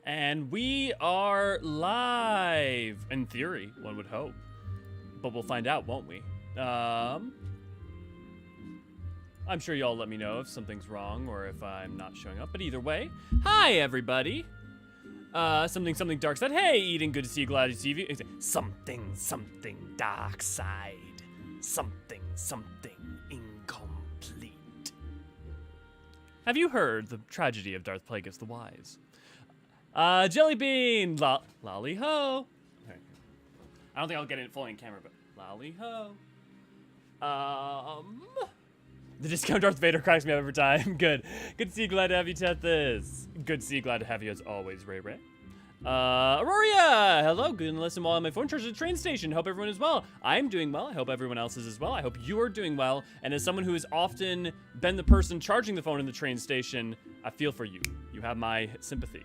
And we are live, in theory, one would hope. But we'll find out, won't we? I'm sure y'all let me know if something's wrong or if I'm not showing up. But either way, hi everybody. Something dark side. Hey, Eden, good to see you, glad to see you. Something dark side. Something incomplete. Have you heard the tragedy of Darth Plagueis the Wise? Jellybean, lolly ho. Okay. I don't think I'll get it fully in camera, but lolly ho. The discount Darth Vader cracks me up every time. Good to see you, glad to have you, Tethys. Good to see you, glad to have you as always, Ray Ray. Auroria, hello, good to listen while on my phone charged at the train station. Hope everyone is well. I'm doing well. I hope everyone else is as well. I hope you are doing well. And as someone who has often been the person charging the phone in the train station, I feel for you. You have my sympathy.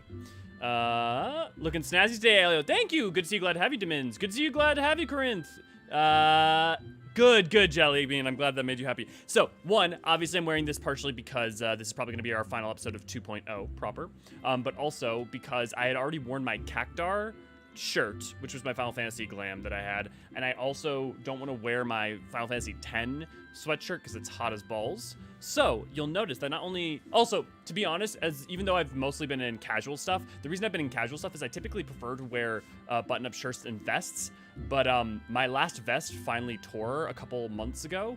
Looking snazzy today, Elio. Thank you. Good to see you, glad to have you, Demins. Good to see you, glad to have you, Corinth. Good, Jellybean. I'm glad that made you happy. So, one, obviously I'm wearing this partially because this is probably going to be our final episode of 2.0 proper, but also because I had already worn my Cactar shirt, which was my Final Fantasy glam that I had, and I also don't want to wear my Final Fantasy X sweatshirt because it's hot as balls. So, you'll notice that not only... Also, to be honest, even though I've mostly been in casual stuff, the reason I've been in casual stuff is I typically prefer to wear button-up shirts and vests, but my last vest finally tore a couple months ago,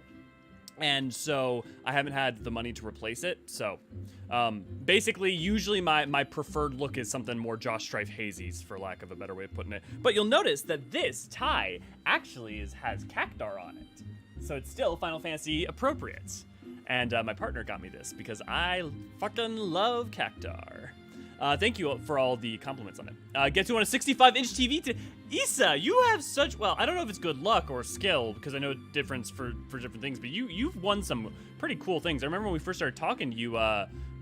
and so I haven't had the money to replace it. So, basically, usually my preferred look is something more Josh Strife Hazy's, for lack of a better way of putting it. But you'll notice that this tie actually has Cactar on it, so it's still Final Fantasy appropriate. And my partner got me this because I fucking love Cactar. Thank you for all the compliments on it. Get to on a 65-inch TV to... Issa, you have such... Well, I don't know if it's good luck or skill, because I know difference for different things, but you've won some pretty cool things. I remember when we first started talking, you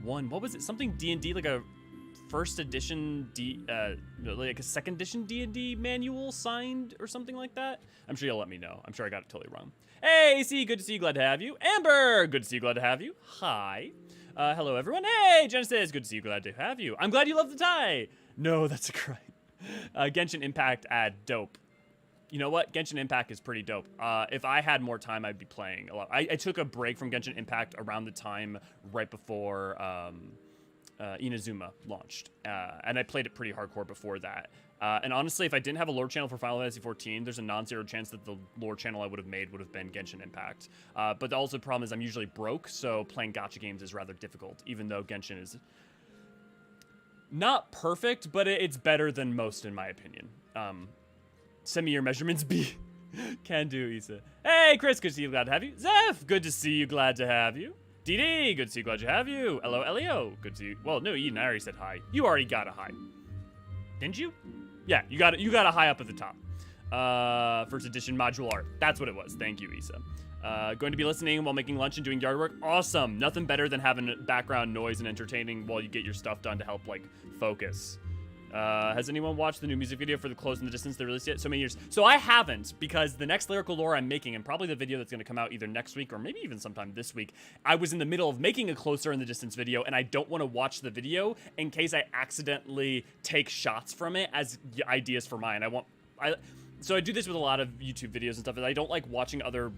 won... What was it? Something D&D, like a first edition... like a second edition D&D manual signed or something like that? I'm sure you'll let me know. I'm sure I got it totally wrong. Hey, AC, good to see you, glad to have you. Amber, good to see you, glad to have you. Hi. Hello, everyone. Hey, Genesis, good to see you, glad to have you. I'm glad you love the tie. No, that's a crime. Genshin Impact ad, dope. You know what? Genshin Impact is pretty dope. If I had more time, I'd be playing a lot. I took a break from Genshin Impact around the time right before Inazuma launched. And I played it pretty hardcore before that. And honestly, if I didn't have a lore channel for Final Fantasy XIV, there's a non-zero chance that the lore channel I would have made would have been Genshin Impact. But also the problem is I'm usually broke, so playing gacha games is rather difficult, even though Genshin is not perfect, but it's better than most in my opinion. Send me your measurements, B. Can do, Issa. Hey, Chris, good to see you, glad to have you. Zeph, good to see you, glad to have you. DD, good to see you, glad to have you. Hello, Elio, good to see you. Well, no, Eden, I already said hi. You already got a hi. Didn't you? Yeah, you got a high up at the top. First edition module art. That's what it was. Thank you, Issa. Going to be listening while making lunch and doing yard work. Awesome. Nothing better than having background noise and entertaining while you get your stuff done to help, like, focus. Has anyone watched the new music video for the Close in the Distance they released yet? So many years. So I haven't, because the next lyrical lore I'm making, and probably the video that's going to come out either next week or maybe even sometime this week, I was in the middle of making a Closer in the Distance video, and I don't want to watch the video in case I accidentally take shots from it as ideas for mine. So I do this with a lot of YouTube videos and stuff, and I don't like watching other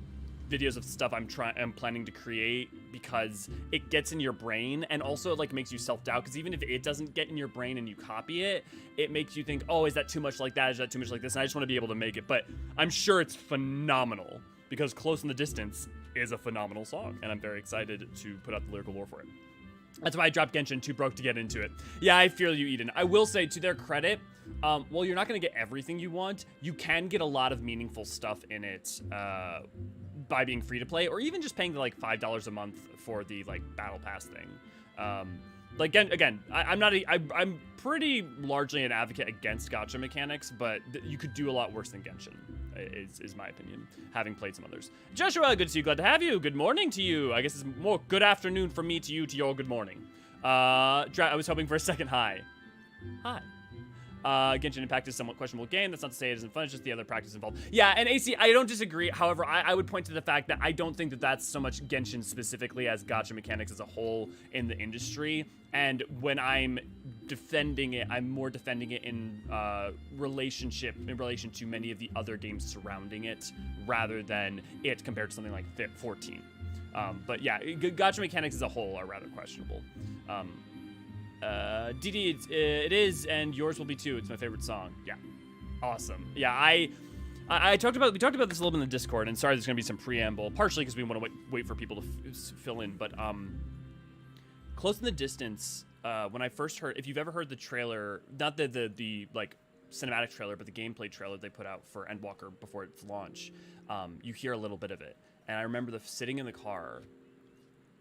videos of stuff I'm planning to create because it gets in your brain, and also it like makes you self-doubt, because even if it doesn't get in your brain and you copy it, it makes you think, oh, is that too much like that? Is that too much like this? And I just want to be able to make it. But I'm sure it's phenomenal, because Close in the Distance is a phenomenal song, and I'm very excited to put out the lyrical lore for it. That's why I dropped Genshin, too broke to get into it. Yeah, I feel you, Eden. I will say, to their credit, while you're not going to get everything you want, you can get a lot of meaningful stuff in it by being free to play, or even just paying the like $5 a month for the like battle pass thing. Like again, I'm pretty largely an advocate against gacha mechanics, but you could do a lot worse than Genshin, is my opinion, having played some others. Joshua, good to see you, glad to have you. Good morning to you. I guess it's more good afternoon from me to you to your good morning. I was hoping for a second hi. Hi. Genshin Impact is a somewhat questionable game. That's not to say it isn't fun, it's just the other practice involved. Yeah, and AC, I don't disagree. However, I would point to the fact that I don't think that that's so much Genshin specifically as gacha mechanics as a whole in the industry. And when I'm defending it. I'm more defending it in relation to many of the other games surrounding it, rather than it compared to something like 14. But yeah, gacha mechanics as a whole are rather questionable. DD, it is, and yours will be too. It's my favorite song. Yeah, awesome. Yeah, we talked about this a little bit in the Discord, and sorry, there's gonna be some preamble, partially because we want to wait for people to fill in. But Close in the Distance. When I first heard, if you've ever heard the trailer, not the like cinematic trailer, but the gameplay trailer they put out for Endwalker before its launch, you hear a little bit of it, and I remember sitting in the car.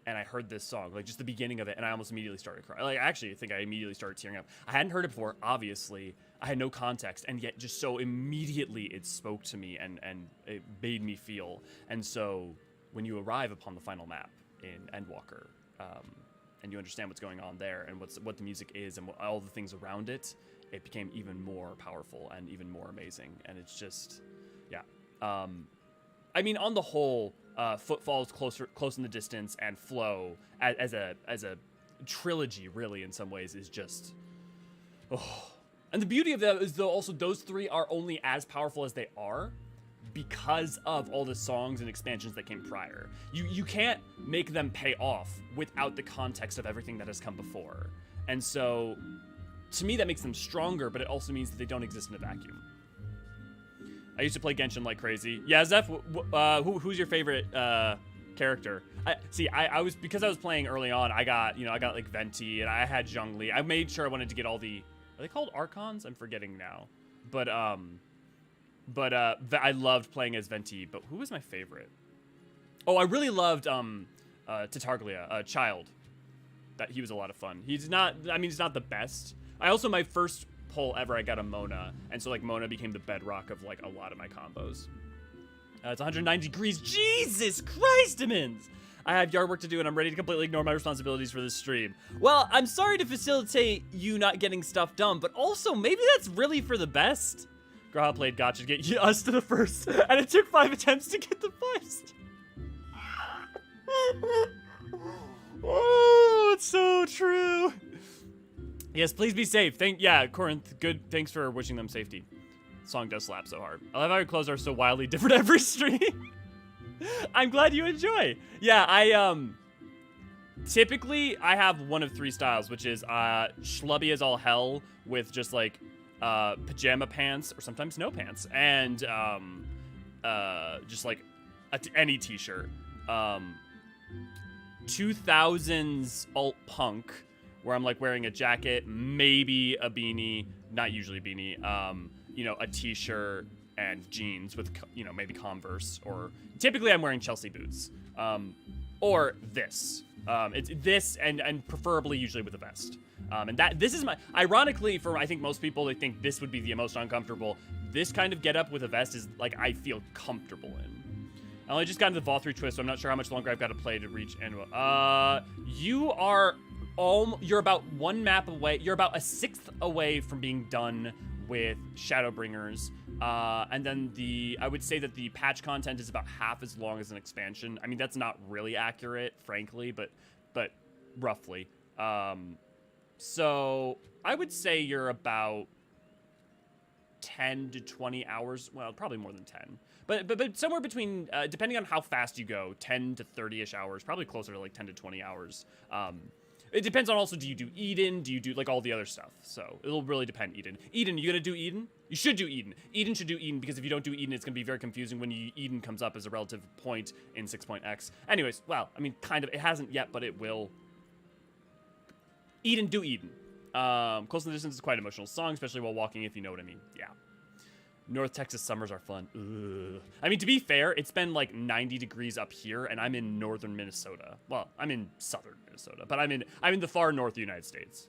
And I heard this song, like just the beginning of it, and I almost immediately started crying. Like, actually, I think I immediately started tearing up. I hadn't heard it before, obviously. I had no context, and yet just so immediately it spoke to me and it made me feel. And so when you arrive upon the final map in Endwalker, and you understand what's going on there and what the music is and all the things around it, it became even more powerful and even more amazing. And it's just, yeah. I mean, on the whole, Footfalls, Close in the Distance, and Flow as a trilogy, really, in some ways, is just, oh. And the beauty of that is, though, also those three are only as powerful as they are because of all the songs and expansions that came prior. You can't make them pay off without the context of everything that has come before. And so, to me, that makes them stronger, but it also means that they don't exist in a vacuum. I used to play Genshin like crazy. Yeah, Zeph, who's your favorite character? I was, because I was playing early on, I got like Venti, and I had Zhongli. I made sure I wanted to get all the, are they called archons? I'm forgetting now. But I loved playing as Venti, but who was my favorite? Oh, I really loved Tartaglia, Child. That he was a lot of fun. He's not the best. My first pull ever, I got a Mona, and so like Mona became the bedrock of like a lot of my combos. It's 109 degrees. Jesus Christ, Demons! I have yard work to do, and I'm ready to completely ignore my responsibilities for this stream. Well, I'm sorry to facilitate you not getting stuff done, but also maybe that's really for the best. Graha played Gacha to get us to the first, and it took 5 attempts to get the first. Oh, it's so true. Yes, please be safe. Corinth, good. Thanks for wishing them safety. The song does slap so hard. I love how your clothes are so wildly different every stream. I'm glad you enjoy. Yeah, typically I have one of 3 styles, which is schlubby as all hell with just like pajama pants or sometimes no pants, and just like any t-shirt. 2000s alt punk, where I'm like wearing a jacket, maybe a beanie, not usually a beanie, a t-shirt and jeans with, maybe Converse, or typically I'm wearing Chelsea boots, or this. It's this and preferably usually with a vest. And this is ironically, for I think most people, they think this would be the most uncomfortable. This kind of getup with a vest is like I feel comfortable in. I only just got into the Vol 3 twist, so I'm not sure how much longer I've got to play to reach end. You're about 1 map away. You're about a 1/6 away from being done with Shadowbringers. And then I would say that the patch content is about half as long as an expansion. I mean, that's not really accurate, frankly, but roughly. So I would say you're about 10 to 20 hours. Well, probably more than 10. But somewhere between, depending on how fast you go, 10 to 30-ish hours, probably closer to like 10 to 20 hours. It depends on also, do you do Eden? Do you do like all the other stuff? So it'll really depend, Eden. Eden, you gonna do Eden? You should do Eden. Eden should do Eden, because if you don't do Eden, it's gonna be very confusing when Eden comes up as a relative point in 6.x. Anyways, well, I mean, kind of, it hasn't yet, but it will. Eden, do Eden. Close in the Distance is quite an emotional song, especially while walking, if you know what I mean. Yeah. North Texas summers are fun. Ugh. I mean, to be fair, it's been like 90 degrees up here, and I'm in northern Minnesota. Well, I'm in southern Minnesota, but I'm in the far north of the United States.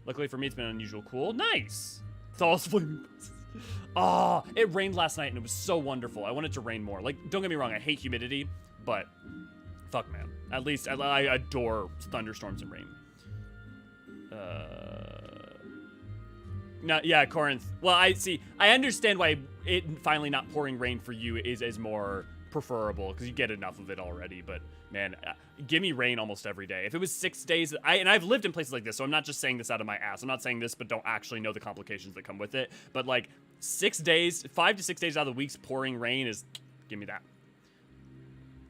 Luckily for me, it's been unusual cool. Nice. Thal's flaming. Oh, it rained last night, and it was so wonderful. I want it to rain more. Like, don't get me wrong, I hate humidity, but fuck, man. At least I adore thunderstorms and rain. No, yeah, Corinth. Well, I understand why it finally not pouring rain for you is more preferable because you get enough of it already. But man, give me rain almost every day. If it was 6 days, and I've lived in places like this, so I'm not just saying this out of my ass. I'm not saying this, but don't actually know the complications that come with it. But like 6 days, 5 to 6 days out of the weeks pouring rain is, give me that.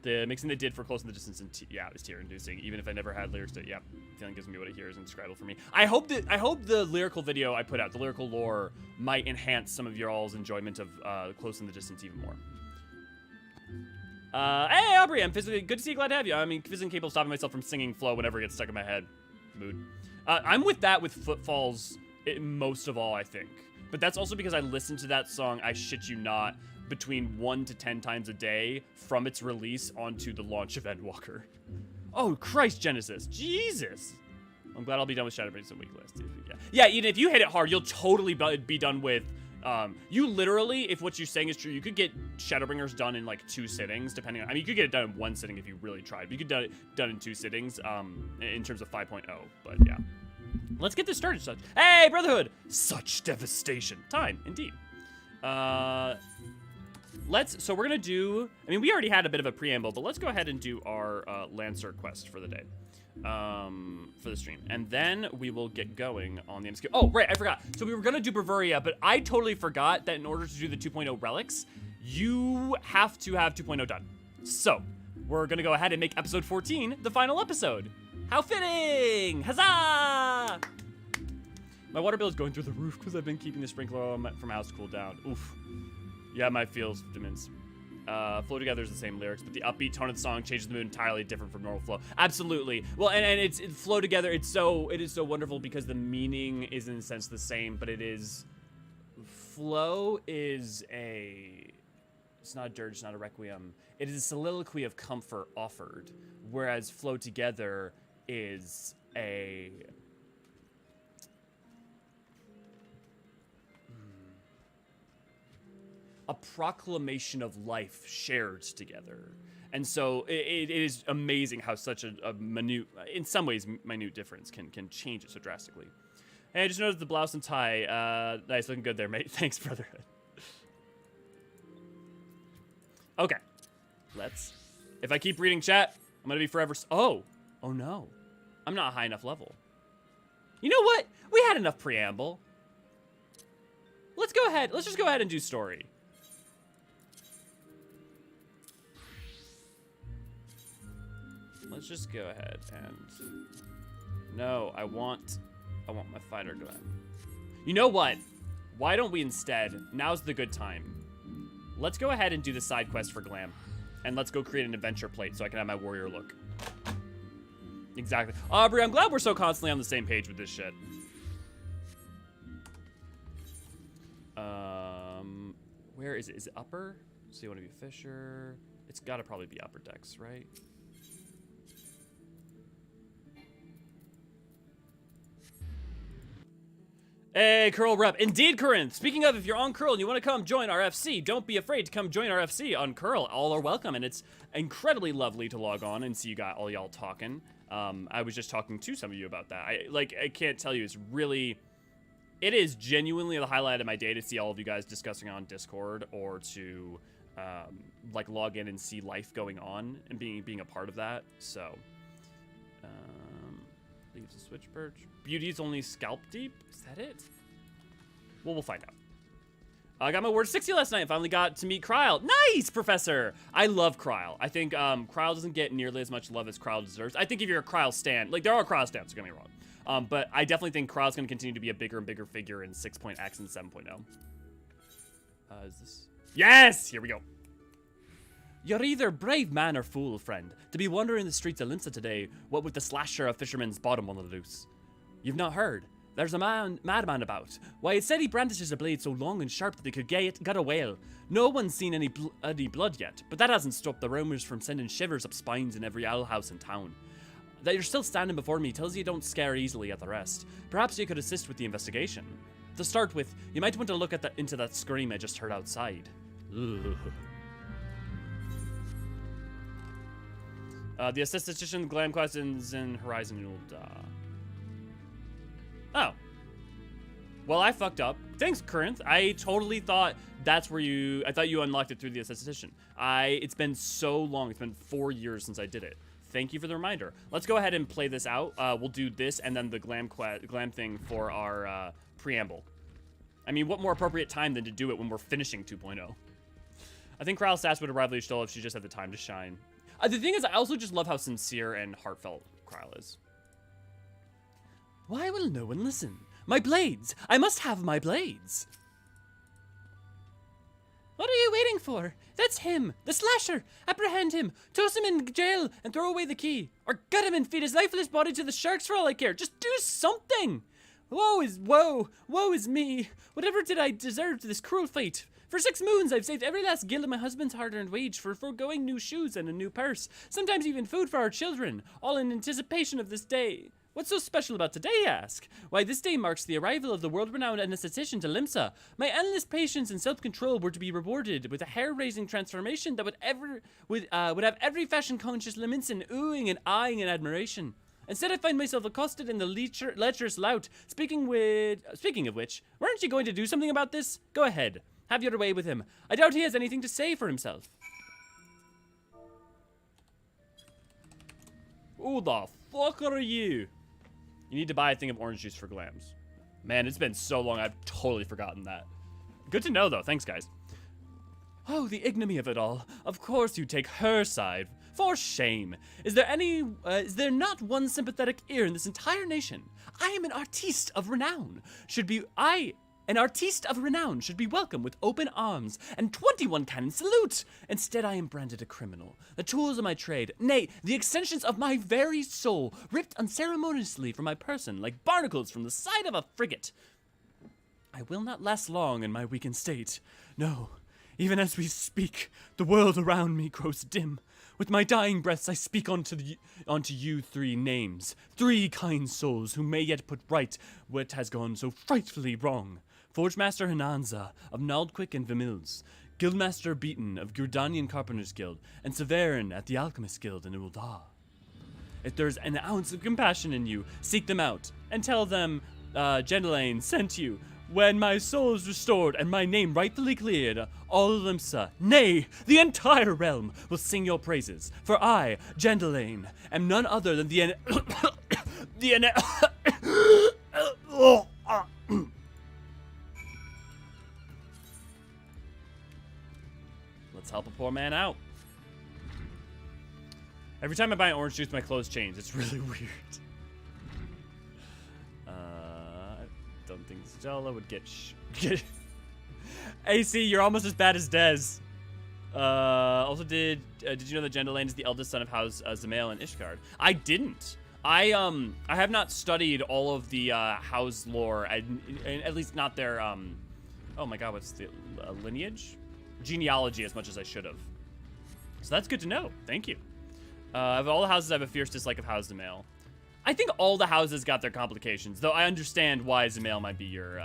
The mixing they did for Close in the Distance, and yeah, it was tear-inducing. Even if I never had lyrics to, yeah, feeling gives me what it hears and Scrabble for me. I hope the lyrical video I put out, the lyrical lore, might enhance some of your all's enjoyment of Close in the Distance even more. Hey, Aubrey, I'm physically good to see you. Glad to have you. I mean, physically capable of stopping myself from singing Flow whenever it gets stuck in my head. Mood. I'm with that with Footfalls most of all, I think. But that's also because I listened to that song, I shit you not, between 1 to 10 times a day from its release onto the launch of Endwalker. Oh, Christ, Genesis. Jesus. I'm glad I'll be done with Shadowbringers some week list. Yeah, even if you hit it hard, you'll totally be done with... you literally, if what you're saying is true, you could get Shadowbringers done in like 2 sittings, depending on... I mean, you could get it done in 1 sitting if you really tried. But you could get it done in 2 sittings in terms of 5.0. But yeah. Let's get this started. Hey, Brotherhood! Such devastation. Time, indeed. So we're gonna do, I mean, we already had a bit of a preamble, but let's go ahead and do our Lancer quest for the day, for the stream. And then we will get going on the MSQ. Oh, right, I forgot. So we were gonna do Bavaria, but I totally forgot that in order to do the 2.0 relics, you have to have 2.0 done. So we're gonna go ahead and make episode 14 the final episode. How fitting! Huzzah! My water bill is going through the roof because I've been keeping the sprinkler on from my house to cool down. Oof. Yeah, my feels demands. Flow Together is the same lyrics, but the upbeat tone of the song changes the mood entirely different from normal flow. Absolutely. Well, and it's Flow Together. It is so wonderful because the meaning is in a sense the same, but it is flow is it's not a dirge, it's not a requiem. It is a soliloquy of comfort offered, whereas Flow Together is a proclamation of life shared together. And so it is amazing how such a minute, in some ways, minute difference can change it so drastically. Hey, I just noticed the blouse and tie. Nice, looking good there, mate. Thanks, Brotherhood. Okay. If I keep reading chat, I'm gonna be forever. Oh no. I'm not high enough level. You know what? We had enough preamble. Let's just go ahead and do story. Let's just go ahead and... No, I want my fighter to end. You know what? Why don't we instead, now's the good time. Let's go ahead and do the side quest for Glam. And let's go create an adventure plate so I can have my warrior look. Exactly. Aubrey, I'm glad we're so constantly on the same page with this shit. Where is it? Is it upper? So you want to be Fisher? It's got to probably be upper decks, right? Hey, Curl Rep. Indeed, Corinth. Speaking of, if you're on Curl and you want to come join our FC, don't be afraid to come join our FC on Curl. All are welcome, and it's incredibly lovely to log on and see all y'all talking. I was just talking to some of you about that. I can't tell you, it is genuinely the highlight of my day to see all of you guys discussing on Discord or to log in and see life going on and being a part of that. So, leaves a switch perch. Beauty's only scalp deep. Is that it? Well, we'll find out. I got my word 60 last night and finally got to meet Kryle. Nice, Professor! I love Kryle. I think Kryle doesn't get nearly as much love as Kryle deserves. I think if you're a Kryle stan, there are Kryle stans, don't get me wrong. But I definitely think Kryle's going to continue to be a bigger and bigger figure in 6.x and 7.0. Is this... Yes! Here we go. You're either brave man or fool, friend, to be wandering the streets of Linsa today, what with the slasher of fisherman's bottom on the loose. You've not heard. There's a madman about. Why, it said he brandishes a blade so long and sharp that they could gut a whale. No one's seen any blood yet, but that hasn't stopped the rumors from sending shivers up spines in every owl house in town. That you're still standing before me tells you don't scare easily at the rest. Perhaps you could assist with the investigation. To start with, you might want to look into that scream I just heard outside. Ugh. The assistantician glam questions in Horizon Nulda. Oh. Well, I fucked up. Thanks, Corinth. I totally thought that's where I thought you unlocked it through the assassination. It's been so long. It's been 4 years since I did it. Thank you for the reminder. Let's go ahead and play this out. We'll do this and then the glam thing for our preamble. I mean, what more appropriate time than to do it when we're finishing 2.0? I think Kryl's stats would have rivaled Stoll if she just had the time to shine. The thing is, I also just love how sincere and heartfelt Kryl is. Why will no one listen? My blades! I must have my blades! What are you waiting for? That's him! The slasher! Apprehend him! Toss him in jail and throw away the key! Or gut him and feed his lifeless body to the sharks for all I care! Just do something! Woe is me! Whatever did I deserve this cruel fate? For 6 moons, I've saved every last gill of my husband's hard-earned wage for foregoing new shoes and a new purse, sometimes even food for our children, all in anticipation of this day. What's so special about today, you ask? Why, this day marks the arrival of the world-renowned anesthetician to Limsa. My endless patience and self-control were to be rewarded with a hair-raising transformation that would have every fashion-conscious Leminson oohing and eyeing in admiration. Instead, I find myself accosted in the lecherous lout. Speaking of which, weren't you going to do something about this? Go ahead. Have your way with him. I doubt he has anything to say for himself. Who the fuck are you? You need to buy a thing of orange juice for glams. Man, it's been so long, I've totally forgotten that. Good to know, though. Thanks, guys. Oh, the ignominy of it all. Of course you take her side. For shame. Is there not one sympathetic ear in this entire nation? I am an artiste of renown. An artiste of renown should be welcomed with open arms and 21 cannon salute. Instead, I am branded a criminal. The tools of my trade, nay, the extensions of my very soul, ripped unceremoniously from my person like barnacles from the side of a frigate. I will not last long in my weakened state. No, even as we speak, the world around me grows dim. With my dying breaths, I speak unto you 3 names, 3 kind souls who may yet put right what has gone so frightfully wrong. Forgemaster Hananza of Naldquick and Vimils, Guildmaster Beaton of Gurdanian Carpenters Guild, and Severin at the Alchemist Guild in Ul'dah. If there's an ounce of compassion in you, seek them out, and tell them Hydaelyn sent you. When my soul is restored and my name rightfully cleared, all of Limsa, nay, the entire realm, will sing your praises. For I, Hydaelyn, am none other than Let's help a poor man out. Every time I buy orange juice, my clothes change. It's really weird. I don't think Stella would get AC, you're almost as bad as Dez. Also, did you know that Hydaelyn is the eldest son of House Zamael and Ishgard? I didn't. I have not studied all of the House lore, at least not their oh my god, what's the lineage? Genealogy as much as I should have. So that's good to know. Thank you. Of all the houses, I have a fierce dislike of House Zamael. I think all the houses got their complications, though I understand why Zamael might be your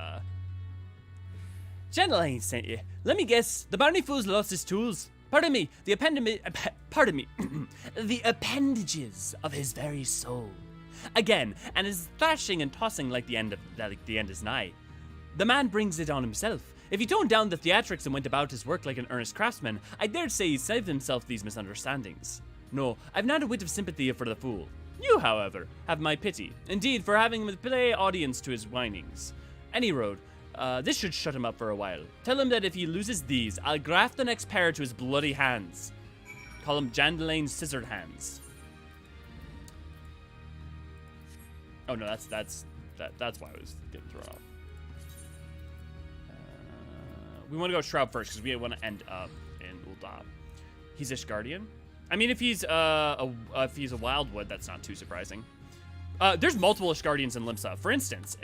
Hydaelyn sent you. Let me guess, the Barney Fool's lost his tools. Pardon me, the appendages of his very soul. Again, and is thrashing and tossing like the end is nigh. The man brings it on himself. If he toned down the theatrics and went about his work like an earnest craftsman, I dare say he saved himself these misunderstandings. No, I've not a whit of sympathy for the fool. You, however, have my pity, indeed, for having him play audience to his whinings. Any road, this should shut him up for a while. Tell him that if he loses these, I'll graft the next pair to his bloody hands. Call him Hydaelyn's scissored hands. Oh no, that's why I was getting thrown off. We want to go Shroud first because we want to end up in Ul'dah. He's Ishgardian. I mean, if he's a Wildwood, that's not too surprising. There's multiple Ishgardians in Limsa. For instance,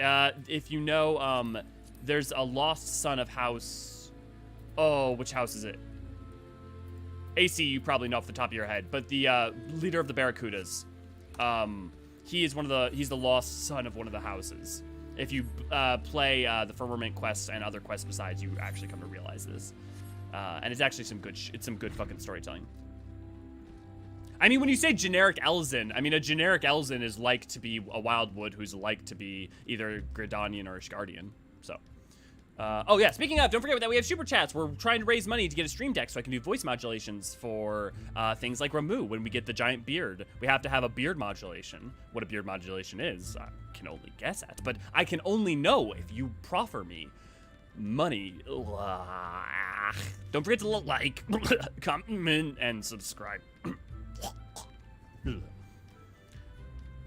if you know, there's a lost son of House. Oh, which house is it? AC, you probably know off the top of your head, but the leader of the Barracudas. He's the lost son of one of the houses. If you play the Firmament quests and other quests besides, you actually come to realize this. And it's actually some good fucking storytelling. I mean, when you say generic Elzen, I mean, a generic Elzen is like to be a Wildwood who's like to be either Gridanian or Ishgardian. So. Oh yeah, speaking of, don't forget that we have super chats. We're trying to raise money to get a stream deck so I can do voice modulations for things like Ramu when we get the giant beard. We have to have a beard modulation. What a beard modulation is, I can only guess at, but I can only know if you proffer me money. Don't forget to like, comment, and subscribe.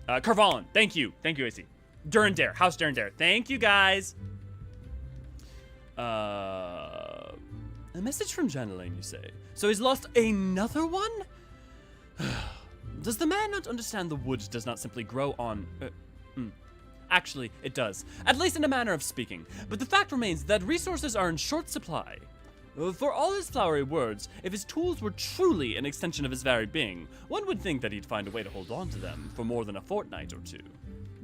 Carvalin, thank you, AC. Duran Dare, House Duran Dare, thank you guys. A message from Hydaelyn, you say? So he's lost another one? Does the man not understand the wood does not simply grow on... Actually, it does. At least in a manner of speaking. But the fact remains that resources are in short supply. For all his flowery words, if his tools were truly an extension of his very being, one would think that he'd find a way to hold on to them for more than a fortnight or two.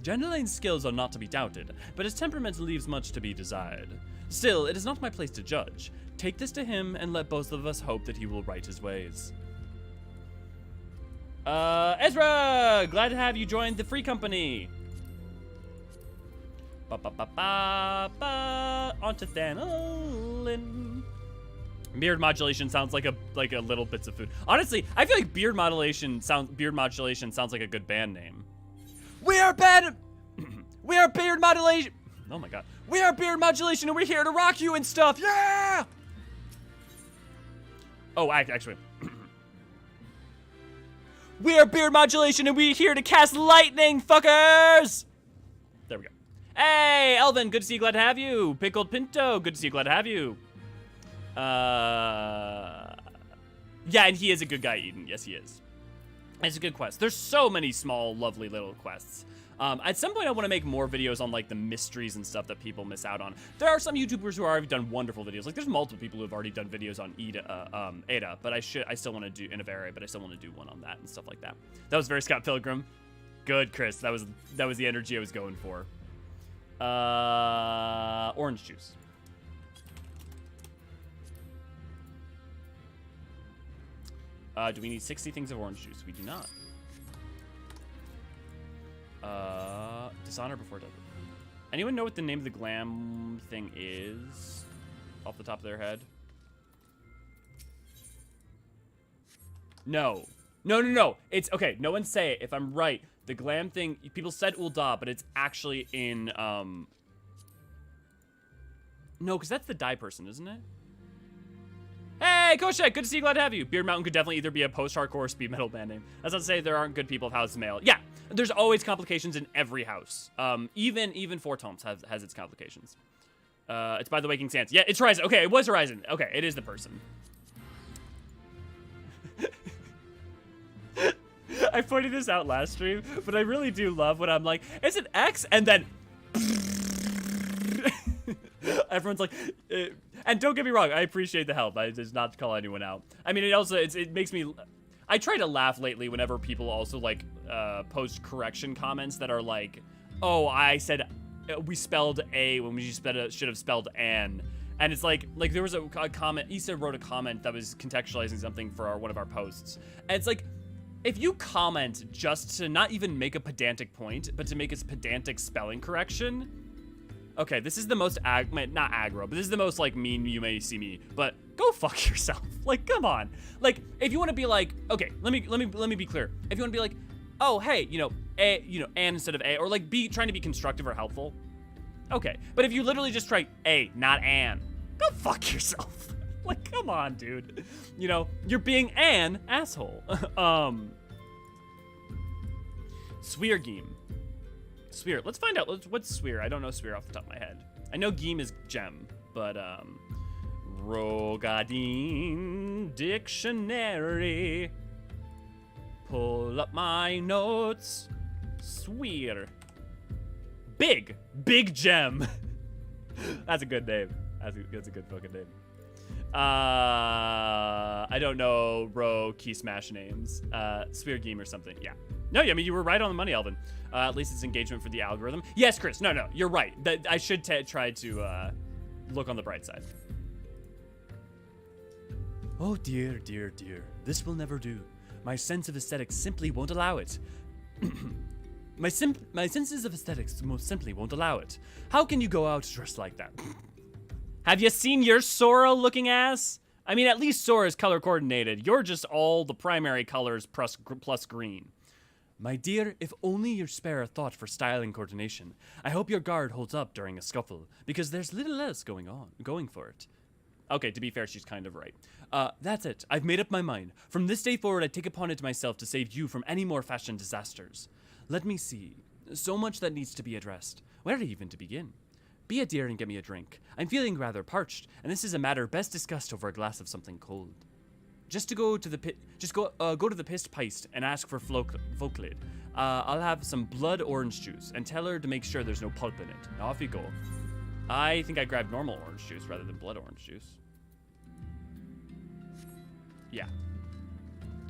Hydaelyn's skills are not to be doubted, but his temperament leaves much to be desired. Still, it is not my place to judge. Take this to him and let both of us hope that he will right his ways. Ezra! Glad to have you join the free company. Onto Hydaelyn. Beard modulation sounds like a little bits of food. Honestly, I feel like beard modulation sounds like a good band name. We are beard modulation. Oh my god. We are beard modulation and we're here to rock you and stuff. Yeah! Oh, actually. We are beard modulation and we're here to cast lightning, fuckers! There we go. Hey, Elvin, good to see you, glad to have you. Pickled Pinto, good to see you, glad to have you. Yeah, and he is a good guy, Eden. Yes, he is. It's a good quest. There's so many small, lovely little quests. At some point, I want to make more videos on, like, the mysteries and stuff that people miss out on. There are some YouTubers who have already done wonderful videos. Like, there's multiple people who have already done videos on Ada, but I still want to do, in a Vader, but I still want to do one on that and stuff like that. That was very Scott Pilgrim. Good, Chris. That was the energy I was going for. Orange juice. Do we need 60 things of orange juice? We do not. Dishonor before death. Anyone know what the name of the glam thing is? Off the top of their head? No. No. It's, okay, no one say it. If I'm right, the glam thing, people said Ulda, but it's actually in, no, because that's the die person, isn't it? Hey, Koshek, good to see you, glad to have you. Beard Mountain could definitely either be a post-hardcore or speed metal band name. That's not to say there aren't good people of House Mail. Yeah, there's always complications in every house. Even Four Tomes has its complications. It's by the Waking Sands. Yeah, it's Horizon. Okay, it was Horizon. Okay, it is the person. I pointed this out last stream, but I really do love when I'm like, is it X? And then... Everyone's like, and don't get me wrong, I appreciate the help. It's not to call anyone out. I mean, it makes me, I try to laugh lately whenever people also like post correction comments that are like, oh, I said we spelled A when we should have spelled an. And it's like there was a comment, Issa wrote a comment that was contextualizing something for one of our posts. And it's like, if you comment just to not even make a pedantic point, but to make a pedantic spelling correction, okay, this is the most not aggro, but this is the most like mean you may see me. But go fuck yourself. Like, come on. Like, if you want to be like, okay, let me be clear. If you want to be like, oh hey, an instead of a, or like trying to be constructive or helpful. Okay, but if you literally just try a, not an, go fuck yourself. Like, come on, dude. You're being an asshole. Swear game. Swear. Let's find out. What's Swear? I don't know Swear off the top of my head. I know Geem is gem, but Rogadin dictionary. Pull up my notes. Swear. Big gem. That's a good name. That's a good fucking name. I don't know key smash names. Sphere Game or something. Yeah. No, I mean, you were right on the money, Alvin. At least it's engagement for the algorithm. Yes, Chris. No, you're right. I should try to look on the bright side. Oh dear. This will never do. My sense of aesthetics simply won't allow it. My senses of aesthetics most simply won't allow it. How can you go out dressed like that? Have you seen your Sora-looking ass? I mean, at least Sora's color coordinated. You're just all the primary colors plus green. My dear, if only you spare a thought for style and coordination. I hope your guard holds up during a scuffle, because there's little else going for it. Okay, to be fair, she's kind of right. That's it. I've made up my mind. From this day forward, I take upon it myself to save you from any more fashion disasters. Let me see. So much that needs to be addressed. Where even to begin? Be a dear and get me a drink. I'm feeling rather parched, and this is a matter best discussed over a glass of something cold. Just go to the pissed Peist and ask for Folklid. I'll have some blood orange juice and tell her to make sure there's no pulp in it. Now off you go. I think I grabbed normal orange juice rather than blood orange juice. Yeah.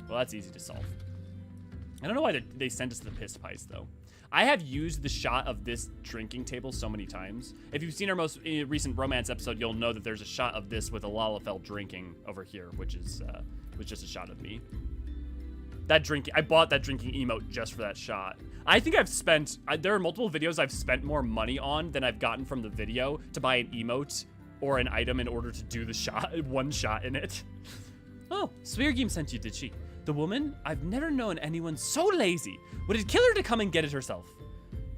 Well, that's easy to solve. I don't know why they sent us to the pissed Peist though. I have used the shot of this drinking table so many times. If you've seen our most recent romance episode, you'll know that there's a shot of this with a Lalafell drinking over here, which is was just a shot of me. I bought that drinking emote just for that shot. I think I've spent, there are multiple videos I've spent more money on than I've gotten from the video to buy an emote or an item in order to do the shot, one shot in it. Oh, Sweargame sent you, did she? The woman? I've never known anyone so lazy. Would it kill her to come and get it herself?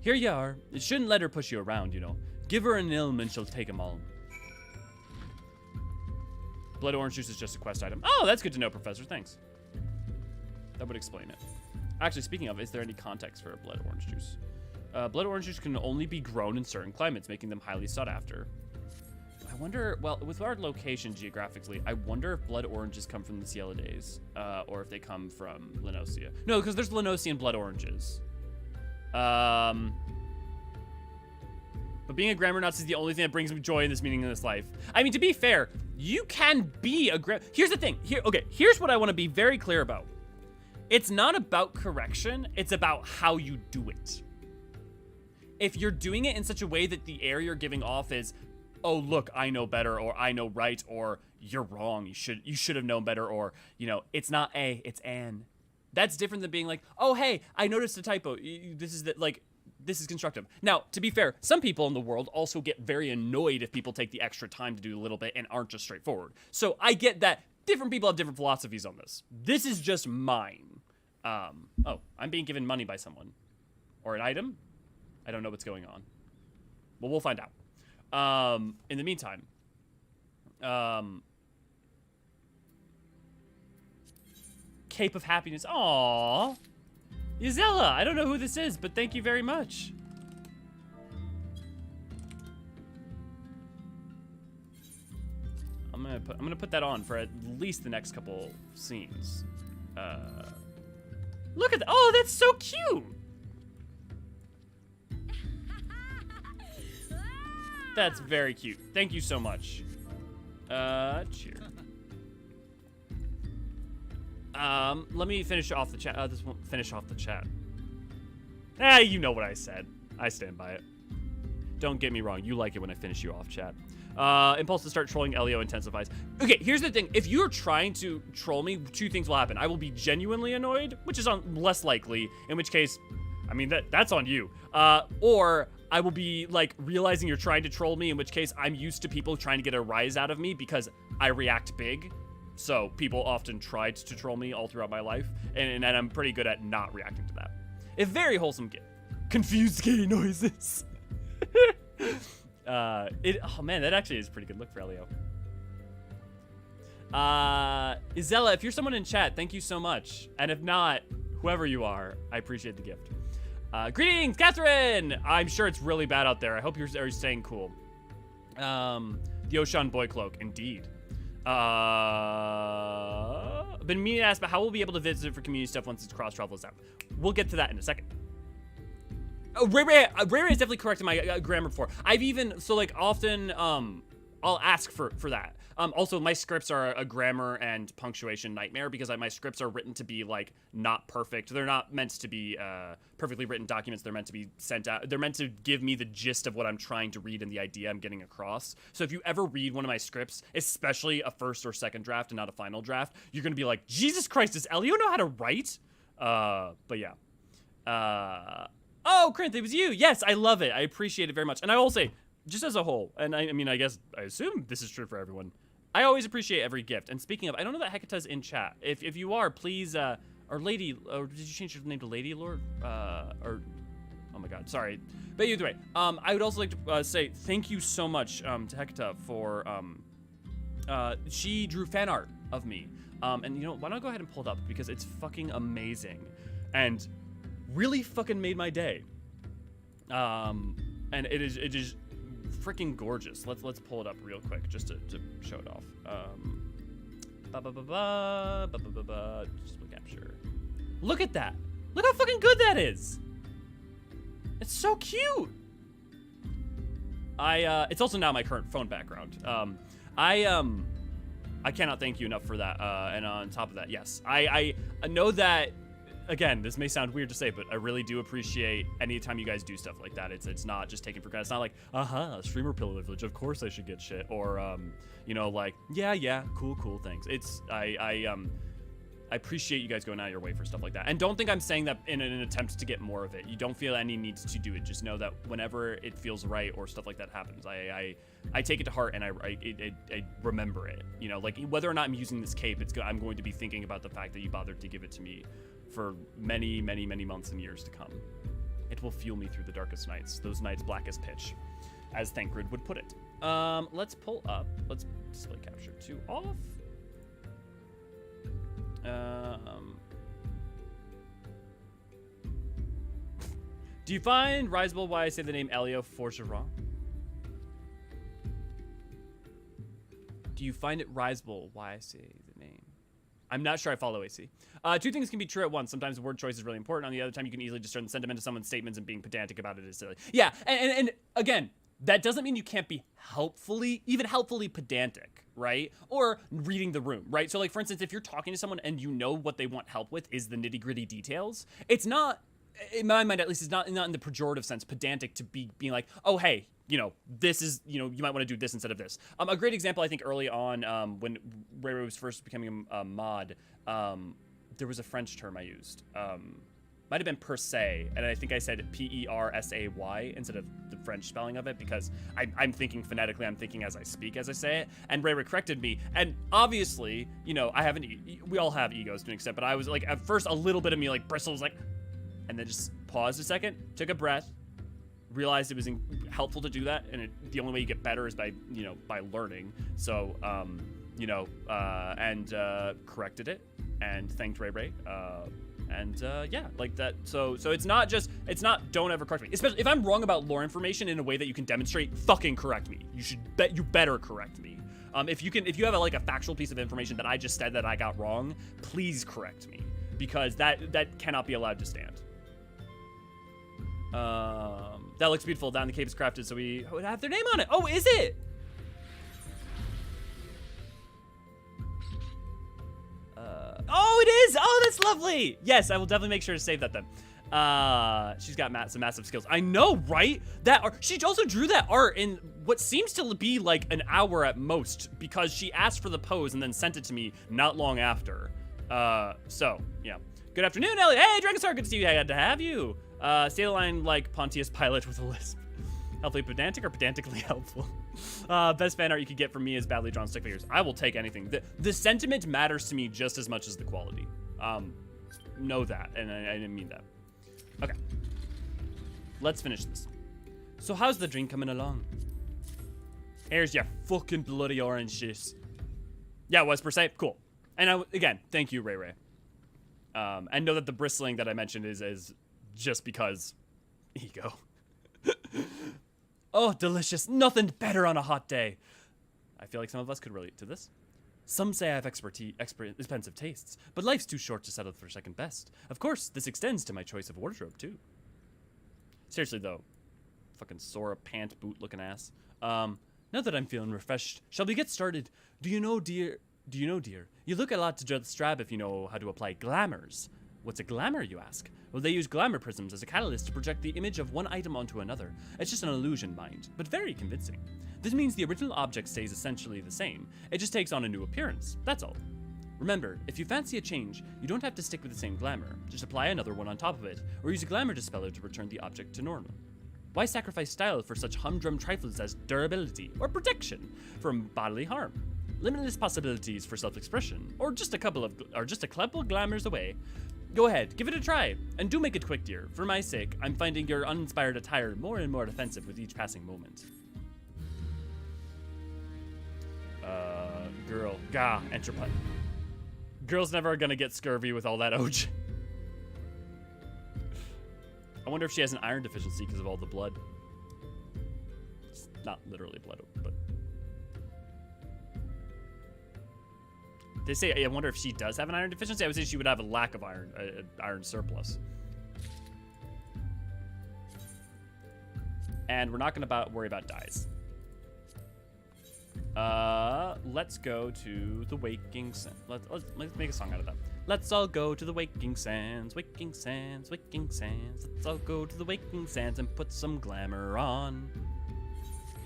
Here you are. It shouldn't let her push you around, you know. Give her an ilm and she'll take them all. Blood orange juice is just a quest item. Oh, that's good to know, Professor. Thanks. That would explain it. Actually, speaking of, is there any context for a blood orange juice? Blood orange juice can only be grown in certain climates, making them highly sought after. I wonder, well, with our location geographically, I wonder if blood oranges come from the Cielidaes, or if they come from Lenosia. No, because there's Lenosian blood oranges. But being a grammar Nazi is the only thing that brings me joy in this meaningless life. I mean, to be fair, you can be a here's the thing. Here's what I want to be very clear about. It's not about correction. It's about how you do it. If you're doing it in such a way that the air you're giving off is, oh, look, I know better, or I know right, or you're wrong, you should have known better, or, you know, it's not a, it's an. That's different than being like, oh, hey, I noticed a typo. This is constructive. Now, to be fair, some people in the world also get very annoyed if people take the extra time to do a little bit and aren't just straightforward. So I get that different people have different philosophies on this. This is just mine. Oh, I'm being given money by someone. Or an item? I don't know what's going on. Well, we'll find out. In the meantime, Cape of Happiness. Aww. Yzella, I don't know who this is, but thank you very much. I'm gonna put that on for at least the next couple scenes. Look at that. Oh, that's so cute. That's very cute. Thank you so much. Cheer. Let me finish off the chat. This won't finish off the chat. You know what I said. I stand by it. Don't get me wrong. You like it when I finish you off, chat. Impulse to start trolling Elio intensifies. Okay, here's the thing. If you're trying to troll me, two things will happen. I will be genuinely annoyed, which is less likely, in which case, I mean, that's on you. Or I will be, like, realizing you're trying to troll me, in which case I'm used to people trying to get a rise out of me because I react big. So people often tried to troll me all throughout my life, and I'm pretty good at not reacting to that. A very wholesome gift. Confused gay noises. Oh man, that actually is a pretty good look for Elio. Izella, if you're someone in chat, thank you so much. And if not, whoever you are, I appreciate the gift. Greetings, Catherine! I'm sure it's really bad out there. I hope you're staying cool. The Ocean Boy Cloak, indeed. Been meaning to ask about how we'll be able to visit for community stuff once it's cross travel is out. We'll get to that in a second. Oh, Ray is definitely correcting my grammar before. I've even, so like often, I'll ask for that. Also, my scripts are a grammar and punctuation nightmare because my scripts are written to be like not perfect. They're not meant to be perfectly written documents. They're meant to be sent out. They're meant to give me the gist of what I'm trying to read and the idea I'm getting across. So if you ever read one of my scripts, especially a first or second draft and not a final draft, you're gonna be like, Jesus Christ, does Elio know how to write? But yeah. Oh, Crinth, it was you. Yes, I love it. I appreciate it very much. And I will say, just as a whole, and I mean, I assume this is true for everyone, I always appreciate every gift. And speaking of, I don't know that Hecata's in chat. If you are, please, or Lady, or did you change your name to Lady Lord? Or, oh my God, sorry. But either way, I would also like to say thank you so much to Hecata for, she drew fan art of me. And you know, why don't I go ahead and pull it up because it's fucking amazing. And really fucking made my day. And it is freaking gorgeous. Let's pull it up real quick just to show it off. Display capture. Look at that. Look how fucking good that is. It's so cute. It's also now my current phone background. I cannot thank you enough for that. And on top of that, yes, I know that. Again, this may sound weird to say, but I really do appreciate any time you guys do stuff like that. It's not just taken for granted. It's not like, streamer privilege, of course I should get shit, or you know, like, yeah, cool, thanks. It's I appreciate you guys going out of your way for stuff like that, and don't think I'm saying that in an attempt to get more of it. You don't feel any need to do it. Just know that whenever it feels right or stuff like that happens, I take it to heart and I remember it. You know, like whether or not I'm using this cape, I'm going to be thinking about the fact that you bothered to give it to me for many months and years to come. It will fuel me through the darkest nights, those nights black as pitch, as Thancred would put it. Let's pull up, let's display capture 2 off. Do you find risible why I say the name Elio Forgeron? Do you find it risible why I say the name? I'm not sure I follow AC. 2 things can be true at once. Sometimes the word choice is really important. On the other time, you can easily discern the sentiment of someone's statements, and being pedantic about it is silly. Yeah, and again, that doesn't mean you can't be helpfully pedantic, right? Or reading the room, right? So like, for instance, if you're talking to someone and you know what they want help with is the nitty gritty details, it's not, in my mind at least, it's not in the pejorative sense, pedantic to be being like, oh, hey, you know, this is, you know, you might want to do this instead of this. A great example, I think, early on when Ray Ray was first becoming a mod, there was a French term I used. Might have been per se, and I think I said P-E-R-S-A-Y instead of the French spelling of it, because I'm thinking phonetically, I'm thinking as I speak as I say it, and Ray Ray corrected me, and obviously, you know, we all have egos to an extent, but I was like, at first, a little bit of me like bristles, like, and then just paused a second, took a breath, realized it was helpful to do that, and the only way you get better is by, you know, by learning. So, you know, and corrected it, and thanked Ray Ray, and yeah, like that. So it's not don't ever correct me, especially if I'm wrong about lore information in a way that you can demonstrate. Fucking correct me. You better correct me. If you have like a factual piece of information that I just said that I got wrong, please correct me, because that cannot be allowed to stand. That looks beautiful. Down the cape is crafted, so we would have their name on it. Oh, is it? Oh, it is. Oh, that's lovely. Yes, I will definitely make sure to save that then. She's got some massive skills. I know, right? That art. She also drew that art in what seems to be like an hour at most, because she asked for the pose and then sent it to me not long after. So yeah. Good afternoon, Elliot. Hey, Dragonstar, good to see you. Glad to have you. Stay the line like Pontius Pilate with a lisp. Helpfully pedantic or pedantically helpful? Best fan art you could get from me is badly drawn stick figures. I will take anything. The sentiment matters to me just as much as the quality. Know that, and I didn't mean that. Okay. Let's finish this. So how's the drink coming along? Here's your fucking bloody orange juice. Yeah, it was per se. Cool. And again, thank you, Ray Ray. And know that the bristling that I mentioned is just because ego. Oh, delicious. Nothing better on a hot day. I feel like some of us could relate to this. Some say I have expensive tastes, but life's too short to settle for second best. Of course, this extends to my choice of wardrobe, too. Seriously, though. Fucking Sora pant boot looking ass. Now that I'm feeling refreshed, shall we get started? Do you know, dear? You look a lot to Strab if you know how to apply glamours. What's a glamour, you ask? Well, they use glamour prisms as a catalyst to project the image of one item onto another. It's just an illusion, mind, but very convincing. This means the original object stays essentially the same. It just takes on a new appearance, that's all. Remember, if you fancy a change, you don't have to stick with the same glamour. Just apply another one on top of it, or use a glamour dispeller to return the object to normal. Why sacrifice style for such humdrum trifles as durability or protection from bodily harm? Limitless possibilities for self-expression, or just a couple glamours away. Go ahead, give it a try, and do make it quick, dear. For my sake, I'm finding your uninspired attire more and more offensive with each passing moment. Girl. Gah, Entroput. Girl's never gonna get scurvy with all that oj. I wonder if she has an iron deficiency because of all the blood. It's not literally blood, but... They say, I wonder if she does have an iron deficiency. I would say she would have a lack of iron, iron surplus. And we're not gonna worry about dyes. Let's go to the waking sands. Let's make a song out of that. Let's all go to the waking sands, waking sands, waking sands. Let's all go to the waking sands and put some glamour on.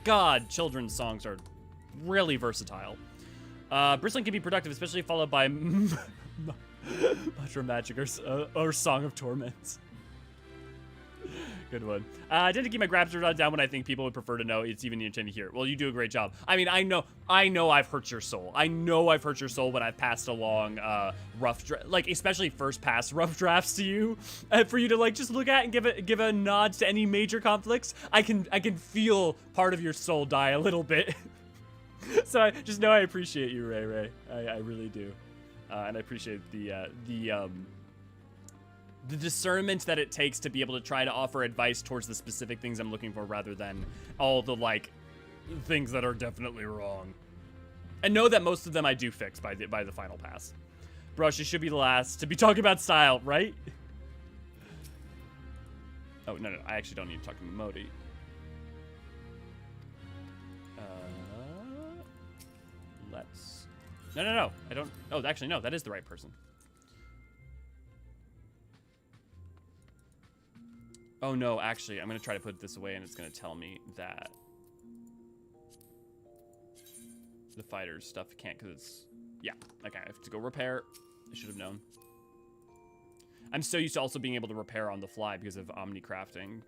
God, children's songs are really versatile. Bristling can be productive, especially followed by Mushroom Magic or Song of Torment. Good one. I tend to keep my grabs down when I think people would prefer to know it's even intended here. Well, you do a great job. I mean, I know I've hurt your soul. I know I've hurt your soul when I've passed along like especially first pass rough drafts to you, for you to like just look at and give a nod to any major conflicts. I can feel part of your soul die a little bit. So I just know I appreciate you, Ray. I really do, and I appreciate the discernment that it takes to be able to try to offer advice towards the specific things I'm looking for rather than all the, like, things that are definitely wrong. And know that most of them I do fix by the final pass. Brush, you should be the last to be talking about style, right? Oh, no, I actually don't need to talk to Modi. Let's... No, I don't... Oh, actually, no, that is the right person. Oh no, actually, I'm gonna try to put this away and it's gonna tell me that the fighter's stuff can't, because it's, yeah, okay, I have to go repair. I should have known. I'm so used to also being able to repair on the fly because of Omni crafting.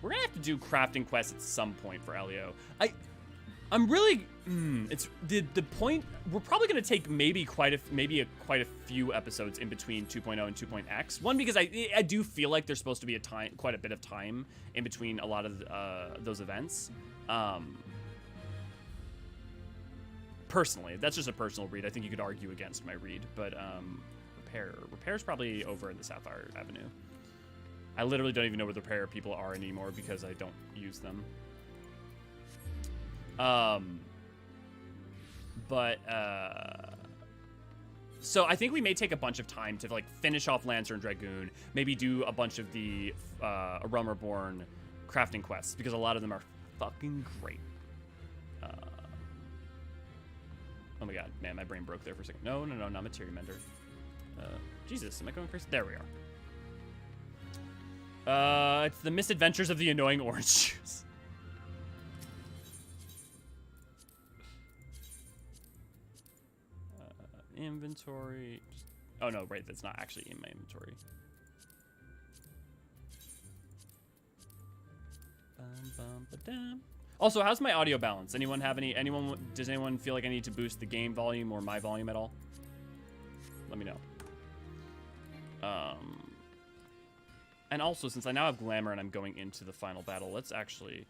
We're gonna have to do crafting quests at some point for Elio. I'm really, it's the point. We're probably gonna take maybe quite a few episodes in between 2.0 and 2.x. One, because I do feel like there's supposed to be quite a bit of time in between a lot of those events. Personally, that's just a personal read. I think you could argue against my read, but repair's probably over in the Sapphire Avenue. I literally don't even know where the repair people are anymore because I don't use them. So I think we may take a bunch of time to like finish off Lancer and Dragoon, maybe do a bunch of the Realm Reborn crafting quests because a lot of them are fucking great. Oh my god, man, my brain broke there for a second. No, not Materia Mender. Jesus, am I going crazy? There we are. It's the misadventures of the annoying orange juice. Inventory. Oh no, right, that's not actually in my inventory. Also, how's my audio balance? Does anyone feel like I need to boost the game volume or my volume at all? Let me know. And also, since I now have Glamour and I'm going into the final battle, let's actually,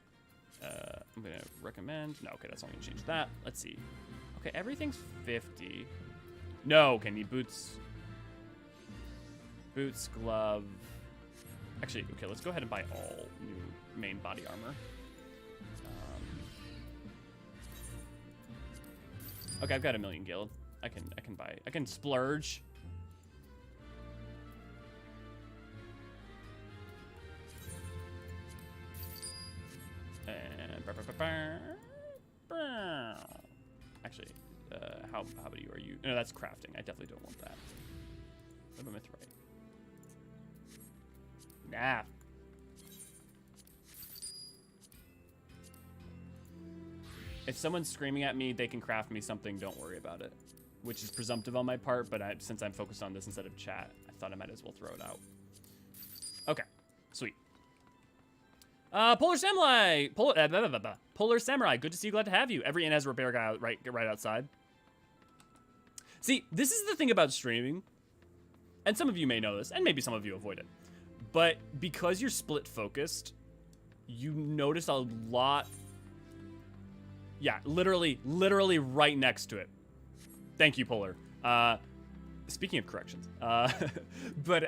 I'm gonna recommend, no, okay, that's not gonna change that. Let's see. Okay, everything's 50. No, okay, need boots. Boots, glove. Actually, okay, let's go ahead and buy all new main body armor. Okay, I've got 1,000,000 gil. I can splurge. And actually, how about you? Are you? No, that's crafting. I definitely don't want that. What about Mithrite? Nah. If someone's screaming at me, they can craft me something. Don't worry about it. Which is presumptive on my part, but since I'm focused on this instead of chat, I thought I might as well throw it out. Okay, sweet. Polar Samurai! Polar Samurai, good to see you, glad to have you. Every inn has a repair guy right outside. See, this is the thing about streaming, and some of you may know this, and maybe some of you avoid it, but because you're split focused, you notice a lot. Yeah, literally right next to it. Thank you, Polar. Speaking of corrections, but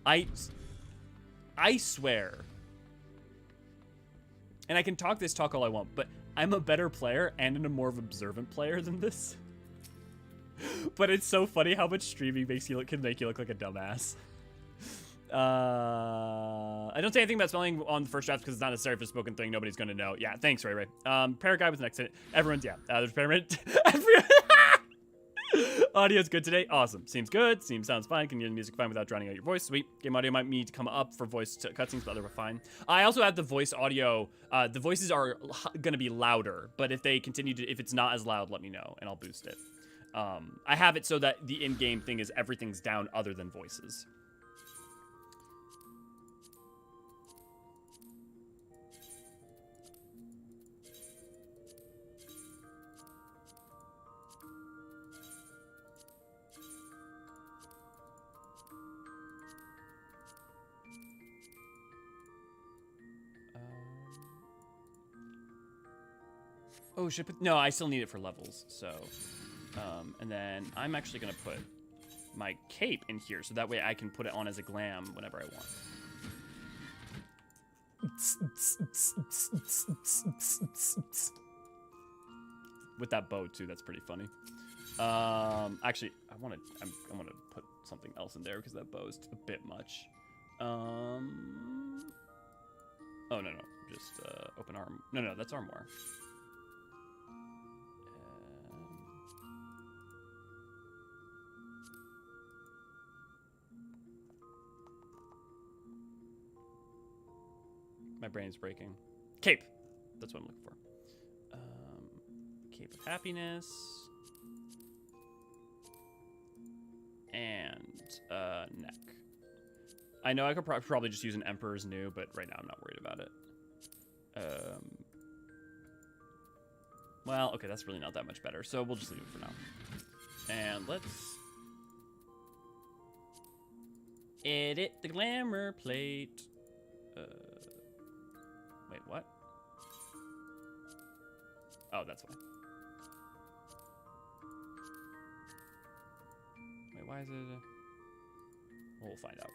I swear, and I can talk all I want, but I'm a better player and a more of observant player than this. But it's so funny how much streaming can make you look like a dumbass. I don't say anything about spelling on the first draft because it's not necessary for a spoken thing. Nobody's gonna know. Yeah, thanks, Ray Ray. Parrot guy was next to it. Everyone's, yeah. There's parrot. Audio's good today. Awesome. Seems good. Sounds fine. Can you hear the music fine without drowning out your voice? Sweet. Game audio might need to come up for voice cutscenes, but otherwise fine. I also have the voice audio. The voices are gonna be louder, but if they continue to, if it's not as loud, let me know and I'll boost it. I have it so that the in-game thing is everything's down other than voices. Oh, should I put, no, I still need it for levels, so, and then I'm actually gonna put my cape in here, so that way I can put it on as a glam whenever I want. With that bow too, that's pretty funny. Actually, I wanna put something else in there because that bow is a bit much. Oh no, just open arm. No, that's armoire. My brain's breaking. Cape. That's what I'm looking for. Cape of happiness. And neck. I know I could probably just use an Emperor's New, but right now I'm not worried about it. Well, okay, that's really not that much better, so we'll just leave it for now. And let's edit the glamour plate. Wait, what? Oh, that's why. Wait, why is it? Well, we'll find out.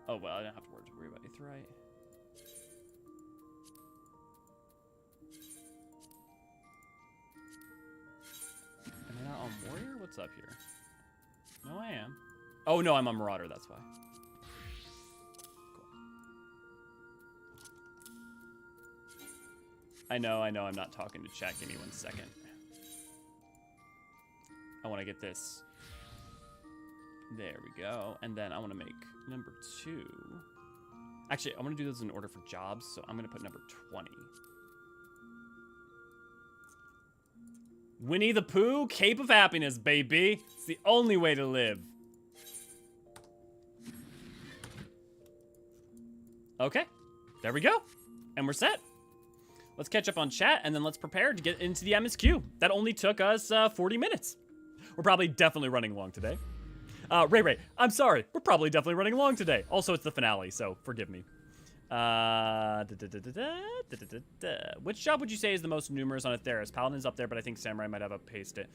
Oh, well, I don't have to worry about Aetherite. Am I not on Warrior? What's up here? No, I am. Oh, no, I'm on Marauder, that's why. I know, I'm not talking to chat. Give me 1 second. I want to get this. There we go. And then I want to make number 2. Actually, I want to do this in order for jobs, so I'm going to put number 20. Winnie the Pooh, Cape of Happiness, baby. It's the only way to live. Okay, there we go. And we're set. Let's catch up on chat, and then let's prepare to get into the MSQ. That only took us 40 minutes. We're probably definitely running long today. Ray, I'm sorry. We're probably definitely running long today. Also, it's the finale, so forgive me. Which job would you say is the most numerous on Atheris? Paladin's up there, but I think Samurai might have a paste it.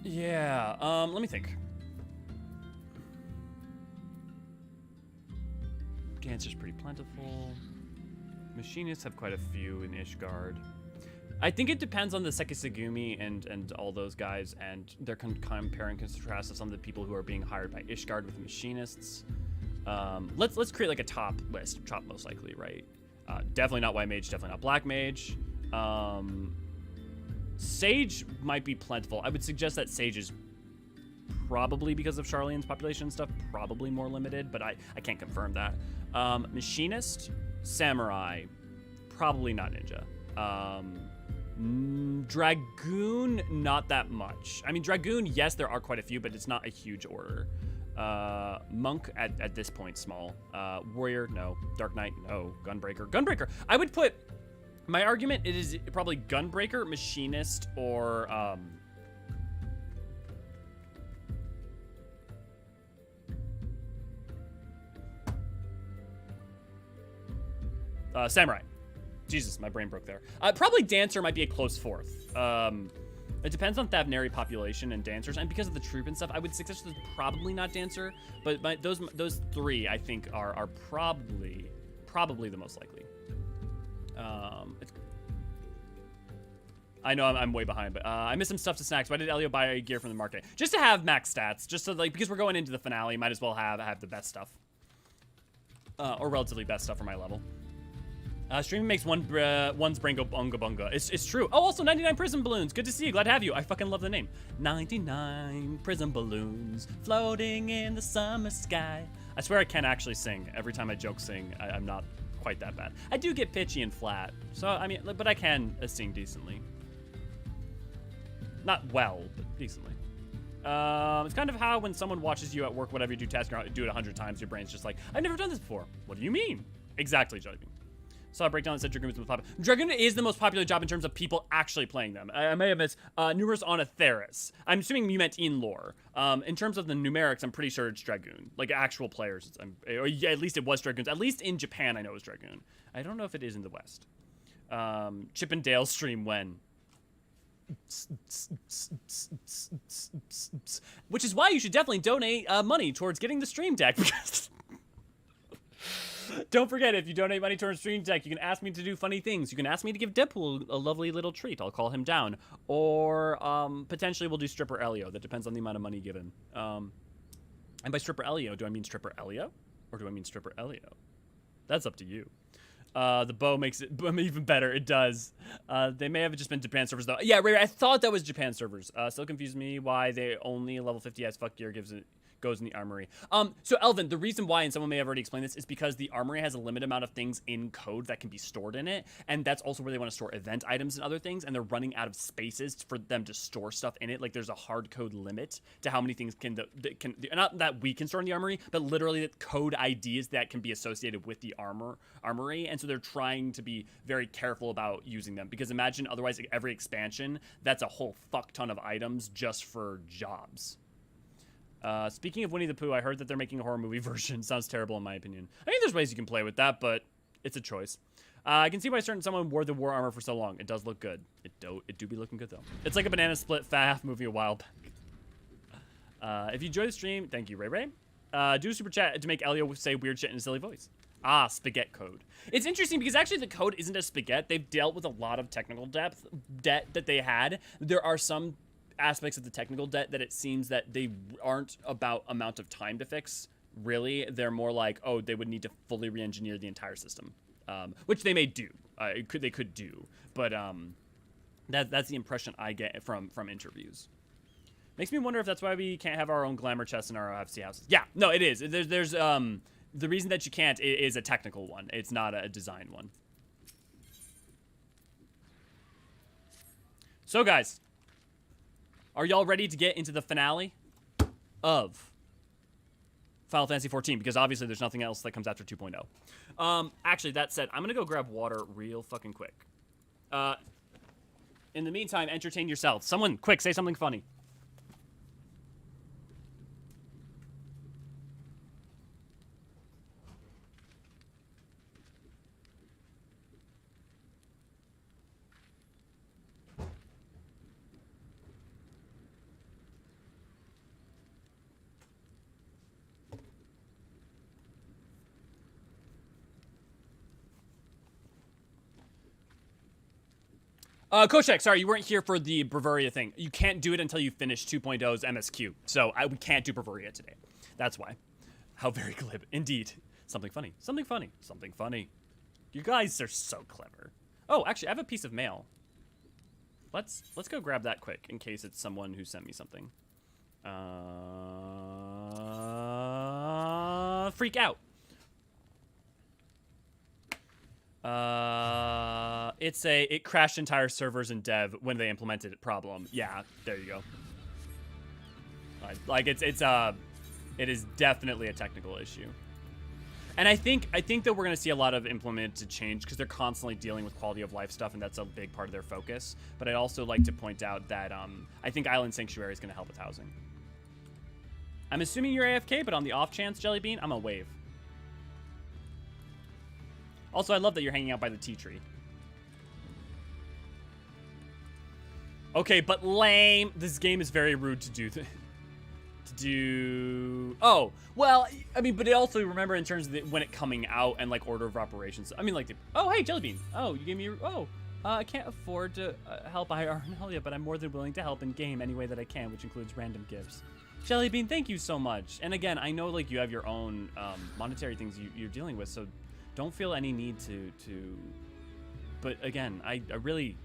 Yeah, let me think. Dancer's pretty plentiful. Machinists have quite a few in Ishgard. I think it depends on the Sekisagumi and all those guys, and they're comparing and contrast some of the people who are being hired by Ishgard with machinists. Let's create like a top list. Top most likely, right? Definitely not White Mage, definitely not Black Mage. Sage might be plentiful. I would suggest that Sage is probably because of Charlene's population stuff, probably more limited, but I can't confirm that. Machinist, Samurai, probably not Ninja. Dragoon, not that much. I mean, Dragoon, yes, there are quite a few, but it's not a huge order. Monk, at this point, small. Warrior, no. Dark Knight, no. Gunbreaker. Gunbreaker, I would put, my argument, it is probably Gunbreaker, Machinist, or, Samurai. Jesus, my brain broke there. Probably Dancer might be a close fourth. It depends on Thavnari population and Dancers, and because of the troop and stuff, I would suggest it's probably not Dancer, but those three, I think, are probably the most likely. I know I'm way behind, but I missed some stuff to snacks. Why did Elio buy gear from the market? Just to have max stats, just to, like, because we're going into the finale, might as well have the best stuff. Or relatively best stuff for my level. Streaming makes one's brain go bunga bunga. It's true. Oh, also 99 prism balloons. Good to see you. Glad to have you. I fucking love the name. 99 prism balloons floating in the summer sky. I swear I can't actually sing. Every time I joke sing, I'm not quite that bad. I do get pitchy and flat. So, I mean, but I can sing decently. Not well, but decently. It's kind of how when someone watches you at work, whatever you do, task, do it 100 times, your brain's just like, I've never done this before. What do you mean? Exactly, Johnny. Saw a breakdown that said Dragoon was the most popular. Dragoon is the most popular job in terms of people actually playing them. I may have missed numerous on a Theris. I'm assuming you meant in lore. In terms of the numerics, I'm pretty sure it's Dragoon. Like actual players, or yeah, at least it was Dragoons. At least in Japan, I know it was Dragoon. I don't know if it is in the West. Chip and Dale stream when? Which is why you should definitely donate money towards getting the stream deck. Don't forget, if you donate money towards Stream Deck, you can ask me to do funny things. You can ask me to give Deadpool a lovely little treat. I'll call him down. Or potentially we'll do Stripper Elio. That depends on the amount of money given. And by Stripper Elio, do I mean Stripper Elio? Or do I mean Stripper Elio? That's up to you. The bow makes it even better. It does. They may have just been Japan servers, though. Yeah, Ray, I thought that was Japan servers. Still confused me why they only level 50 as fuck gear goes in the armory. So Elvin, the reason why, and someone may have already explained this, is because the armory has a limited amount of things in code that can be stored in it, and that's also where they want to store event items and other things, and they're running out of spaces for them to store stuff in it. Like there's a hard code limit to how many things not that we can store in the armory, but literally the code IDs that can be associated with the armory, and so they're trying to be very careful about using them, because imagine otherwise every expansion, that's a whole fuck ton of items just for jobs. Speaking of Winnie the Pooh, I heard that they're making a horror movie version. Sounds terrible in my opinion. I mean, there's ways you can play with that, but it's a choice. I can see why certain someone wore the war armor for so long. It does look good. It do be looking good though. It's like a banana split half movie a while back. If you enjoy the stream, thank you, Ray Ray. Do a super chat to make Elio say weird shit in a silly voice. Ah, spaghetti code. It's interesting because actually the code isn't a spaghetti. They've dealt with a lot of technical debt that they had. There are some aspects of the technical debt that it seems that they aren't about amount of time to fix. Really, they're more like, oh, they would need to fully re-engineer the entire system, which they may do. They could do, but that's the impression I get from interviews. Makes me wonder if that's why we can't have our own glamour chests in our FC houses. Yeah, no, it is. There's the reason that you can't is a technical one. It's not a design one. So guys, are y'all ready to get into the finale of Final Fantasy XIV? Because obviously there's nothing else that comes after 2.0. Actually, that said, I'm going to go grab water real fucking quick. In the meantime, entertain yourself. Someone, quick, say something funny. Kochek, sorry, you weren't here for the Bavaria thing. You can't do it until you finish 2.0's MSQ. So we can't do Bavaria today. That's why. How very glib. Indeed. Something funny. Something funny. Something funny. You guys are so clever. Oh, actually, I have a piece of mail. Let's go grab that quick in case it's someone who sent me something. Freak out. It crashed entire servers in dev when they implemented it problem. Yeah, there you go. Like it is definitely a technical issue. And I think that we're gonna see a lot of implemented change because they're constantly dealing with quality of life stuff, and that's a big part of their focus. But I'd also like to point out that I think Island Sanctuary is gonna help with housing. I'm assuming you're AFK, but on the off chance, Jellybean, I'm gonna wave. Also, I love that you're hanging out by the tea tree. Okay, but lame. This game is very rude to do. Oh, well, I mean, but also remember in terms of when it coming out and like order of operations. I mean, like, oh, hey, Jellybean. Oh, you gave me your, I can't afford to help IRL, but I'm more than willing to help in game any way that I can, which includes random gifts. Jellybean, thank you so much. And again, I know like you have your own monetary things you're dealing with, so don't feel any need to. But again, I really,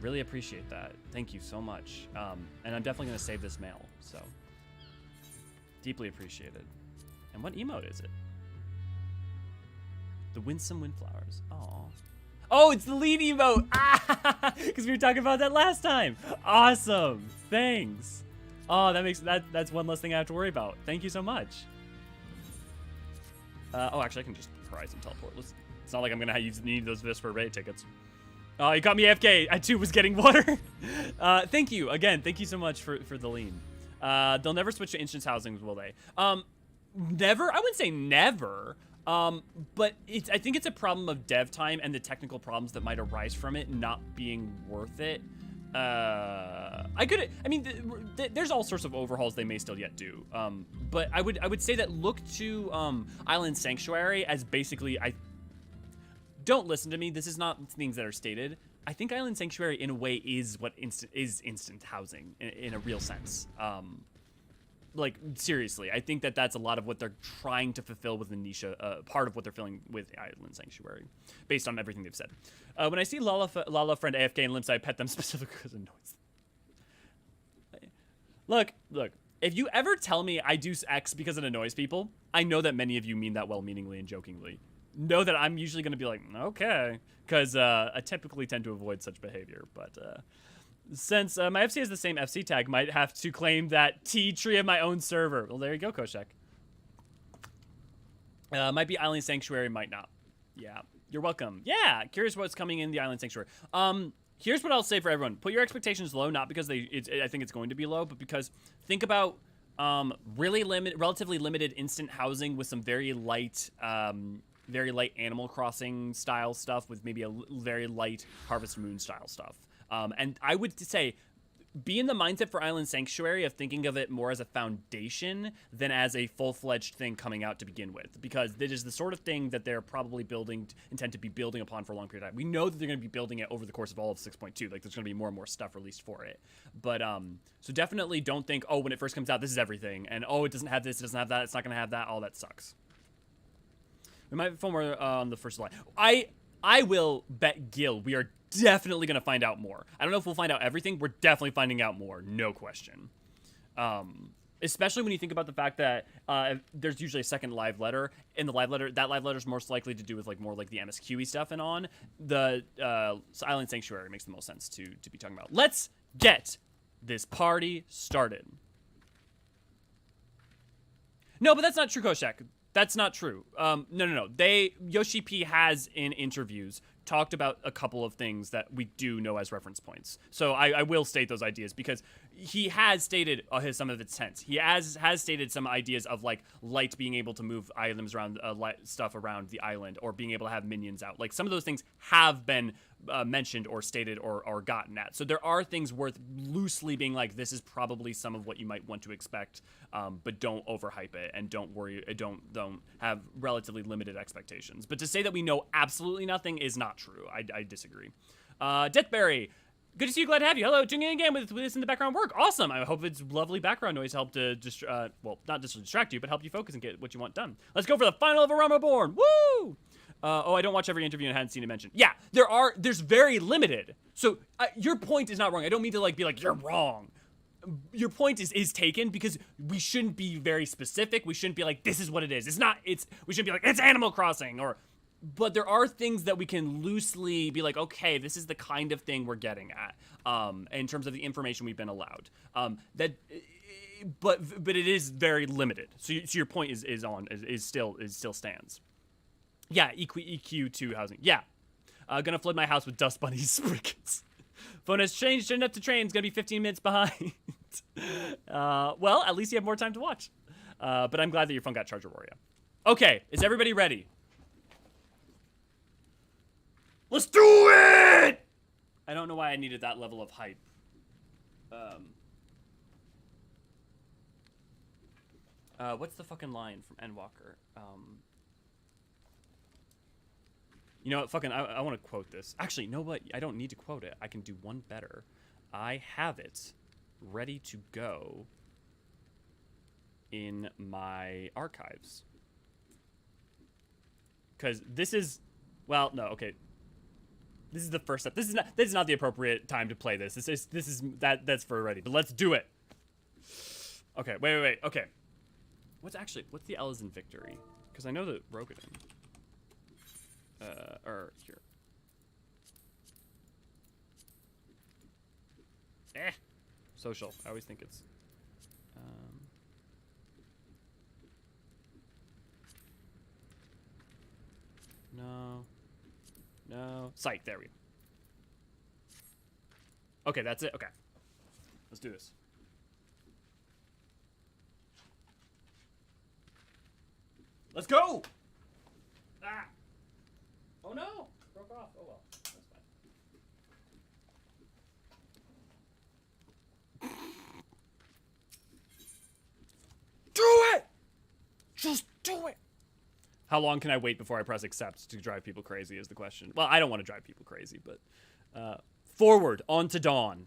really appreciate that. Thank you so much. And I'm definitely gonna save this mail. So deeply appreciated. And what emote is it? The Winsome Windflowers. Aw. Oh, it's the lead emote. Because we were talking about that last time. Awesome. Thanks. Oh, that's one less thing I have to worry about. Thank you so much. Oh, actually, I can just Horizon teleport. It's not like I'm gonna need those Visper Raid tickets. Oh, you got me AFK. I too was getting water. Thank you again. Thank you so much for the lean. They'll never switch to instance housings, will they? Never. I wouldn't say never. But I think it's a problem of dev time and the technical problems that might arise from it not being worth it. There's all sorts of overhauls they may still yet do. But I would say that look to Island Sanctuary as basically don't listen to me. This is not things that are stated. I think Island Sanctuary in a way is what instant housing in a real sense. Like seriously, I think that's a lot of what they're trying to fulfill with the niche, part of what they're filling with Island Sanctuary, based on everything they've said. When I see Lala friend AFK and Limps, I pet them specifically because it annoys them. Look, if you ever tell me I do X because it annoys people, I know that many of you mean that well-meaningly and jokingly. Know that I'm usually going to be like, okay, because I typically tend to avoid such behavior, but since my FC has the same FC tag, might have to claim that T tree of my own server. Well, there you go, Koshek. Might be Island Sanctuary, might not. Yeah, you're welcome. Yeah, curious what's coming in the Island Sanctuary. Here's what I'll say for everyone. Put your expectations low, not because I think it's going to be low, but because think about relatively limited instant housing with some very light Animal Crossing style stuff with maybe a very light Harvest Moon style stuff. And I would say be in the mindset for Island Sanctuary of thinking of it more as a foundation than as a full-fledged thing coming out to begin with, because it is the sort of thing that they're probably intend to be building upon for a long period of time. We know that they're going to be building it over the course of all of 6.2. Like, there's going to be more and more stuff released for it. But so definitely don't think, oh, when it first comes out, this is everything, and oh, it doesn't have this, it doesn't have that, it's not going to have that. All that sucks. We might have more on the first line. I will bet Gil we are definitely going to find out more. I don't know if we'll find out everything. We're definitely finding out more. No question. Especially when you think about the fact that there's usually a second live letter. In the live letter, that live letter is most likely to do with like more like the MSQ stuff and on. The Island Sanctuary makes the most sense to be talking about. Let's get this party started. No, but that's not true, Koshek. That's not true. No. Yoshi P has in interviews talked about a couple of things that we do know as reference points. So I will state those ideas because he has stated some of its tense. He has stated some ideas of like light being able to move items around, stuff around the island, or being able to have minions out. Like some of those things have been mentioned or stated or gotten at. So there are things worth loosely being like, this is probably some of what you might want to expect, but don't overhype it and don't worry. Don't have relatively limited expectations. But to say that we know absolutely nothing is not true. I disagree. Deathberry, good to see you. Glad to have you. Hello, tuning in again with this in the background work. Awesome. I hope it's lovely background noise helped to not just distract you, but help you focus and get what you want done. Let's go for the final of Arama Born. Woo! I don't watch every interview and hadn't seen it mentioned. Yeah, there's very limited. So your point is not wrong. I don't mean to like be like, you're wrong. your point is taken, because we shouldn't be very specific. We shouldn't be like, this is what it is. We shouldn't be like, it's Animal Crossing, but there are things that we can loosely be like, okay, this is the kind of thing we're getting at, in terms of the information we've been allowed. But it is very limited. So your point is still stands. Yeah, EQ to housing. Yeah, gonna flood my house with dust bunnies, sprickets. Phone has changed enough to train. It's gonna be 15 minutes behind. Well, at least you have more time to watch. But I'm glad that your phone got charged, Aurora. Okay, is everybody ready? Let's do it! I don't know why I needed that level of hype. What's the fucking line from Endwalker? You know what? Fucking, I want to quote this. Actually, no, but I don't need to quote it. I can do one better. I have it ready to go in my archives. Because this is, well, no, okay. This is the first step. This is not the appropriate time to play this. That's for already. But let's do it. Okay, wait. Okay. What's the L's in victory? Because I know that Rogadin. Or here. Social. I always think it's. No. Sight. There we go. Okay, that's it. Okay. Let's do this. Let's go! Ah! Oh no! Broke off. Oh well. That's fine. Do it! Just do it! How long can I wait before I press accept to drive people crazy is the question. Well, I don't want to drive people crazy, but... forward, on to dawn.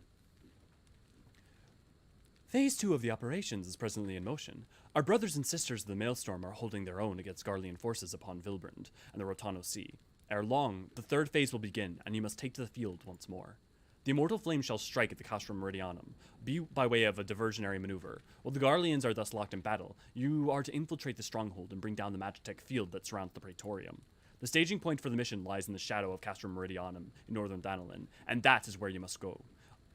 Phase 2 of the operations is presently in motion. Our brothers and sisters of the Maelstrom are holding their own against Garlean forces upon Vilbrand and the Rotano Sea. Ere long, the third phase will begin, and you must take to the field once more. The immortal flame shall strike at the Castrum Meridianum, be by way of a diversionary maneuver. While the Garleans are thus locked in battle, you are to infiltrate the stronghold and bring down the Magitech field that surrounds the Praetorium. The staging point for the mission lies in the shadow of Castrum Meridianum in northern Hydaelyn, and that is where you must go.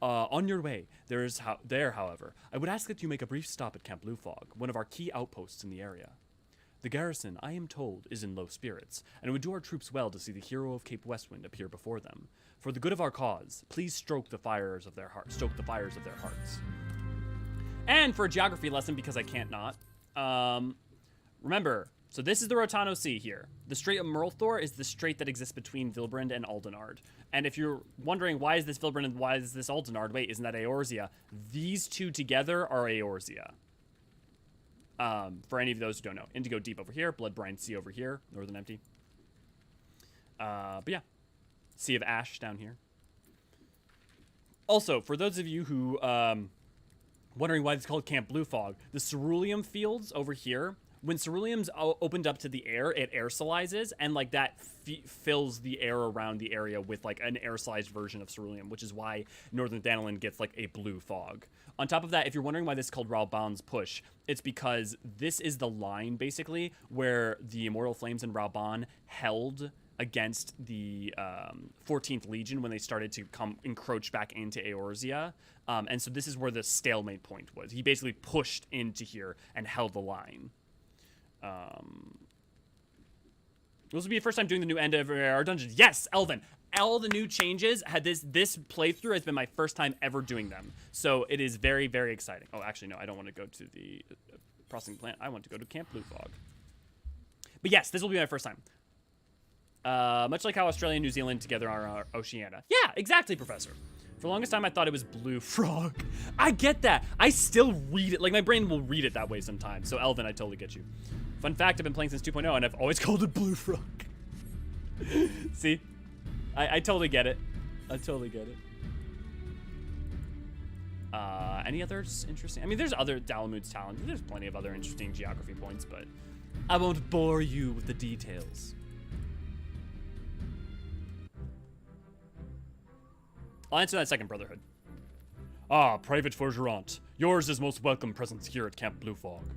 On your way, however, I would ask that you make a brief stop at Camp Blue Fog, one of our key outposts in the area. The garrison, I am told, is in low spirits, and it would do our troops well to see the hero of Cape Westwind appear before them. For the good of our cause, please stoke the fires of their hearts. And for a geography lesson, because I can't not, remember, so this is the Rotano Sea here. The Strait of Merlthor is the strait that exists between Vilbrand and Aldenard. And if you're wondering, why is this Vilbrand and why is this Aldenard? Wait, isn't that Eorzea? These two together are Eorzea. For any of those who don't know. Indigo Deep over here, Blood Brine Sea over here, Northern Empty. But yeah, Sea of Ash down here. Also, for those of you who, wondering why it's called Camp Blue Fog, the ceruleum fields over here, when ceruleum's opened up to the air, it aerosolizes, and like that fills the air around the area with like an aerosolized version of ceruleum, which is why Northern Hydaelyn gets like a blue fog. On top of that, if you're wondering why this is called Rauban's Push, it's because this is the line basically where the Immortal Flames and Rauban held against the 14th Legion when they started to encroach back into Eorzea. And so this is where the stalemate point was. He basically pushed into here and held the line. This will be the first time doing the new end of our dungeons. Yes, Elvin. All the new changes had this playthrough has been my first time ever doing them. So it is very, very exciting. Oh, actually, no, I don't want to go to the processing plant. I want to go to Camp Blue Fog. But yes, this will be my first time. Much like how Australia and New Zealand together are Oceania. Yeah, exactly, Professor. For the longest time, I thought it was Blue Frog. I get that. I still read it. Like, my brain will read it that way sometimes. So, Elvin, I totally get you. Fun fact, I've been playing since 2.0, and I've always called it Blue Frog. See? I totally get it. I totally get it. Any others interesting? I mean, there's other Dalamud's talent. There's plenty of other interesting geography points, but I won't bore you with the details. I'll answer that second, Brotherhood. Ah, Private Forgerant. Yours is most welcome presence here at Camp Blue Fog.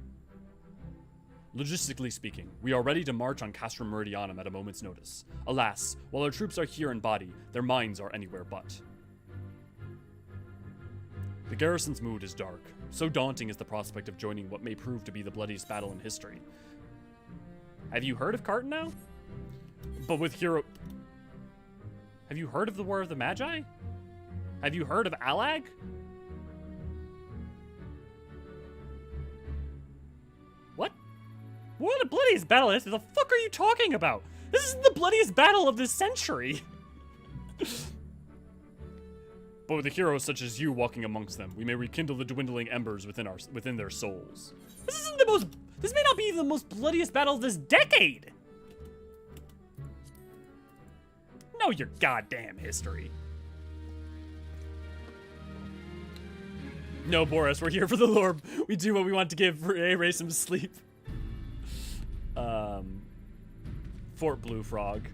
Logistically speaking, we are ready to march on Castrum Meridianum at a moment's notice. Alas, while our troops are here in body, their minds are anywhere but. The garrison's mood is dark. So daunting is the prospect of joining what may prove to be the bloodiest battle in history. Have you heard of Carton now? But with hero... Have you heard of the War of the Magi? Have you heard of Alag? What? War of the bloodiest battle is? What the fuck are you talking about? This is the bloodiest battle of this century. But with a hero such as you walking amongst them, we may rekindle the dwindling embers within their souls. This may not be the most bloodiest battle of this decade. Know your goddamn history. No, Boris, we're here for the lore. We do what we want to give Ray some sleep. Fort Blue Frog.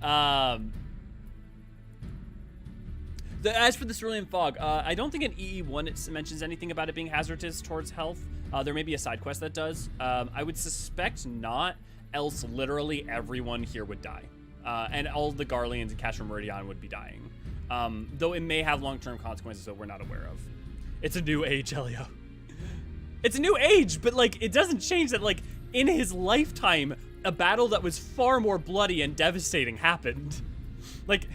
As for the Cerulean Fog, I don't think in EE1 it mentions anything about it being hazardous towards health. There may be a side quest that does. I would suspect not, else literally everyone here would die. And all the Garleans and Castrum Meridian would be dying. Though it may have long-term consequences that we're not aware of. It's a new age, Elio. It's a new age, but like it doesn't change that like in his lifetime, a battle that was far more bloody and devastating happened. Like,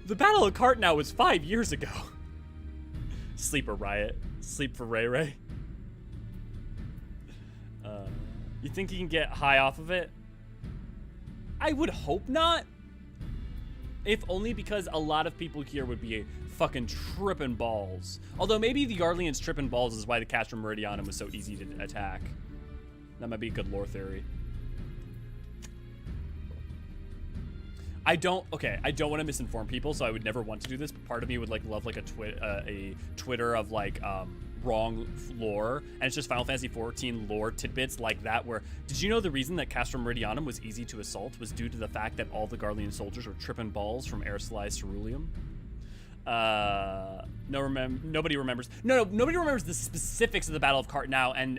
the Battle of Cartnow was 5 years ago. Sleeper Riot. Sleep for Ray Ray. You think you can get high off of it? I would hope not. If only because a lot of people here would be fucking tripping balls. Although maybe the Garleans tripping balls is why the Castrum Meridianum was so easy to attack. That might be a good lore theory. I don't want to misinform people, so I would never want to do this, but part of me would like love like a Twitter of like wrong lore, and it's just Final Fantasy XIV lore tidbits like that, where did you know the reason that Castrum Meridianum was easy to assault was due to the fact that all the Garlean soldiers were tripping balls from Aeroslice Ceruleum? Nobody remembers. Nobody remembers the specifics of the Battle of Cartnow and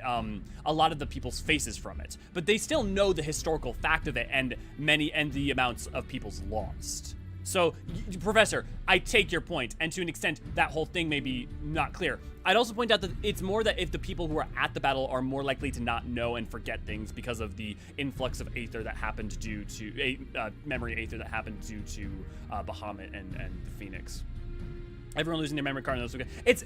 a lot of the people's faces from it, but they still know the historical fact of it and the amounts of people's lost. So, Professor, I take your point, and to an extent, that whole thing may be not clear. I'd also point out that it's more that if the people who are at the battle are more likely to not know and forget things because of the influx of aether that happened due to memory aether that happened due to Bahamut and the Phoenix. Everyone losing their memory at Cartnow is okay. It's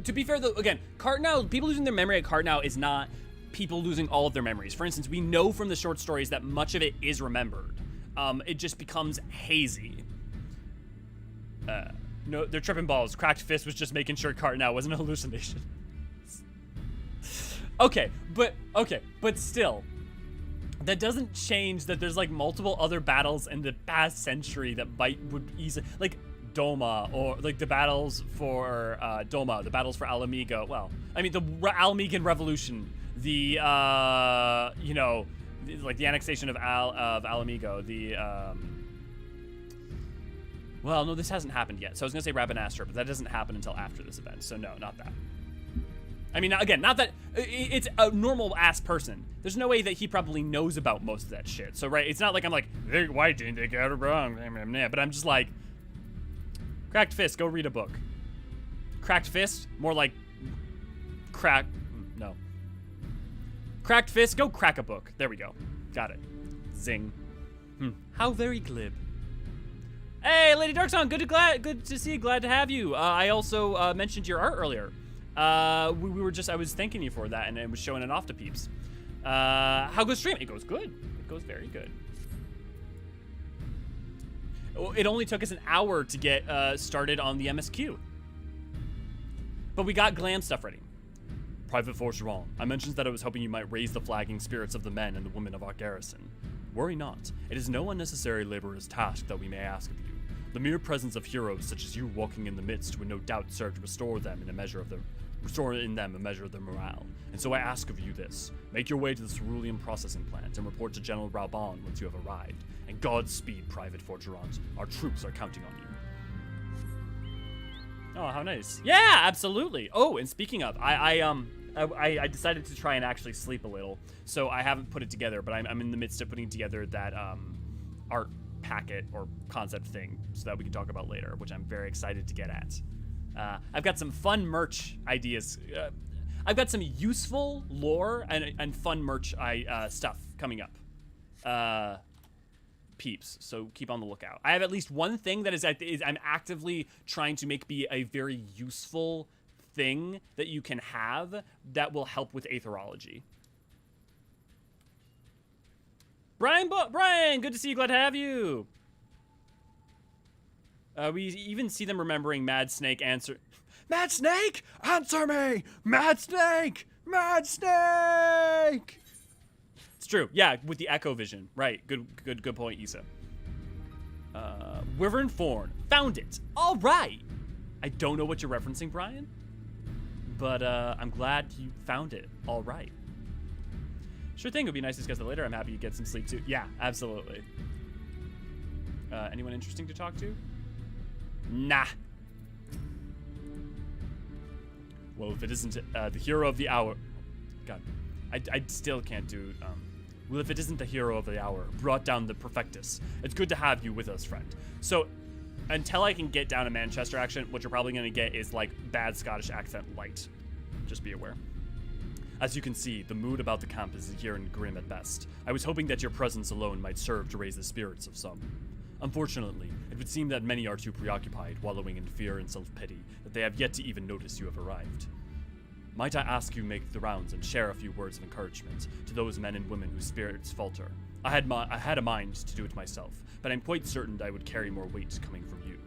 to be fair though, again, Cartnow, people losing their memory at Cartnow is not people losing all of their memories. For instance, we know from the short stories that much of it is remembered. It just becomes hazy. No, they're tripping balls. Cracked Fist was just making sure Cartnow wasn't a hallucination. Okay, but still, that doesn't change that there's like multiple other battles in the past century that would easily, like Doma, or like the battles for Doma, the battles for Alamigo. Well, I mean the Alamigan Revolution, the like the annexation of Alamigo, the well, no, this hasn't happened yet. So I was gonna say Rabanastra, but that doesn't happen until after this event. So no, not that. I mean, again, not that it's a normal ass person. There's no way that he probably knows about most of that shit. So right, it's not like I'm like, why didn't they get it wrong? But I'm just like, Cracked Fist, go read a book. Cracked Fist, more like Cracked Fist, go crack a book. There we go. Got it. Zing. How very glib. Hey, Lady Darksong, good to see you. Glad to have you. I also mentioned your art earlier. I was thanking you for that, and it was showing it off to peeps. How goes stream? It goes good. It goes very good. It only took us an hour to get started on the MSQ. But we got glam stuff ready. Private Forgerant, I mentioned that I was hoping you might raise the flagging spirits of the men and the women of our garrison. Worry not. It is no unnecessary laborer's task that we may ask of you. The mere presence of heroes such as you walking in the midst would no doubt serve to restore in them a measure of their morale. And so I ask of you this. Make your way to the Cerulean processing plant and report to General Raubon once you have arrived. And Godspeed, Private Forgerant. Our troops are counting on you. Oh, how nice. Yeah, absolutely. Oh, and speaking of, I decided to try and actually sleep a little, so I haven't put it together, but I'm in the midst of putting together that art packet or concept thing so that we can talk about later, which I'm very excited to get at. I've got some fun merch ideas. I've got some useful lore and fun merch stuff coming up. Peeps, so keep on the lookout. I have at least one thing that is I'm actively trying to make be a very useful thing that you can have that will help with aetherology. Brian, good to see you. Glad to have you. We even see them remembering Mad Snake answer. Mad Snake, answer me! Mad Snake, Mad Snake. It's true. Yeah, with the echo vision. Right. Good point, Issa. Wyvern Thorn. Found it. All right. I don't know what you're referencing, Brian, but I'm glad you found it. All right. Sure thing. It would be nice to discuss that later. I'm happy you get some sleep too. Yeah, absolutely. Anyone interesting to talk to? Nah. Well, if it isn't the hero of the hour. God, I still can't do. Well, if it isn't the hero of the hour, brought down the Perfectus, it's good to have you with us, friend. So, until I can get down a Manchester accent, what you're probably going to get is, like, bad Scottish accent light. Just be aware. As you can see, the mood about the camp is here and grim at best. I was hoping that your presence alone might serve to raise the spirits of some. Unfortunately, it would seem that many are too preoccupied, wallowing in fear and self-pity, that they have yet to even notice you have arrived. Might I ask you make the rounds and share a few words of encouragement to those men and women whose spirits falter? I had a mind to do it myself, but I'm quite certain I would carry more weight coming from you.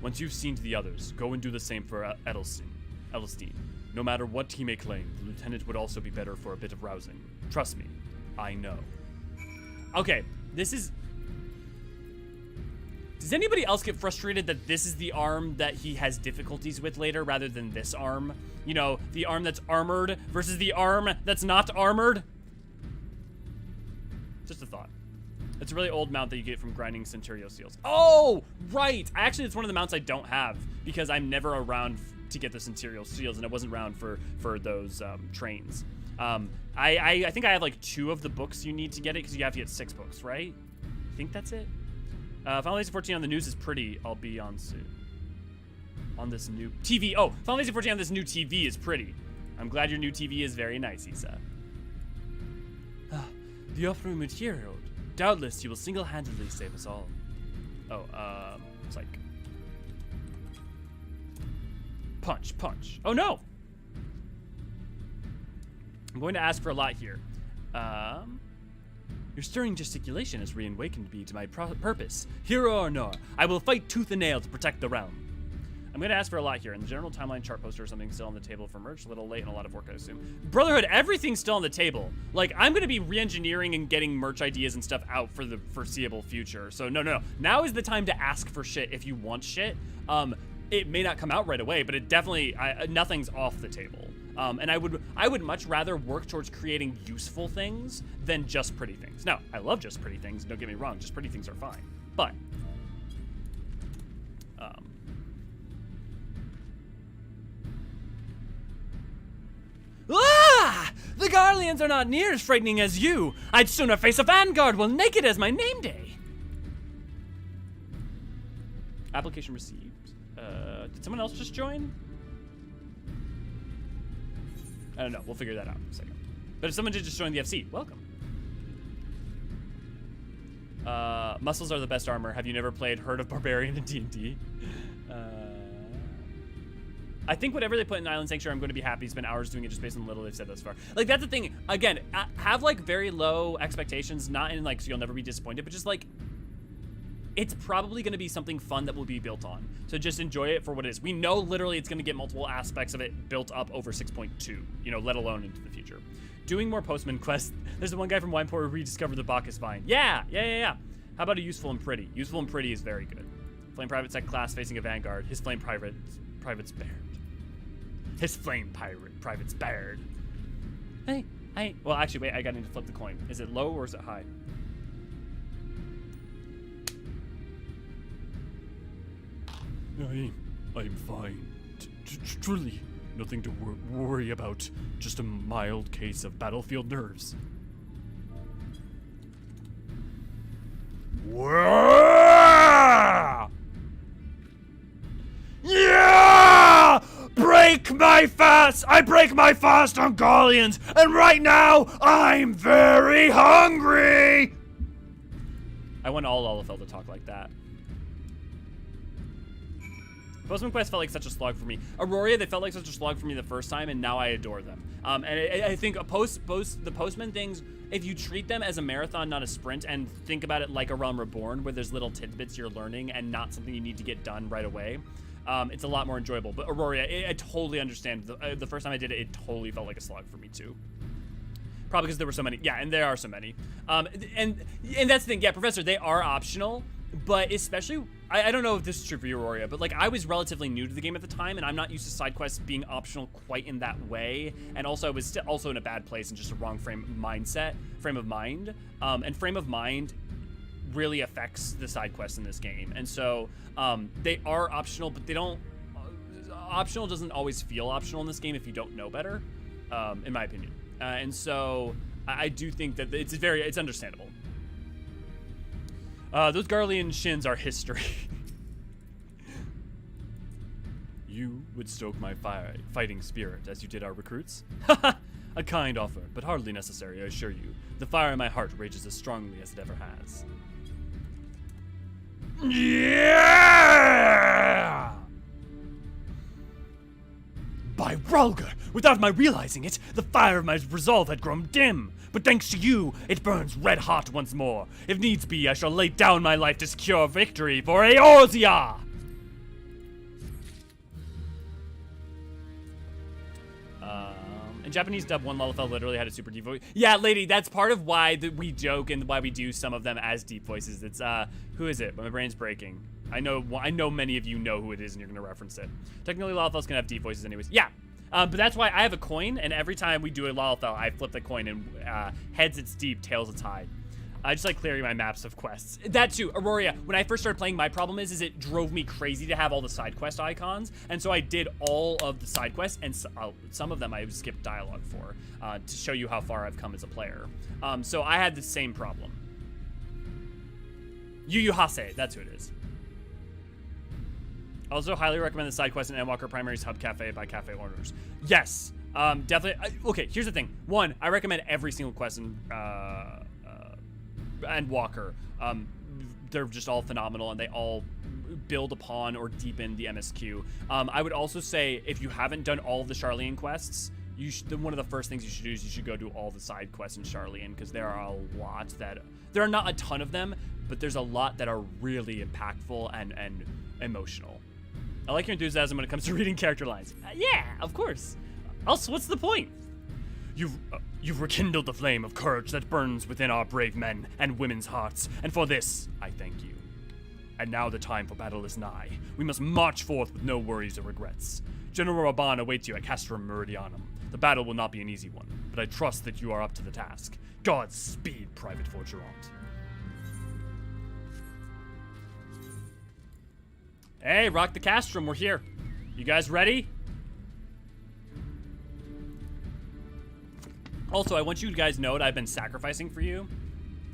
Once you've seen to the others, go and do the same for Edelstein. No matter what he may claim, the lieutenant would also be better for a bit of rousing. Trust me, I know. Okay, this is... Does anybody else get frustrated that this is the arm that he has difficulties with later rather than this arm? You know, the arm that's armored versus the arm that's not armored? Just a thought. It's a really old mount that you get from grinding Centurio seals. Oh, right. Actually, it's one of the mounts I don't have because I'm never around to get the Centurio seals, and it wasn't around for those trains. I think I have like 2 of the books you need to get it because you have to get 6 books, right? I think that's it. Final Fantasy 14 on the news is pretty. I'll be on soon. On this new TV. Oh, Final Fantasy 14 on this new TV is pretty. I'm glad your new TV is very nice, Issa. The offering material. Doubtless, you will single-handedly save us all. Oh, it's like... Punch. Oh, no! I'm going to ask for a lot here. Your stirring gesticulation has reawakened me to my purpose. Hero or no, I will fight tooth and nail to protect the realm. I'm going to ask for a lot here. In the general timeline chart poster or something still on the table for merch. A little late and a lot of work, I assume. Brotherhood, everything's still on the table. Like, I'm going to be re-engineering and getting merch ideas and stuff out for the foreseeable future. So, no. Now is the time to ask for shit if you want shit. It may not come out right away, but it definitely, nothing's off the table. And I would much rather work towards creating useful things than just pretty things. Now, I love just pretty things, don't get me wrong, just pretty things are fine. But, the Garleans are not near as frightening as you. I'd sooner face a vanguard while naked as my name day. Application received. Did someone else just join? I don't know. We'll figure that out in a second. But if someone did just join the FC, welcome. Muscles are the best armor. Have you never played Herd of Barbarian in D&D? I think whatever they put in Island Sanctuary, I'm going to be happy. Spend hours doing it just based on the little they've said thus far. Like, that's the thing. Again, have, like, very low expectations. Not in, like, so you'll never be disappointed, but just, like, it's probably going to be something fun that will be built on. So just enjoy it for what it is. We know literally it's going to get multiple aspects of it built up over 6.2, you know, let alone into the future. Doing more postman quests. There's the one guy from Wineport who rediscovered the Bacchus vine. Yeah. How about a useful and pretty? Useful and pretty is very good. Flame private second class facing a vanguard. His flame private's bared. His flame private's bared. Hey. Well, actually, wait. I got to flip the coin. Is it low or is it high? I'm fine. Truly, nothing to worry about. Just a mild case of battlefield nerves. Yeah! Break my fast! I break my fast on Gallians, and right now, I'm very hungry! I want all Olafel to talk like that. Postman Quest felt like such a slog for me. Aurora, they felt like such a slog for me the first time, and now I adore them. And I think the Postman things, if you treat them as a marathon, not a sprint, and think about it like a Realm Reborn, where there's little tidbits you're learning and not something you need to get done right away, it's a lot more enjoyable. But Aurora, I totally understand. The first time I did it, it totally felt like a slog for me too. Probably because there were so many. Yeah, and there are so many. And that's the thing. Yeah, Professor, they are optional. But especially, I don't know if this is true for you, Aurora, but like I was relatively new to the game at the time, and I'm not used to side quests being optional quite in that way. And also, I was also in a bad place and just a wrong frame of mind. And frame of mind really affects the side quests in this game. And so they are optional, but they don't. Optional doesn't always feel optional in this game if you don't know better, in my opinion. And so I do think that it's understandable. Those Garlean shins are history. You would stoke my fighting spirit as you did our recruits? A kind offer, but hardly necessary, I assure you. The fire in my heart rages as strongly as it ever has. Yeah! By Ralgar, without my realizing it, the fire of my resolve had grown dim. But thanks to you, it burns red hot once more. If needs be, I shall lay down my life to secure victory for Eorzean! In Japanese dub, one Lullafell literally had a super deep voice. Yeah, lady, that's part of why we joke and why we do some of them as deep voices. It's, who is it? My brain's breaking. I know many of you know who it is and you're gonna reference it. Technically, Lullafells can have deep voices anyways. Yeah. But that's why I have a coin, and every time we do a Lullafell, I flip the coin, and heads it's deep, tails it's high. I just like clearing my maps of quests. That too, Aurora, when I first started playing, my problem is it drove me crazy to have all the side quest icons, and so I did all of the side quests, and some of them I skipped dialogue for, to show you how far I've come as a player. So I had the same problem. Yu Hase, that's who it is. Also, highly recommend the side quest in Endwalker Primary's Hub Cafe by Cafe Owners. Yes, definitely. Okay, here's the thing. One, I recommend every single quest in Endwalker. They're just all phenomenal, and they all build upon or deepen the MSQ. I would also say, if you haven't done all of the Sharlayan quests, one of the first things you should do is you should go do all the side quests in Sharlayan, because there are a lot that... There are not a ton of them, but there's a lot that are really impactful and emotional. I like your enthusiasm when it comes to reading character lines. Yeah, of course. Else, what's the point? You've rekindled the flame of courage that burns within our brave men and women's hearts, and for this, I thank you. And now the time for battle is nigh. We must march forth with no worries or regrets. General Raban awaits you at Castrum Meridianum. The battle will not be an easy one, but I trust that you are up to the task. Godspeed, Private Forgerant. Hey, rock the castrum, we're here. You guys ready? Also, I want you guys to know that I've been sacrificing for you.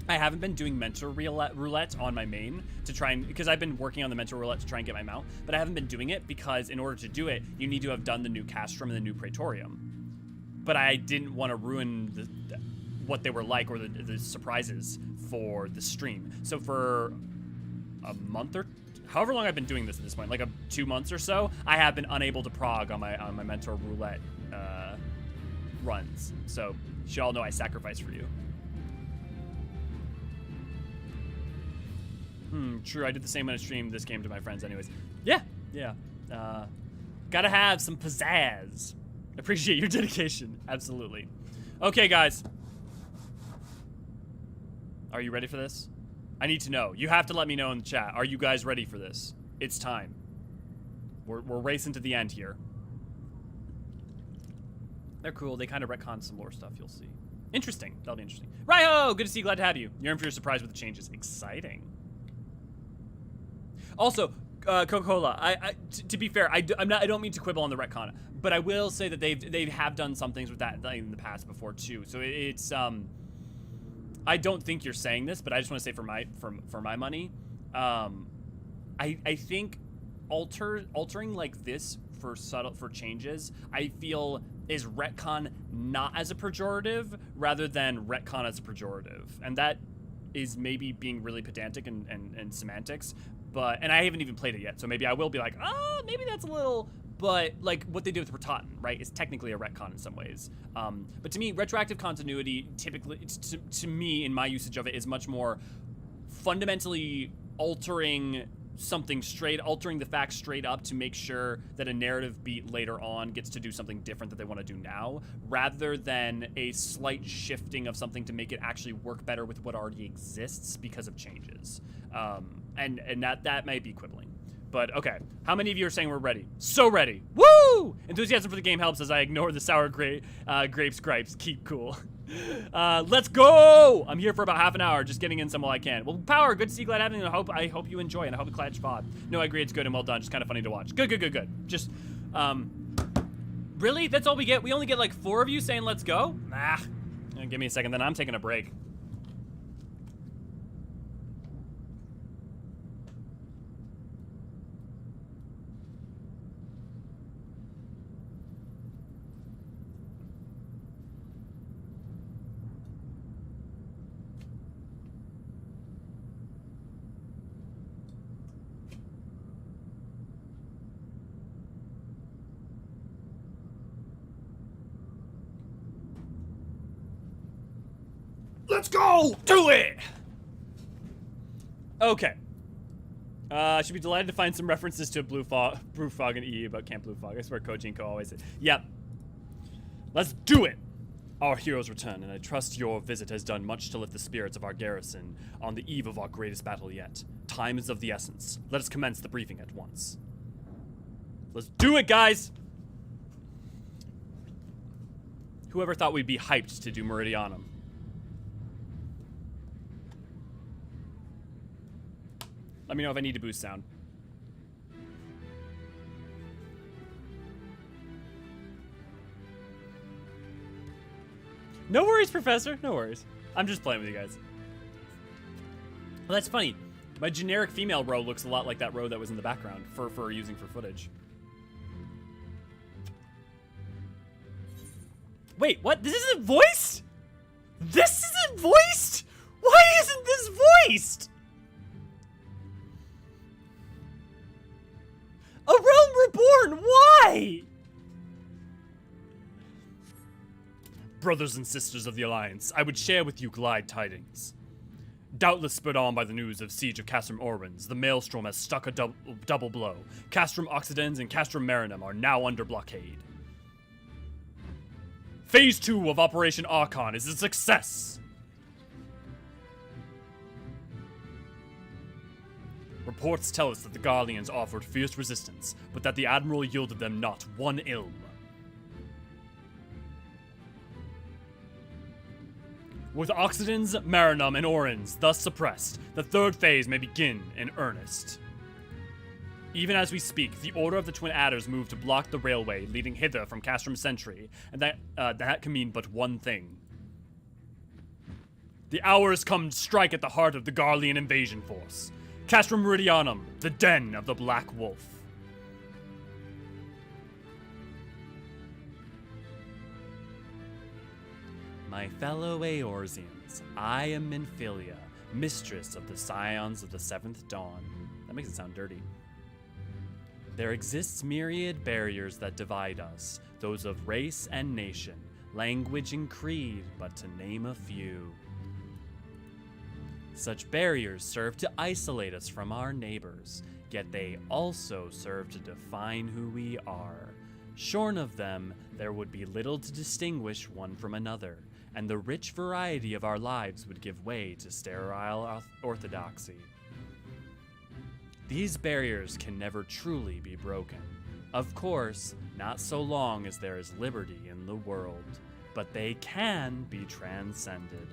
I haven't been doing mentor roulette on my main to try and, because I've been working on the mentor roulette to try and get my mount, but I haven't been doing it because in order to do it, you need to have done the new castrum and the new praetorium. But I didn't want to ruin what they were like or the surprises for the stream. So for a month or however long I've been doing this at this point, like 2 months or so, I have been unable to prog on my mentor roulette runs. So you all know I sacrifice for you. True, I did the same when I streamed this game to my friends anyways. Yeah. Gotta have some pizzazz. Appreciate your dedication, absolutely. Okay, guys. Are you ready for this? I need to know. You have to let me know in the chat. Are you guys ready for this? It's time. We're racing to the end here. They're cool. They kind of retcon some lore stuff, you'll see. Interesting. That'll be interesting. Raiho! Good to see you. Glad to have you. You're in for your surprise with the changes. Exciting. Also, Coca-Cola. To be fair, I don't mean to quibble on the retcon, but I will say that they have done some things with that in the past before too. So it's I don't think you're saying this, but I just want to say for my money, I think altering like this for changes, I feel is retcon not as a pejorative rather than retcon as a pejorative, and that is maybe being really pedantic and semantics, and I haven't even played it yet, so maybe I will be like, maybe that's a little, but like what they did with Rotatan, right, is technically a retcon in some ways. But to me, retroactive continuity typically, to me, in my usage of it, is much more fundamentally altering the facts straight up to make sure that a narrative beat later on gets to do something different that they want to do now, rather than a slight shifting of something to make it actually work better with what already exists because of changes. And that might be quibbling. But okay, how many of you are saying we're ready? So ready. Woo! Enthusiasm for the game helps as I ignore the sour grapes gripes. Keep cool. Let's go! I'm here for about half an hour, just getting in some while I can. Well, Power, good to see you, glad having you. I hope you enjoy, and I hope it clash VOD. No, I agree, it's good and well done. Just kind of funny to watch. Good. Just, really? That's all we get? We only get like 4 of you saying let's go? Nah. Give me a second, then I'm taking a break. Let's go! Do it! Okay. Should be delighted to find some references to Blue Fog and EE about Camp Blue Fog. I swear Koji and Co always say. Yep. Let's do it! Our heroes return, and I trust your visit has done much to lift the spirits of our garrison on the eve of our greatest battle yet. Time is of the essence. Let us commence the briefing at once. Let's do it, guys! Whoever thought we'd be hyped to do Meridianum? Let me know if I need to boost sound. No worries, Professor. No worries. I'm just playing with you guys. Well, that's funny. My generic female row looks a lot like that row that was in the background for using for footage. Wait, what? This isn't voiced? This isn't voiced? Why isn't this voiced? A Realm Reborn, why? Brothers and sisters of the Alliance, I would share with you glad tidings. Doubtless spurred on by the news of Siege of Castrum Orwins, the Maelstrom has struck a double blow. Castrum Occidens and Castrum Marinum are now under blockade. Phase 2 of Operation Archon is a success! Reports tell us that the Garleans offered fierce resistance, but that the Admiral yielded them not one ilm. With Occidens, Marinum, and Orins thus suppressed, the 3rd phase may begin in earnest. Even as we speak, the Order of the Twin Adders move to block the railway leading hither from Castrum Sentry, and that can mean but one thing. The hour has come to strike at the heart of the Garlean invasion force. Castrum Meridianum, the den of the Black Wolf. My fellow Eorzeans, I am Minfilia, mistress of the scions of the 7th Dawn. That makes it sound dirty. There exists myriad barriers that divide us, those of race and nation, language and creed, but to name a few. Such barriers serve to isolate us from our neighbors, yet they also serve to define who we are. Shorn of them, there would be little to distinguish one from another, and the rich variety of our lives would give way to sterile orthodoxy. These barriers can never truly be broken. Of course, not so long as there is liberty in the world, but they can be transcended.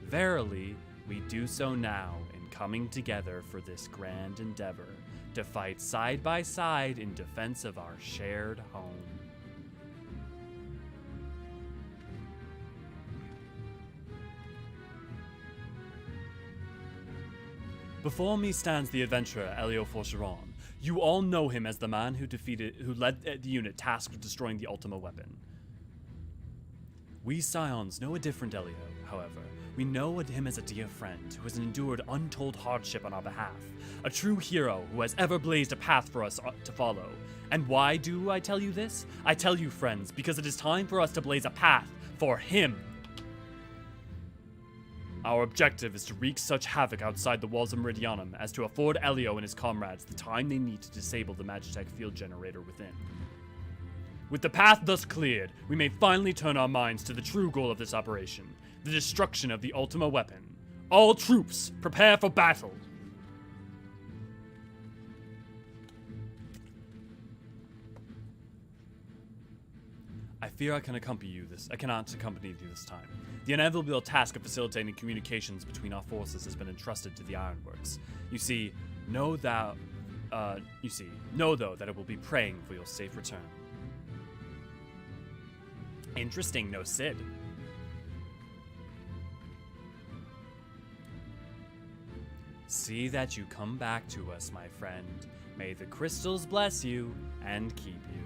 Verily, we do so now in coming together for this grand endeavor, to fight side by side in defense of our shared home. Before me stands the adventurer Eorzean. You all know him as the man who led the unit tasked with destroying the Ultima weapon. We Scions know a different Elio, however. We know him as a dear friend who has endured untold hardship on our behalf, a true hero who has ever blazed a path for us to follow. And why do I tell you this? I tell you, friends, because it is time for us to blaze a path for him. Our objective is to wreak such havoc outside the walls of Meridianum as to afford Elio and his comrades the time they need to disable the Magitech field generator within. With the path thus cleared, we may finally turn our minds to the true goal of this operation, the destruction of the Ultima weapon. All troops, prepare for battle! I fear I cannot accompany you this time. The inevitable task of facilitating communications between our forces has been entrusted to the Ironworks. Know though that it will be praying for your safe return. Interesting, no Sid. See that you come back to us, my friend. May the crystals bless you and keep you.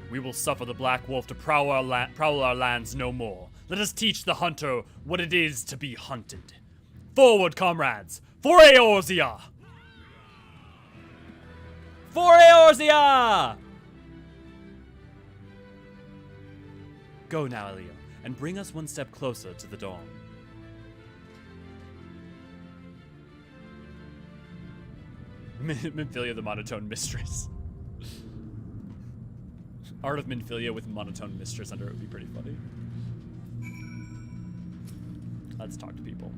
We will suffer the Black Wolf to prowl our lands no more. Let us teach the hunter what it is to be hunted. Forward, comrades! For Eorzean! For Eorzean! Go now, Elio, and bring us one step closer to the dawn. Minfilia, the monotone mistress. Art of Minfilia with monotone mistress under it would be pretty funny. Let's talk to people.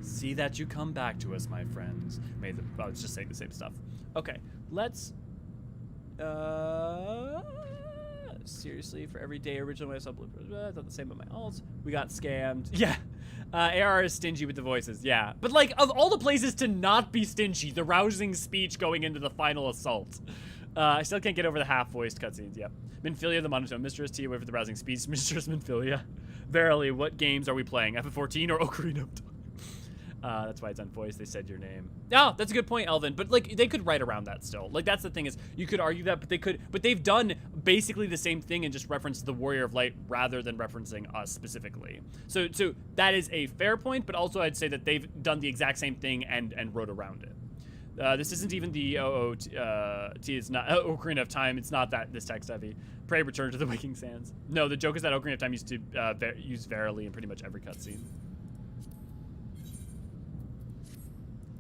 See that you come back to us, my friends. I was just saying the same stuff. Okay, let's... seriously, for every day original I thought the same about my alts. We got scammed. Yeah. AR is stingy with the voices. Yeah. But like, of all the places to not be stingy, the rousing speech going into the final assault. I still can't get over the half-voiced cutscenes. Yep. Minfilia, the monotone mistress. T away for the rousing speech. Mistress Minfilia. Verily, what games are we playing? FF14 or Ocarina of Time? That's why it's unvoiced. They said your name. Oh, that's a good point, Elvin. But like, they could write around that still. Like, that's the thing is, you could argue that, but they could. But they've done basically the same thing and just referenced the Warrior of Light rather than referencing us specifically. So that is a fair point. But also, I'd say that they've done the exact same thing and wrote around it. This isn't even the it's not Ocarina of Time. It's not that this text heavy. Pray return to the Waking Sands. No, the joke is that Ocarina of Time used to use Verily in pretty much every cutscene.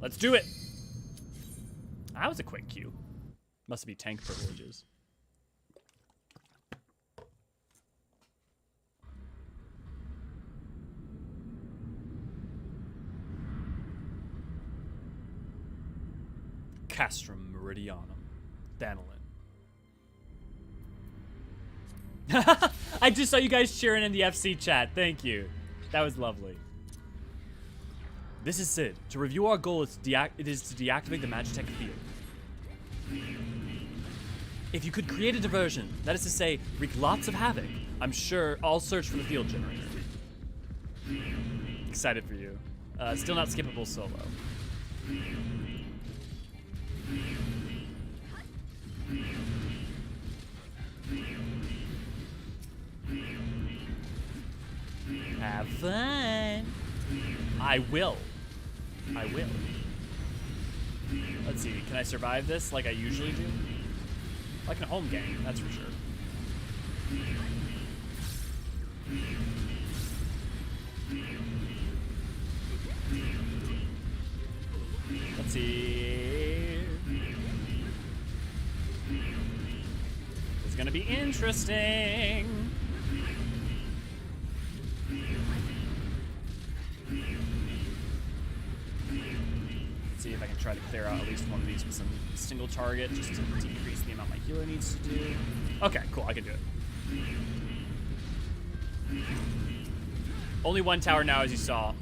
Let's do it. That was a quick queue. Must be tank privileges. Castrum Meridianum. Danilin. I just saw you guys cheering in the FC chat. Thank you. That was lovely. This is Sid. To review our goal, it is to deactivate the Magitech field. If you could create a diversion, that is to say, wreak lots of havoc, I'm sure I'll search for the field generator. Excited for you. Still not skippable solo. Have fun. I will. Let's see, can I survive this like I usually do? Like in a home game, that's for sure. Let's see. It's gonna be interesting. See if I can try to clear out at least one of these with some single target just to decrease the amount my healer needs to do. Okay, cool, I can do it. Only one tower now, as you saw.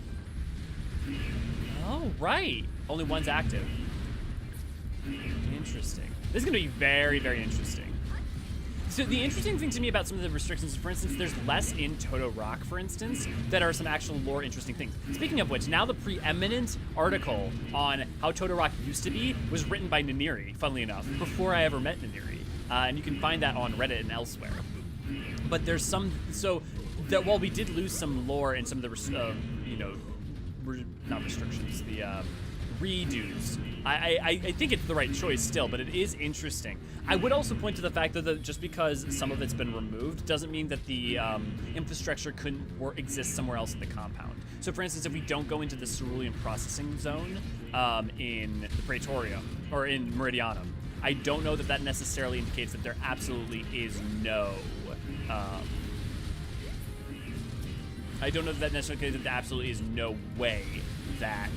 Oh, right. Only one's active. Interesting. This is going to be very, very interesting. So the interesting thing to me about some of the restrictions, for instance, there's less in Toto Rock, for instance, that are some actual lore interesting things. Speaking of which, now the preeminent article on how Toto Rock used to be was written by Naniri, funnily enough, before I ever met Naniri. And you can find that on Reddit and elsewhere. But there's some, so that while we did lose some lore in some of the, not restrictions, the redos, I think it's the right choice still, but it is interesting. I would also point to the fact that just because some of it's been removed doesn't mean that the infrastructure couldn't or exist somewhere else in the compound. So for instance, if we don't go into the cerulean processing zone in the Praetorium, or in Meridianum, I don't know that that necessarily indicates that there absolutely is no I don't know that necessarily indicates that there absolutely is no way that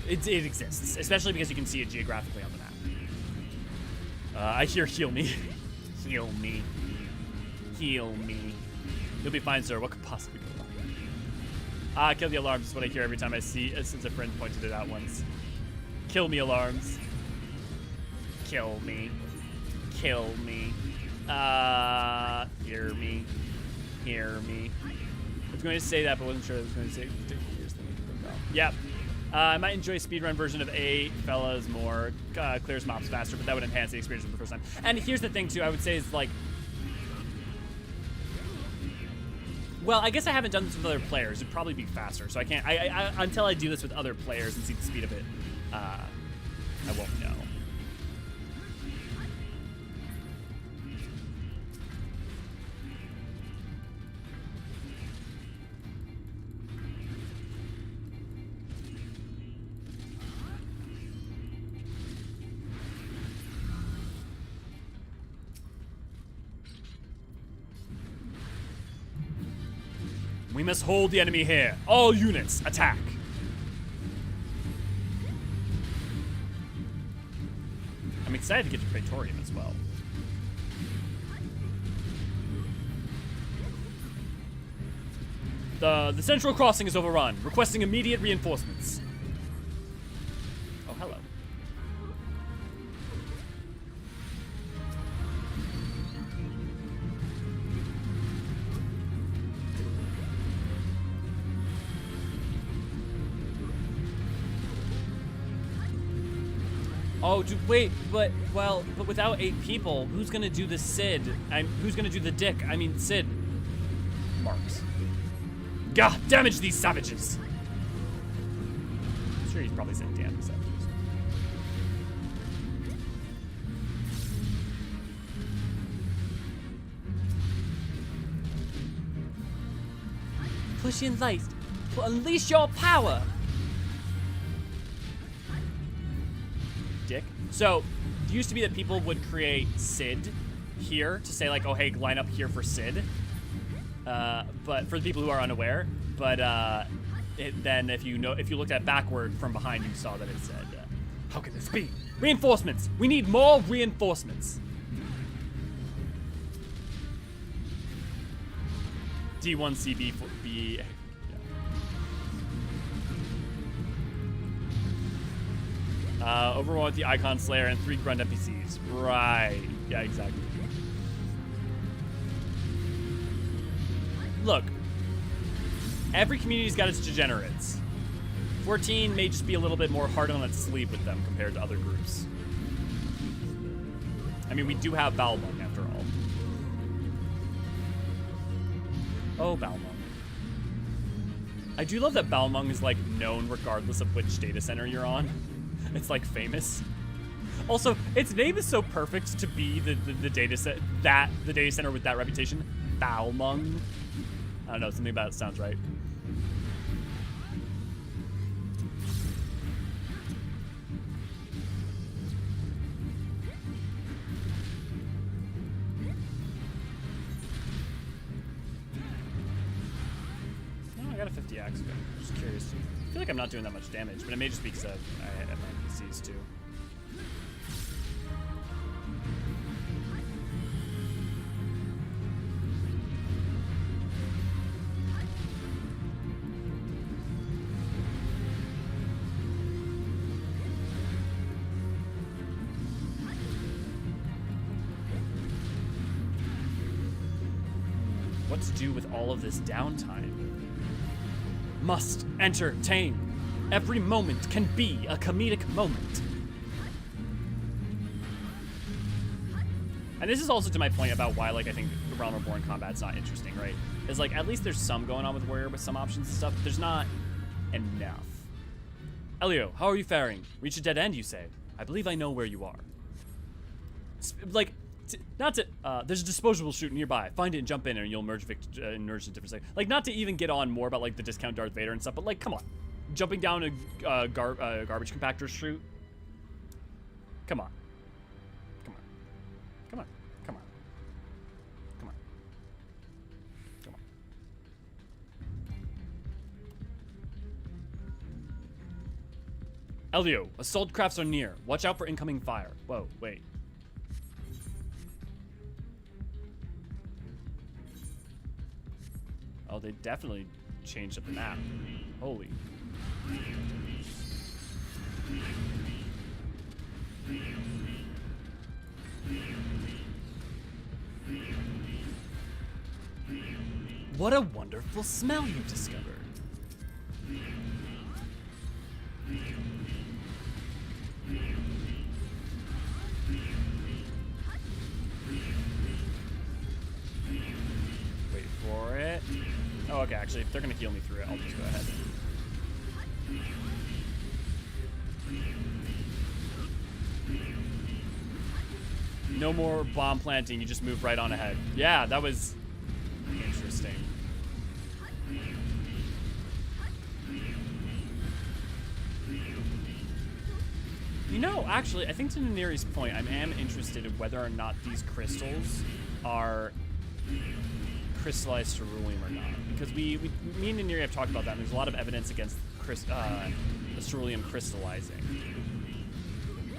it exists, especially because you can see it geographically on the map. I hear heal me. Heal me. Heal me. You'll be fine, sir. What could possibly go wrong? Kill the alarms is what I hear every time I see, since a friend pointed it out once. Kill me, alarms. Kill me. Kill me. Hear me. Hear me. I was going to say that, but wasn't sure I was going to say. Yep. I might enjoy a speedrun version of A Fellas more, clears mobs faster, but that would enhance the experience for the first time. And here's the thing, too, I would say is like, well, I guess I haven't done this with other players. It'd probably be faster, so I can't, until I do this with other players and see the speed of it, I won't know. We must hold the enemy here. All units, attack. I'm excited to get to Praetorium as well. The central crossing is overrun, requesting immediate reinforcements. Oh, hello. Oh, wait, but without 8 people, who's gonna do the Sid? Who's gonna do the Dick? I mean, Sid. Marks. Gah! Damage these savages! I'm sure he's probably said damn these savages. Push in light. Unleash your power! Dick. So, it used to be that people would create Sid here to say like, oh hey, line up here for Sid. But for the people who are unaware, but then if you looked at backward from behind, you saw that it said, how can this be? Reinforcements! We need more reinforcements! D1CB for B. Overall with the Icon Slayer and 3 grunt NPCs. Right. Yeah, exactly. Look, every community's got its degenerates. 14 may just be a little bit more hard on its sleeve with them compared to other groups. I mean, we do have Balmung after all. Oh, Balmung. I do love that Balmung is like known regardless of which data center you're on. It's like famous. Also, its name is so perfect to be the data set the data center with that reputation. Balmung. I don't know, something about it sounds right. No, I got a 50 axe. I'm just curious. I feel like I'm not doing that much damage, but it may just be because I have my NPCs too. what to do with all of this downtime. Must entertain. Every moment can be a comedic moment. And this is also to my point about why, like, I think the Realm Reborn combat's not interesting, right? Is like, at least there's some going on with Warrior with some options and stuff, but there's not enough. Elio, how are you faring? Reach a dead end, you say. I believe I know where you are. Like, there's a disposable chute nearby. Find it and jump in, and you'll emerge in different seconds. Like, not to even get on more about, like, the discount Darth Vader and stuff, but, like, come on. Jumping down a garbage compactor chute? Come on. Come on. Come on. Come on. Come on. Come on. Elio, assault crafts are near. Watch out for incoming fire. Whoa, wait. Oh, they definitely changed up the map. Holy. What a wonderful smell you've discovered. Wait for it. Oh, okay, actually, if they're gonna heal me through it, I'll just go ahead. No more bomb planting, you just move right on ahead. Yeah, that was interesting. You know, actually, I think to Neri's point, I am interested in whether or not these crystals are crystallized ceruleum or not. Because me and Neri have talked about that, and there's a lot of evidence against the ceruleum crystallizing.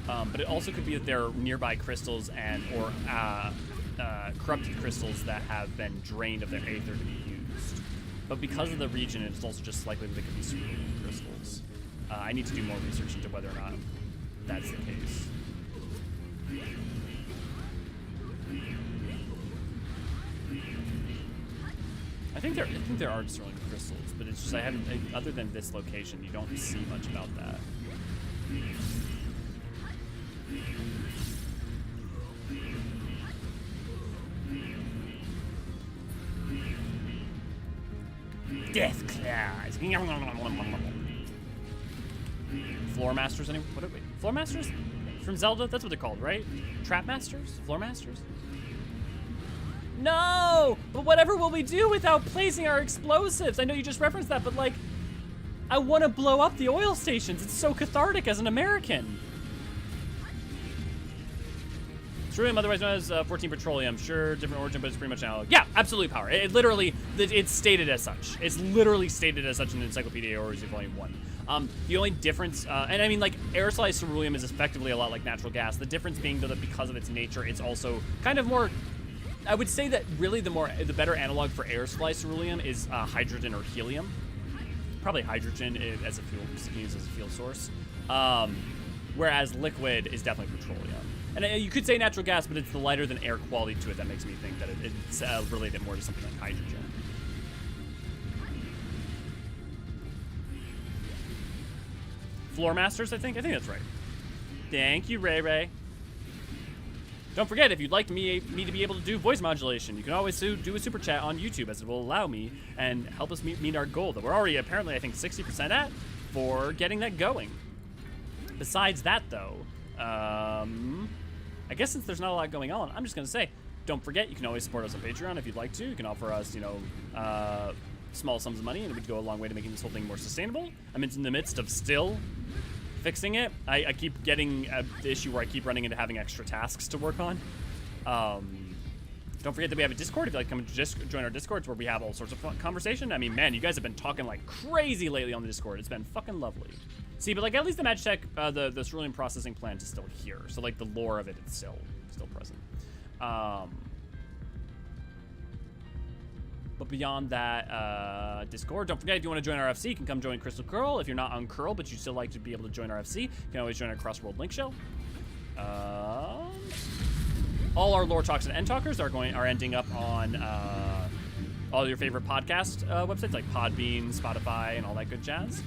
But it also could be that there are nearby crystals or corrupted crystals that have been drained of their aether to be used. But because of the region, it's also just likely that they could be cerulean crystals. I need to do more research into whether or not that's the case. I think there are cerulean crystals, but it's just I haven't. Other than this location, you don't see much about that. Death claws. Floor masters, anyone? What are we? Floor masters? From Zelda? That's what they're called, right? Trap masters? Floor masters? No! But whatever will we do without placing our explosives? I know you just referenced that, but like, I want to blow up the oil stations. It's so cathartic as an American. Ceruleum, otherwise known as 14 petroleum. Sure, different origin, but it's pretty much analog. Yeah, absolute power. It literally, it's stated as such. It's literally stated as such in Encyclopedia Eorzean Volume 1. The only difference, and I mean, like, aerosolized ceruleum is effectively a lot like natural gas. The difference being, though, that because of its nature, it's also kind of more, I would say that really the better analog for aerosolized ceruleum is hydrogen or helium. Probably hydrogen as a fuel, because you can use as a fuel source. Whereas liquid is definitely petroleum. And you could say natural gas, but it's the lighter than air quality to it that makes me think that it's related more to something like hydrogen. Floor masters, I think that's right. Thank you, Ray Ray. Don't forget, if you'd like me to be able to do voice modulation, you can always do a super chat on YouTube, as it will allow me and help us meet our goal that we're already apparently, I think, 60% at for getting that going. Besides that, though, I guess since there's not a lot going on, I'm just going to say, don't forget, you can always support us on Patreon if you'd like to. You can offer us, small sums of money, and it would go a long way to making this whole thing more sustainable. I'm in the midst of still fixing it. I keep getting the issue where I keep running into having extra tasks to work on. Don't forget that we have a Discord. If you'd like to come and join our Discords where we have all sorts of fun conversation. I mean, man, you guys have been talking like crazy lately on the Discord. It's been fucking lovely. See, but like at least the Magitech, the ceruleum processing plant is still here. So like the lore of it is still present. But beyond that, Discord, don't forget, if you want to join our FC, you can come join Crystal Curl. If you're not on Curl, but you still like to be able to join our FC, you can always join our Crossworld Link Show. All our lore talks and end talkers are ending up on all your favorite podcast websites like Podbean, Spotify, and all that good jazz.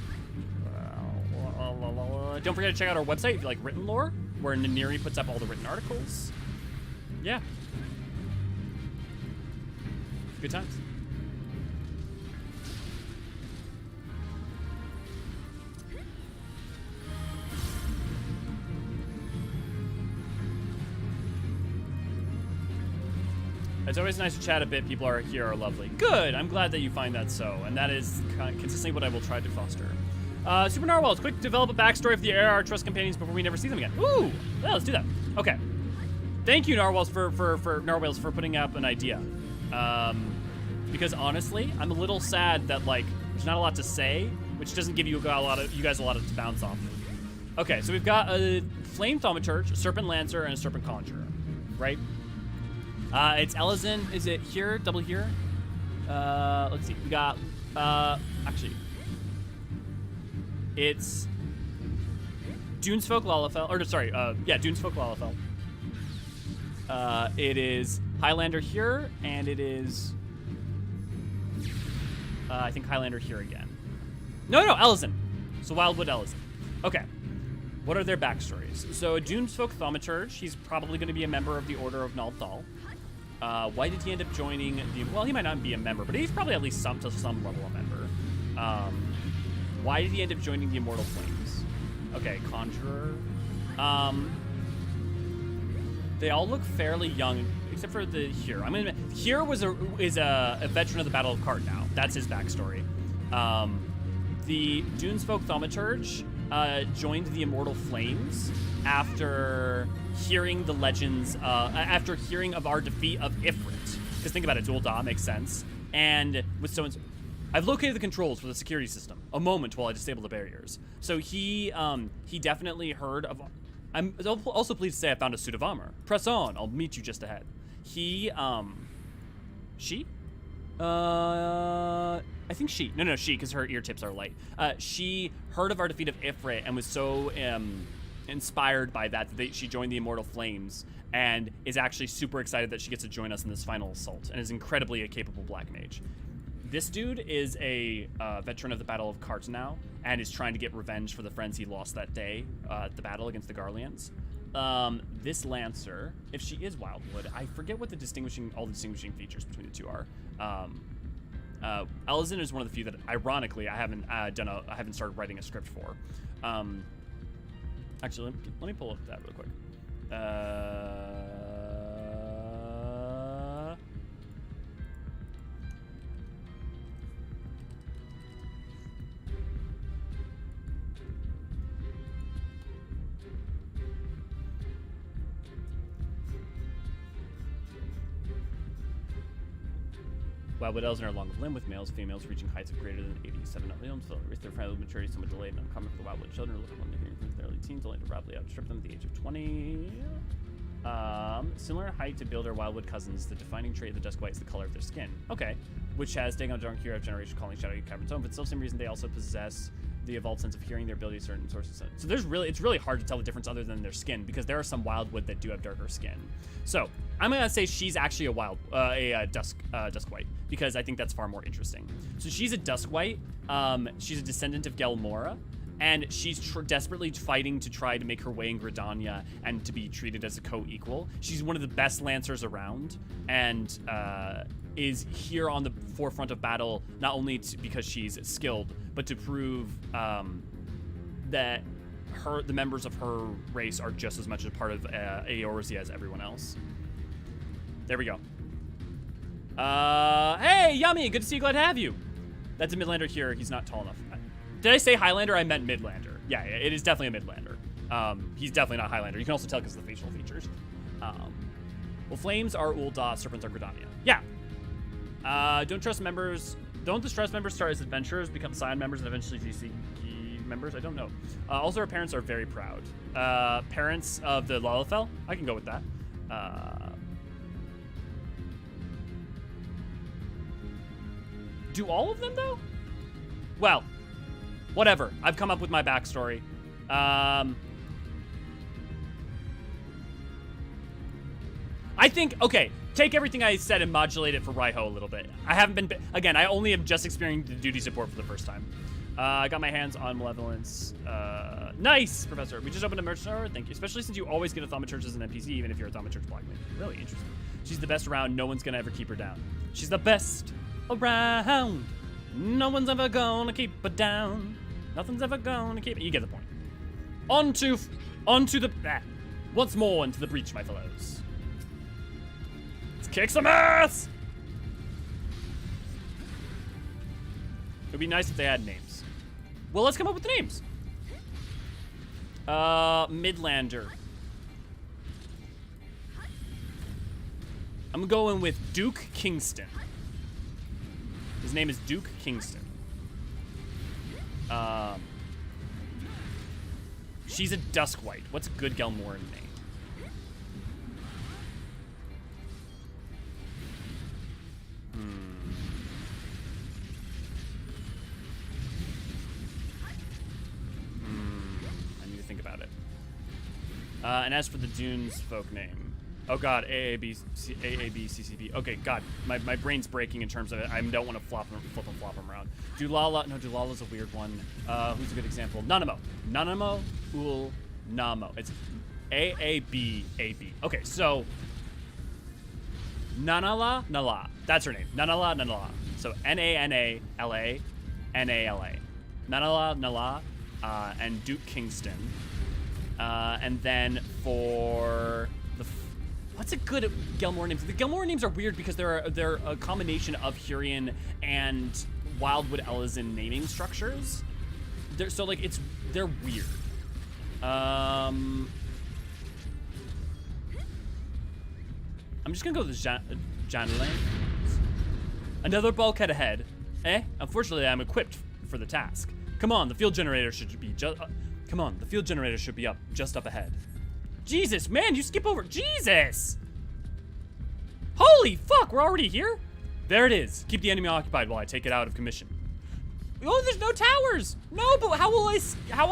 Don't forget to check out our website if you like written lore, where Naniri puts up all the written articles. Yeah. Good times. It's always nice to chat a bit. People are here are lovely. Good. I'm glad that you find that so, and that is consistently what I will try to foster. Super Narwhals, quick develop a backstory of the AR Trust companions before we never see them again. Ooh, yeah, let's do that. Okay. Thank you, Narwhals, for putting up an idea. Because honestly, I'm a little sad that like there's not a lot to say, which doesn't give you guys a lot to bounce off. Okay, so we've got a Flame Thaumaturge, a Serpent Lancer, and a Serpent Conjurer, right? It's Eorzean. Is it here? Double here? Let's see. We got, actually, it's Dunesfolk Lalafell. Or, sorry, Dunesfolk Lalafell. It is Highlander here, and it is, I think Highlander here again. No, Eorzean. So Wildwood Eorzean. Okay. What are their backstories? So a Dunesfolk Thaumaturge, he's probably going to be a member of the Order of Nalthal. Why did he end up joining the... Well, he might not be a member, but he's probably at least to some level a member. Why did he end up joining the Immortal Flames? Okay, Conjurer. They all look fairly young, except for the Here. I'm gonna admit, Here is a veteran of the Battle of Cart now. That's his backstory. The Dunesfolk Thaumaturge joined the Immortal Flames after hearing the legends, after hearing of our defeat of Ifrit. Because think about it, Dual Da makes sense. And with so-and-so, I've located the controls for the security system. A moment while I disable the barriers. So he definitely heard of... I'm also pleased to say I found a suit of armor. Press on, I'll meet you just ahead. She? I think she. No, she, because her ear tips are light. She heard of our defeat of Ifrit and was so inspired by that she joined the Immortal Flames and is actually super excited that she gets to join us in this final assault and is incredibly a capable black mage. This dude is a veteran of the Battle of Cart now and is trying to get revenge for the friends he lost that day at the battle against the Garleans. This Lancer, if she is Wildwood, I forget what all the distinguishing features between the two are. Eorzean is one of the few that, ironically, I haven't started writing a script for. Actually, let me pull up that real quick. Wildwood Eorzean are long of limb, with males and females reaching heights of greater than 87 limbs. With their final maturity somewhat delayed and uncommon for the Wildwood children, looking on the hearing from their early teens, only to rapidly outstrip them at the age of 20. Similar height to Builder Wildwood cousins, the defining trait of the Dusk White is the color of their skin. Okay, which has taken on Dark Hero of Generation calling Shadowy Cavern's own, but still same reason they also possess the evolved sense of hearing, their ability to certain sources. So it's really hard to tell the difference other than their skin, because there are some Wildwood that do have darker skin. So I'm gonna say she's actually a Dusk White, because I think that's far more interesting. So she's a Dusk White. She's a descendant of Gelmora, and she's desperately fighting to try to make her way in Gridania and to be treated as a co-equal. She's one of the best Lancers around, and is here on the forefront of battle, not only because she's skilled, but to prove that the members of her race are just as much a part of Eorzea as everyone else. There we go. Hey, Yummy, good to see you, glad to have you. That's a Midlander here, he's not tall enough. Did I say Highlander? I meant Midlander. Yeah, it is definitely a Midlander. He's definitely not Highlander. You can also tell because of the facial features. Well, Flames are Ul'dah, Serpents are Gridania. Yeah. Don't distrust members start as adventurers, become Scion members, and eventually GC members? I don't know. Also, our parents are very proud. Parents of the Lalafell? I can go with that. Do all of them, though? Well, whatever. I've come up with my backstory. I think, okay, take everything I said and modulate it for Raiho a little bit. I haven't been, again, I only have just experienced the duty support for the first time. I got my hands on Malevolence. Nice, Professor. We just opened a merch store. Thank you. Especially since you always get a Thaumaturge as an NPC, even if you're a Thaumaturge Blackman. Really interesting. She's the best around. No one's gonna ever keep her down. She's the best around. No one's ever gonna keep her down. Nothing's ever gonna keep her. You get the point. Onto the once more into the breach, my fellows. Let's kick some ass. It'd be nice if they had names. Well, let's come up with the names. Midlander. I'm going with Duke Kingston. His name is Duke Kingston. She's a Duskwhite. What's a good Gelmoran name? I need to think about it. And as for the Dunes folk name, oh god, AAB, Okay, god, my brain's breaking in terms of it. I don't want to flip and flop them around. Dulala's a weird one. Who's a good example? Nanamo, Ul, Namo. It's AAB. Okay, so Nala. That's her name. Nala. So Nanala, Nala, and Duke Kingston. And then for the what's a good Gelmoran names? The Gelmoran names are weird because they're a combination of Hurrian and Wildwood Elysian naming structures. They're weird. I'm just gonna go with Janlane. Another bulkhead ahead. Unfortunately, I'm equipped for the task. Come on, the field generator should be up just up ahead. Jesus, man, you skip over. Jesus! Holy fuck, we're already here? There it is. Keep the enemy occupied while I take it out of commission. Oh, there's no towers. No, but how will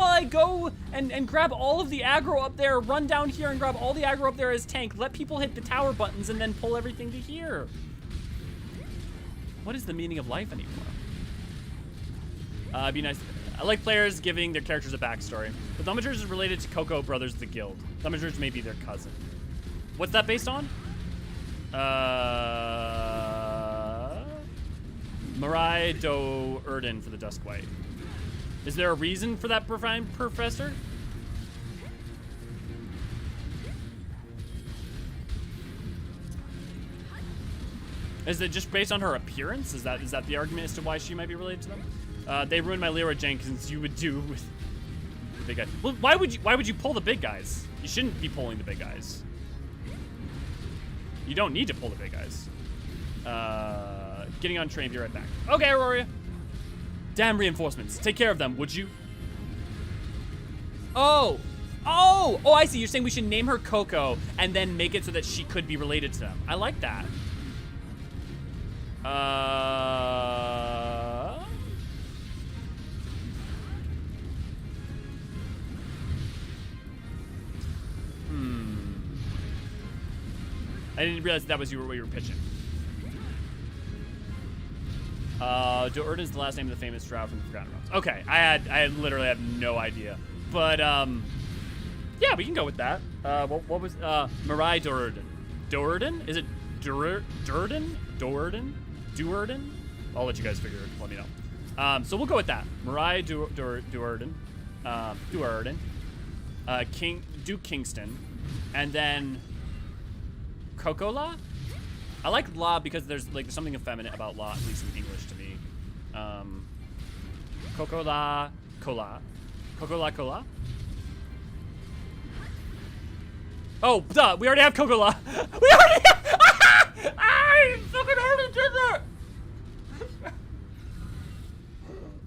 I go and grab all of the aggro up there, run down here and grab all the aggro up there as tank, let people hit the tower buttons and then pull everything to here? What is the meaning of life anymore? It'd be nice. I like players giving their characters a backstory. The Thaumaturge is related to Coco Brothers the Guild. Thaumaturge may be their cousin. What's that based on? Marai Do Erden for the Duskwhite. Is there a reason for that, Professor? Is it just based on her appearance? Is that the argument as to why she might be related to them? They ruined my Leroy Jenkins. You would do with the big guys. Well, why would you pull the big guys? You shouldn't be pulling the big guys. You don't need to pull the big guys. Getting on train. Be right back. Okay, Aurora. Damn reinforcements. Take care of them, would you? Oh, I see. You're saying we should name her Coco and then make it so that she could be related to them. I like that. I didn't realize that was what you were pitching. Do Erden's the last name of the famous drow from the Forgotten Realms. Okay, I literally have no idea. But, yeah, we can go with that. What was, Marai Doerden. Doerden? Is it Doerden? Doerden? I'll let you guys figure it. Let me know. So we'll go with that. Marai Doerden. Duke Kingston. And then Coco La? I like La because there's something effeminate about La, at least in English to me. Coco La Cola. Coco La Cola? Oh, duh, we already have Coco La. We already have I fucking already did that!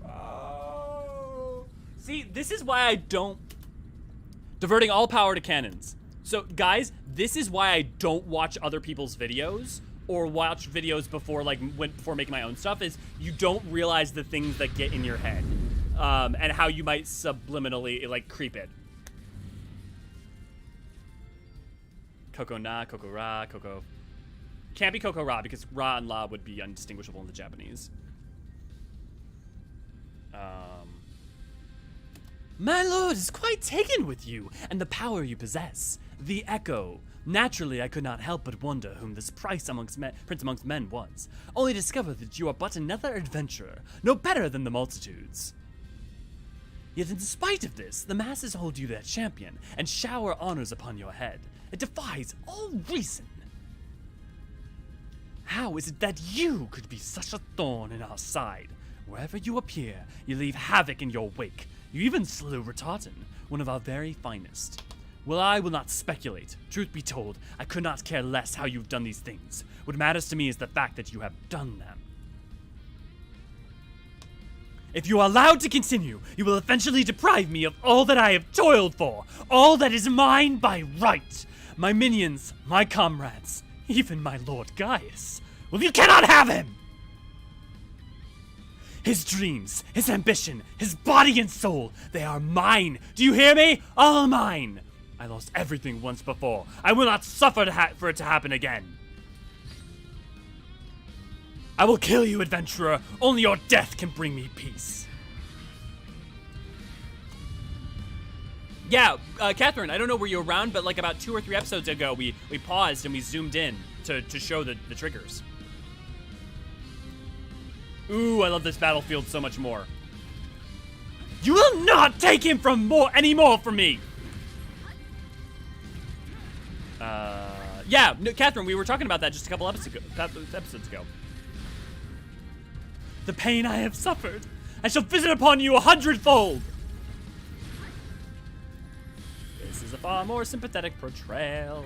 Oh. See, this is why I don't diverting all power to cannons. So, guys, this is why I don't watch other people's videos or watch videos before making my own stuff. Is you don't realize the things that get in your head, and how you might subliminally creep it. Coco Na, Coco Ra, Coco. Can't be Coco Ra, because Ra and La would be undistinguishable in the Japanese. My lord is quite taken with you, and the power you possess. The Echo. Naturally, I could not help but wonder whom this prince amongst men was, only discover that you are but another adventurer, no better than the multitudes. Yet in spite of this, the masses hold you their champion, and shower honors upon your head. It defies all reason. How is it that you could be such a thorn in our side? Wherever you appear, you leave havoc in your wake. You even slew Ratartan, one of our very finest. Well, I will not speculate. Truth be told, I could not care less how you've done these things. What matters to me is the fact that you have done them. If you are allowed to continue, you will eventually deprive me of all that I have toiled for, all that is mine by right. My minions, my comrades, even my Lord Gaius. Well, you cannot have him! His dreams, his ambition, his body and soul, they are mine. Do you hear me? All mine. I lost everything once before. I will not suffer for it to happen again. I will kill you, adventurer. Only your death can bring me peace. Yeah, Catherine, I don't know were you around, but like about 2 or 3 episodes ago, we paused and we zoomed in to show the triggers. Ooh, I love this battlefield so much more. You will not take him any more from me! Yeah, no, Catherine, we were talking about that just a couple episodes ago. The pain I have suffered, I shall visit upon you 100-fold! This is a far more sympathetic portrayal.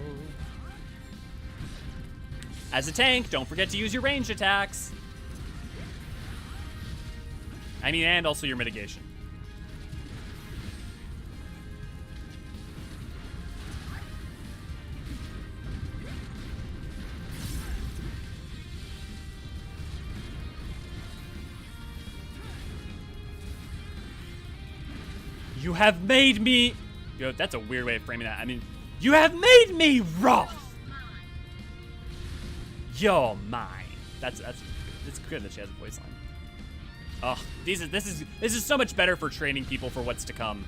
As a tank, don't forget to use your ranged attacks. I mean, and also your mitigation. You have made me... Yo, that's a weird way of framing that. I mean, you have made me wroth. You're mine. It's good that she has a voice line. Oh, this is so much better for training people for what's to come.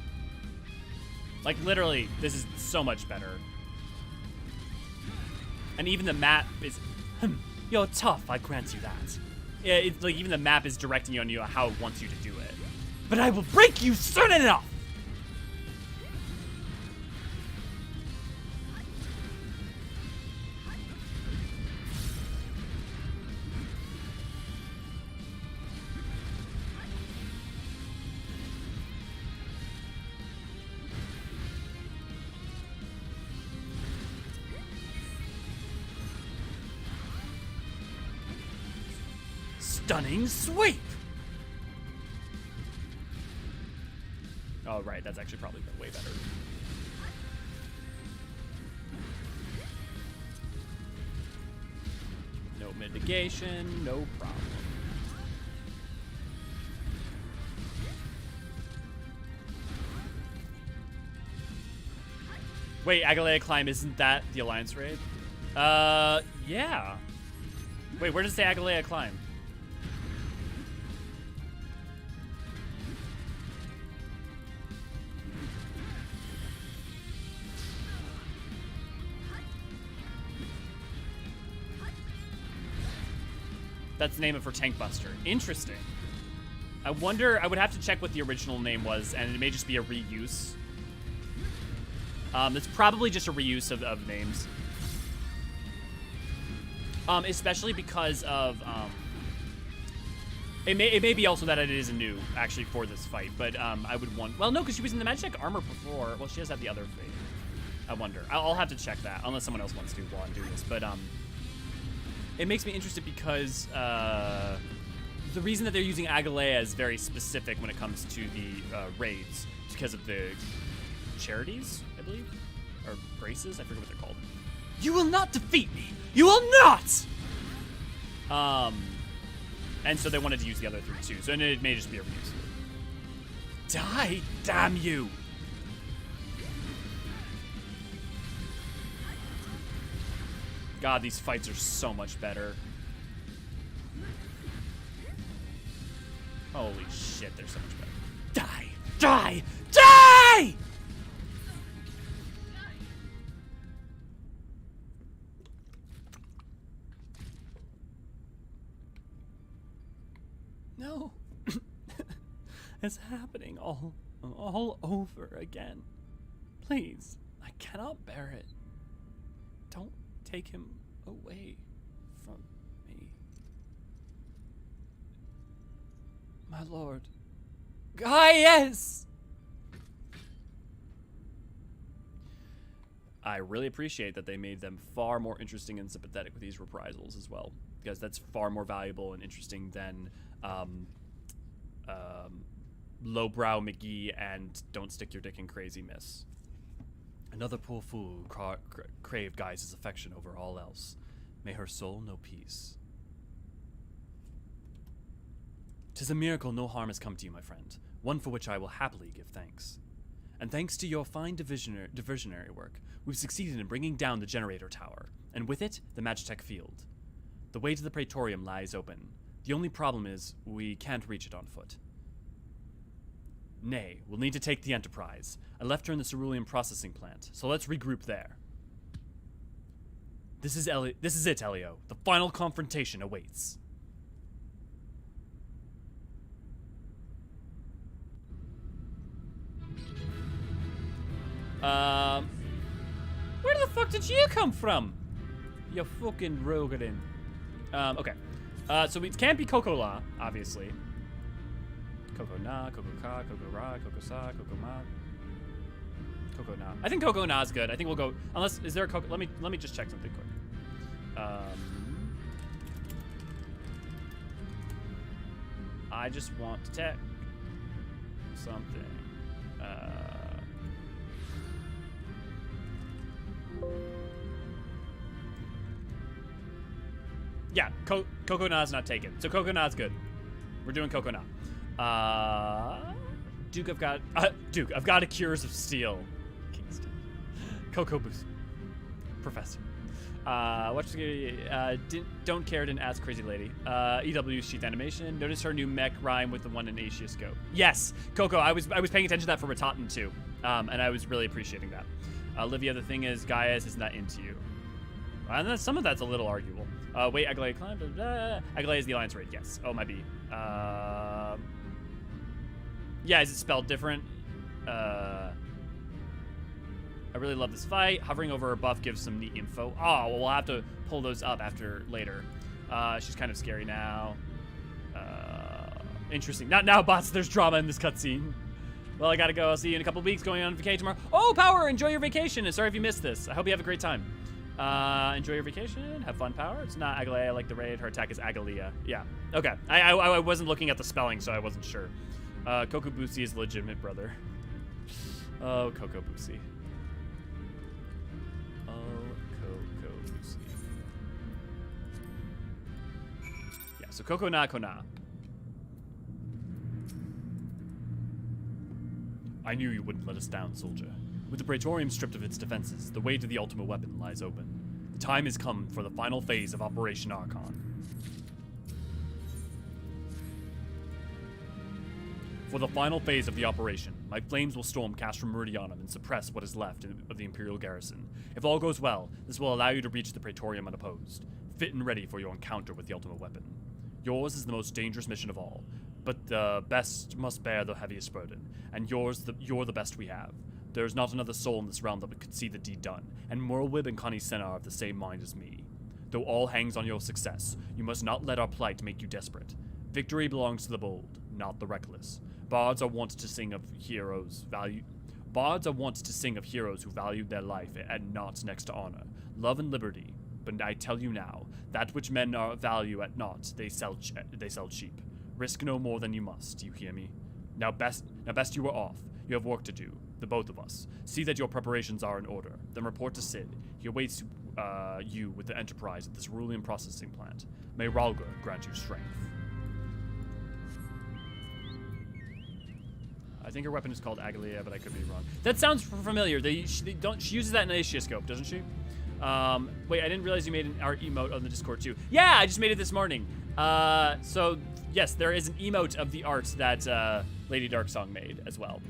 Like literally, this is so much better. And even the map is, you're tough. I grant you that. Yeah, it's like even the map is directing you on how it wants you to do it. But I will break you soon enough. Stunning sweep! Oh, right, that's actually probably way better. No mitigation, no problem. Wait, Agalea Climb, isn't that the Alliance raid? Yeah. Wait, where does it say Agalea Climb? That's the name of her tank buster. Interesting. I wonder, I would have to check what the original name was, and it may just be a reuse. It's probably just a reuse of names. Especially because of, it may be also that it is new, actually, for this fight, but, I would want, well, no, because she was in the Magitek armor before. Well, she does have the other fate. I wonder. I'll have to check that, unless someone else wants to while I'm doing this, but, it makes me interested because the reason that they're using Agalea is very specific when it comes to the raids. It's because of the charities, I believe? Or graces? I forget what they're called. You will not defeat me! You will not! And so they wanted to use the other 3 too. So it may just be a reuse. Die, damn you! God, these fights are so much better. Holy shit, they're so much better. Die! Die! Die! No. It's happening all over again. Please, I cannot bear it. Don't take him away from me. My lord. Yes! I really appreciate that they made them far more interesting and sympathetic with these reprisals as well, because that's far more valuable and interesting than lowbrow McGee and don't stick your dick in crazy miss. Another poor fool who craved Gaius' affection over all else. May her soul know peace. 'Tis a miracle no harm has come to you, my friend, one for which I will happily give thanks. And thanks to your fine diversionary work, we've succeeded in bringing down the generator tower, and with it, the Magitech field. The way to the Praetorium lies open. The only problem is, we can't reach it on foot. Nay, we'll need to take the Enterprise. I left her in the cerulean processing plant, so let's regroup there. This is it, Elio. The final confrontation awaits. Where the fuck did you come from? You fucking Rogadin. Okay. So it can't be Coco La, obviously. Coco Na, Coco Ka, Coco Ra, Coco Sa, Coco Ma. Coco Na. I think Coco Na is good. I think we'll go, unless, is there a Coco? Let me just check something quick. I just want to check something. Yeah, Coco Na's not taken. So Coco Na's good. We're doing Coco Na. Duke, I've got a Cures of Steel. Kingston. Coco Boost. Professor. Don't care, didn't ask Crazy Lady. EW Sheath Animation. Notice her new mech rhyme with the one in Aetioscope. Yes, Coco, I was paying attention to that for Ratatan too. And I was really appreciating that. Olivia, the thing is, Gaius is not into you. And then some of that's a little arguable. Wait, Aglaia climbed. Aglaia is the Alliance raid, yes. Oh, might be. Yeah, is it spelled different? I really love this fight. Hovering over her buff gives some neat info. Oh, well, we'll have to pull those up later. She's kind of scary now. Interesting. Not now, bots. There's drama in this cutscene. Well, I gotta go. I'll see you in a couple weeks going on vacation tomorrow. Oh, Power! Enjoy your vacation. And sorry if you missed this. I hope you have a great time. Enjoy your vacation. Have fun, Power. It's not Aglaia like the raid. Her attack is Agalia. Yeah. Okay. I wasn't looking at the spelling, so I wasn't sure. Coco Busi is legitimate brother. Oh, Coco Busi. Yeah, so Coco Na Kona. I knew you wouldn't let us down, soldier. With the Praetorium stripped of its defenses, the way to the ultimate weapon lies open. The time has come for the final phase of Operation Archon. For the final phase of the operation, my flames will storm Castrum Meridianum and suppress what is left of the Imperial garrison. If all goes well, this will allow you to reach the Praetorium unopposed, fit and ready for your encounter with the ultimate weapon. Yours is the most dangerous mission of all, but the best must bear the heaviest burden, and you're the best we have. There is not another soul in this realm that could see the deed done, and Morwib and Connie Senna are of the same mind as me. Though all hangs on your success, you must not let our plight make you desperate. Victory belongs to the bold, not the reckless. Bards are wont to sing of heroes who valued their life and naught next to honor, love and liberty. But I tell you now, that which men value at naught, they sell cheap. Risk no more than you must. You hear me? Now best you are off. You have work to do, the both of us. See that your preparations are in order. Then report to Sid. He awaits you with the Enterprise at this cerulean processing plant. May Ralga grant you strength. I think her weapon is called Agalia, but I could be wrong. That sounds familiar. She uses that in Aetioscope, doesn't she? Wait, I didn't realize you made an art emote on the Discord too. Yeah, I just made it this morning. So yes, there is an emote of the art that Lady Darksong made as well.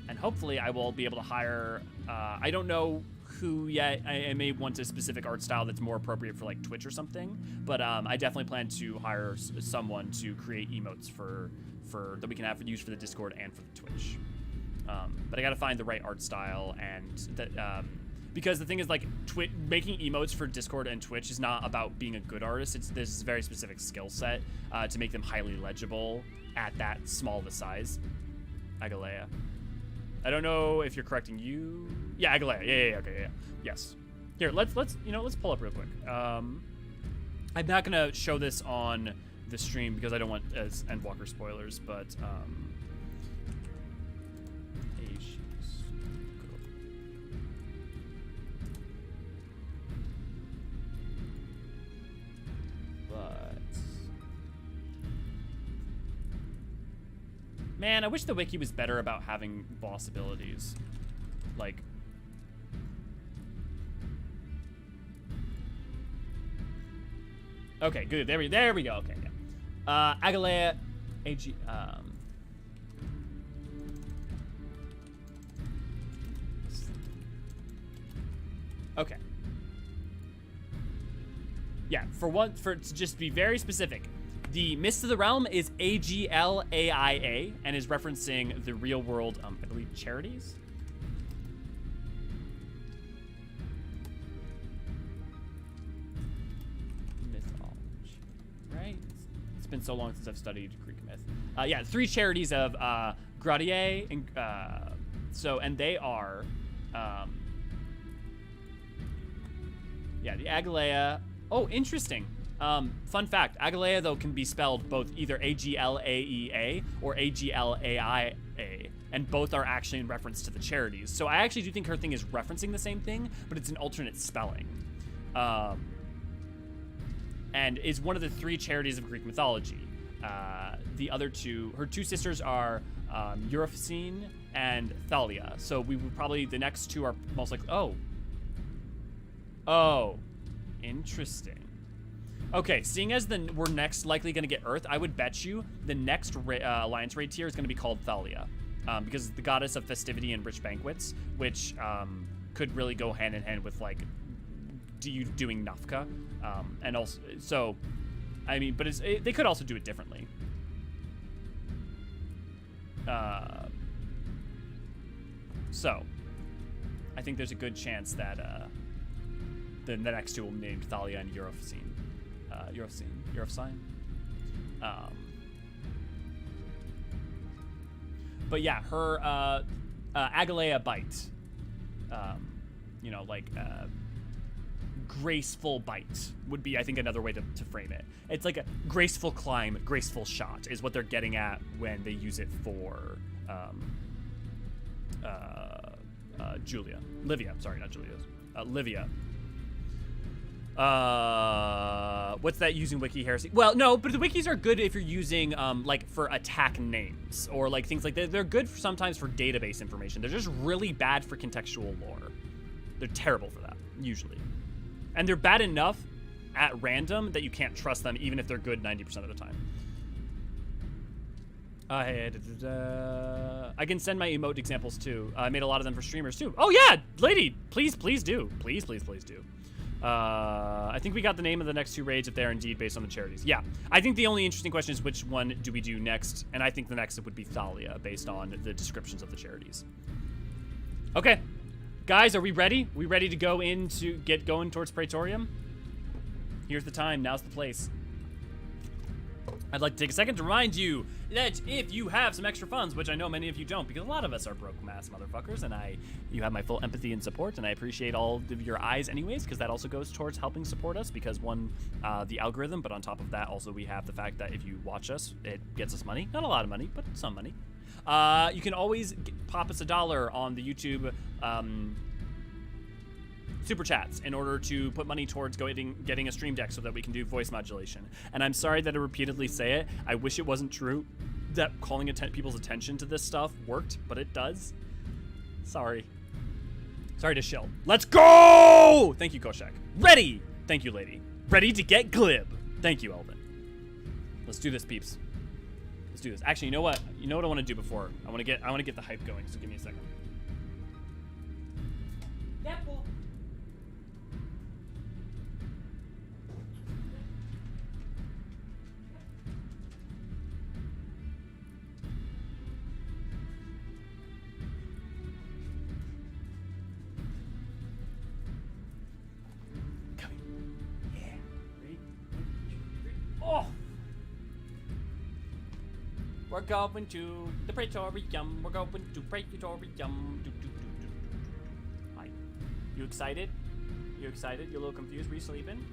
And hopefully I will be able to hire, I don't know who yet. I may want a specific art style that's more appropriate for like Twitch or something, but I definitely plan to hire someone to create emotes for that we can have use for the Discord and for the Twitch. But I gotta find the right art style, and that because the thing is, like, making emotes for Discord and Twitch is not about being a good artist. It's this very specific skill set to make them highly legible at that small of a size. Agalea. I don't know if you're correcting you. Yeah, Agalea. Yeah, okay, yeah. Yes. Here, let's pull up real quick. I'm not gonna show this on the stream because I don't want Endwalker spoilers, but man, I wish the wiki was better about having boss abilities. Like, okay, good. There we go. Okay, yeah. Agalea, AG. Okay. Yeah, to just be very specific. The Mist of the Realm is AGLAIA and is referencing the real world, I believe, charities? Mythology, right? It's been so long since I've studied Greek myth. Yeah, 3 charities of Gradier, and and they are, yeah, the Agalea. Oh, interesting. Fun fact, Agalea, though, can be spelled both either AGLAEA or AGLAIA, and both are actually in reference to the charities. So I actually do think her thing is referencing the same thing, but it's an alternate spelling. And is one of the 3 charities of Greek mythology. The other 2, her 2 sisters are Eorzean and Thalia. So we would probably, the next 2 are most likely, oh, interesting. Okay, seeing as we're next likely going to get Earth, I would bet you the next Alliance raid tier is going to be called Thalia, because it's the goddess of festivity and rich banquets, which could really go hand in hand with, like, doing Nafka, and also, so, I mean, but they could also do it differently. So, I think there's a good chance that the next 2 will be named Thalia and Eorzean. Eorzean. But yeah, her Agalea bite. Graceful bite would be, I think, another way to frame it. It's like a graceful climb, graceful shot is what they're getting at when they use it for Livia. Sorry, not Julia. Livia. What's that using wiki heresy? Well, no, but the wikis are good if you're using like for attack names or like things like that. They're good sometimes for database information. They're just really bad for contextual lore. They're terrible for that usually, and they're bad enough at random that you can't trust them even if they're good 90% of the time. I can send my emote examples too. I made a lot of them for streamers too. Oh yeah, lady, please do. Please do. I think we got the name of the next 2 raids if they're indeed based on the charities. Yeah, I think the only interesting question is which one do we do next, and I think the next would be Thalia based on the descriptions of the charities. Okay, guys, are we ready? We ready to go get going towards Praetorium? Here's the time, now's the place. I'd like to take a second to remind you that if you have some extra funds, which I know many of you don't, because a lot of us are broke mass motherfuckers, and you have my full empathy and support, and I appreciate all of your eyes anyways, because that also goes towards helping support us, because one, the algorithm, but on top of that, also we have the fact that if you watch us, it gets us money. Not a lot of money, but some money. You can always pop us $1 on the YouTube super chats in order to put money towards getting a stream deck so that we can do voice modulation. And I'm sorry that I repeatedly say it. I wish it wasn't true that calling people's attention to this stuff worked, but it does. Sorry. Sorry to shill. Let's go! Thank you, Koshak. Ready! Thank you, lady. Ready to get glib. Thank you, Elvin. Let's do this, peeps. Let's do this. Actually, you know what? You know what I want to do before? I want to get the hype going, so give me a second. Yeah, cool. Oh! We're going to the Praetorium. We're going to Praetorium. Hi. You excited? You excited? You're a little confused? Were you sleeping?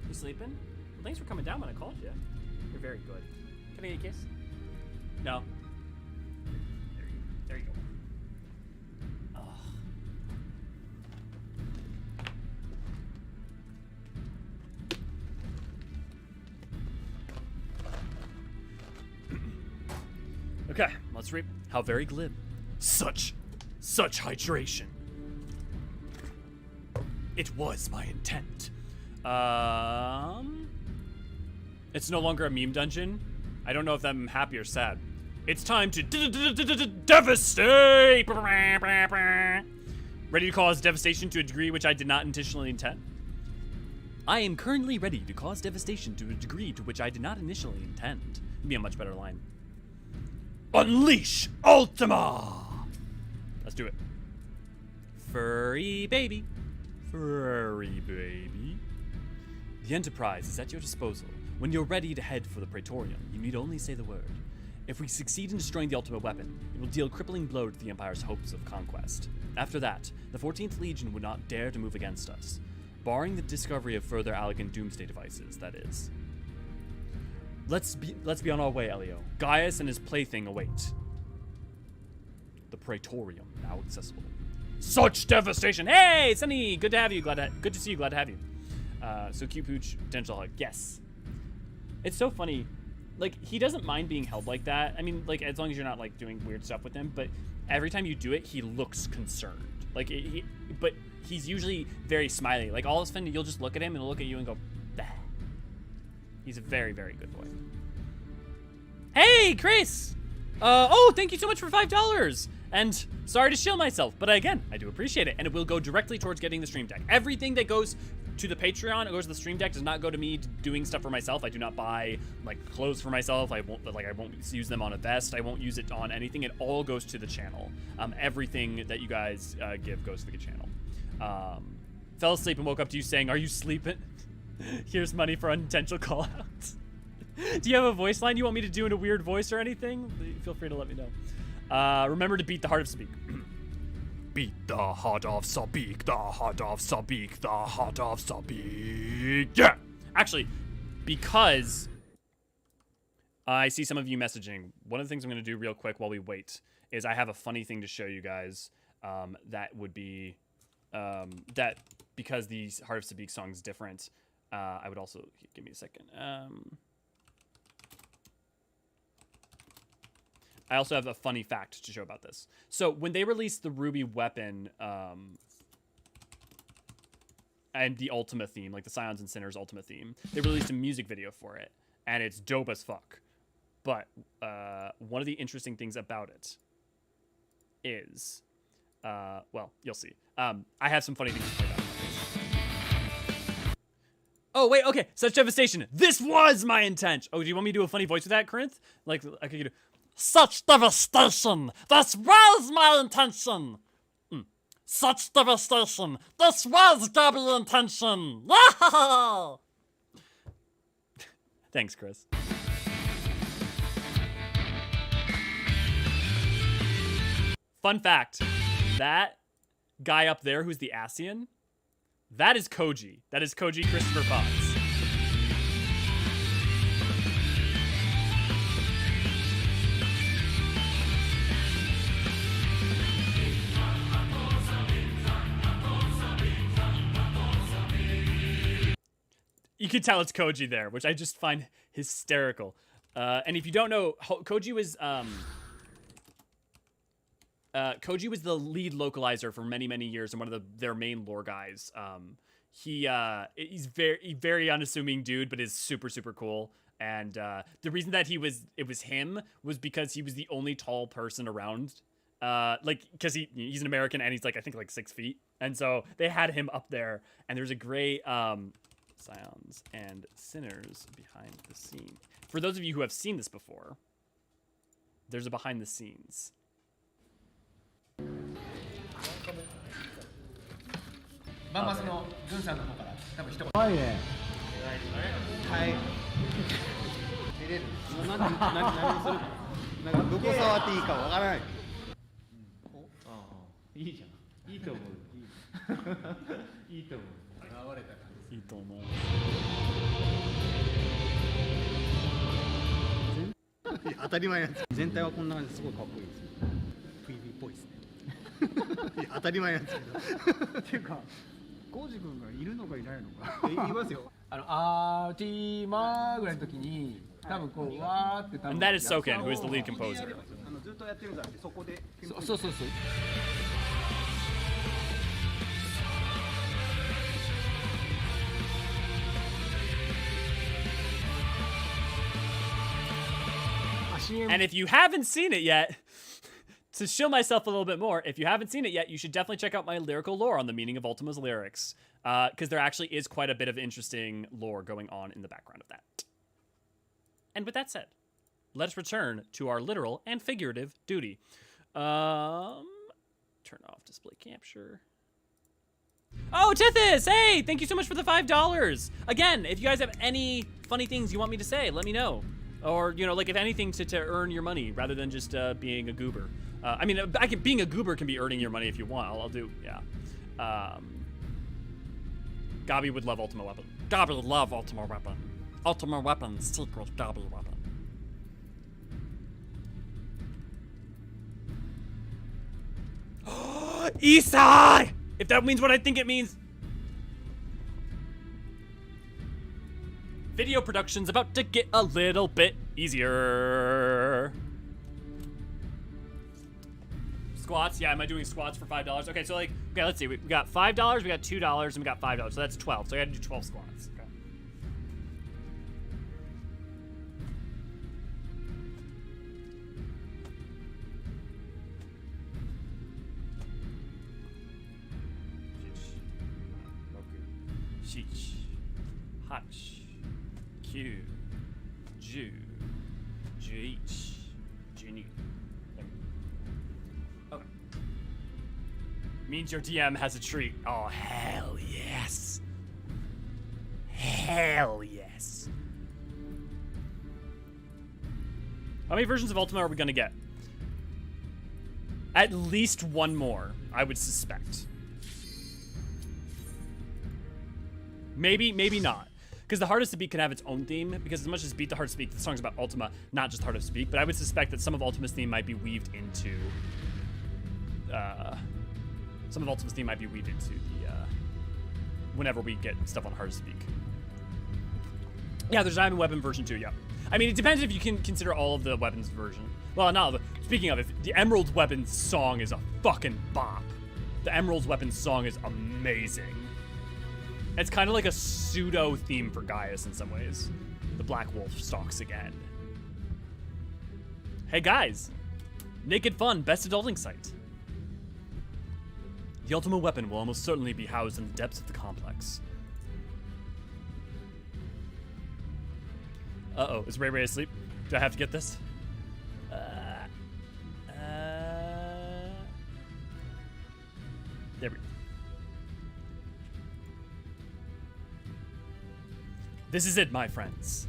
You sleeping? Well, thanks for coming down when I called you. You're very good. Can I get a kiss? No. There you go. Oh. Okay, let's read. How very glib. Such hydration. It was my intent. It's no longer a meme dungeon. I don't know if I'm happy or sad. It's time to devastate. Ready to cause devastation to a degree which I did not intentionally intend. I am currently ready to cause devastation to a degree to which I did not initially intend. It'd be a much better line. Unleash Ultima! Let's do it. Furry baby. Furry baby. The Enterprise is at your disposal. When you're ready to head for the Praetorium, you need only say the word. If we succeed in destroying the ultimate weapon, it will deal a crippling blow to the Empire's hopes of conquest. After that, the 14th Legion would not dare to move against us. Barring the discovery of further elegant doomsday devices, that is. Let's be on our way, Elio. Gaius and his plaything await. The Praetorium, now accessible. Such devastation! Hey, Sunny! Good to have you. Good to see you. Glad to have you. So cute pooch, potential hug. Yes. It's so funny. Like, he doesn't mind being held like that. I mean, like, as long as you're not, like, doing weird stuff with him. But every time you do it, he looks concerned. Like, but he's usually very smiley. Like, all of a sudden, you'll just look at him and he'll look at you and go, bah. He's a very, very good boy. Hey, Chris! Oh, thank you so much for $5. And sorry to shill myself, but again, I do appreciate it. And it will go directly towards getting the stream deck. Everything that goes to the Patreon, it goes to the stream deck, does not go to me doing stuff for myself. I do not buy, like, clothes for myself. I won't use them on a vest. I won't use it on anything. It all goes to the channel. Everything that you guys give goes to the channel. Fell asleep and woke up to you saying, are you sleeping? Here's money for unintentional call-outs. Do you have a voice line you want me to do in a weird voice or anything? Feel free to let me know. Remember to beat the heart of Sabik. Beat the heart of Sabik, the heart of Sabik, the heart of Sabik. Yeah! Actually, because I see some of you messaging, one of the things I'm going to do real quick while we wait is I have a funny thing to show you guys that would be, that because the Heart of Sabik song is different, I would also, give me a second. I also have a funny fact to show about this. So when they released the Ruby weapon and the Ultima theme, like the Scions and Sinners Ultima theme, they released a music video for it, and it's dope as fuck. But one of the interesting things about it is, well, you'll see. I have some funny things to play about it. Oh, wait, okay. Such devastation. This was my intent. Oh, do you want me to do a funny voice with that, Corinth? Like, I could do... Such devastation! This was my intention! Such devastation! This was Gabby's intention! Thanks, Chris. Fun fact. That guy up there who's the Asian, that is Koji. That is Koji Christopher Fox. You can tell it's Koji there, which I just find hysterical. And if you don't know, Koji was Koji was the lead localizer for many, many years and one of their main lore guys. He's very unassuming dude, but is super, super cool. And the reason that it was him was because he was the only tall person around. Because he's an American and he's like, I think like 6 feet. And so they had him up there. And there's a great Scions and Sinners behind the scene. For those of you who have seen this before, there's a behind the scenes. バンバスのグンさんの方から多分一言。はいね。はい。出れる。何するか。なんかどこ触っていいかわからない。ああ、いいじゃん。いいと思う。いいと思う。現れた感じ。いいと思う。当たり前なんです。全体はこんな感じですごいかっこいいですよ。PV っぽいですね。当たり前なんですけど。っていうか。コウジ君がいるのかいないのか言いますよ。アーティーマーぐらいの時に多分こうわーって多分。And that is Soken, who is the lead composer. ずっとやってるんじゃなくてそこで。そう。And if you haven't seen it yet, to show myself a little bit more, if you haven't seen it yet, you should definitely check out my lyrical lore on the meaning of Ultima's lyrics, because there actually is quite a bit of interesting lore going on in the background of that. And with that said, let us return to our literal and figurative duty. Turn off display capture. Oh, Tithys! Hey, thank you so much for the $5. Again, if you guys have any funny things you want me to say, let me know. Or, you know, like if anything to earn your money rather than just being a goober. I mean, being a goober can be earning your money if you want. I'll do, yeah. Gabi would love Ultima Weapon. Gabi would love Ultima Weapon. Ultima Weapon sequel, Gabi Weapon. Isai! If that means what I think it means. Video production's about to get a little bit easier. Squats, yeah, am I doing squats for $5? Okay, so like, okay, let's see. We got $5, we got $2, and we got $5. So that's 12. So I gotta do 12 squats. Okay. Sheesh. Hutch. Q. Ju. Juich. Juni. Okay. Means your DM has a treat. Oh, hell yes. Hell yes. How many versions of Ultima are we gonna get? At least one more, I would suspect. Maybe, maybe not. Because the Hardest to Beat can have its own theme, because as much as Beat the Hardest to Speak, the song's about Ultima, not just Hardest to Speak, but I would suspect that some of Ultima's theme might be weaved into... whenever we get stuff on Hardest to Speak. Yeah, there's Diamond Weapon version 2, yeah. I mean, it depends if you can consider all of the weapons version. Well, no, speaking of it, the Emerald Weapons song is a fucking bop. The Emerald Weapons song is amazing. It's kind of like a pseudo theme for Gaius in some ways. The Black Wolf stalks again. Hey guys, Naked Fun, best adulting site. The Ultima Weapon will almost certainly be housed in the depths of the complex. Uh-oh, is Ray Ray asleep? Do I have to get this? There we go. This is it, my friends.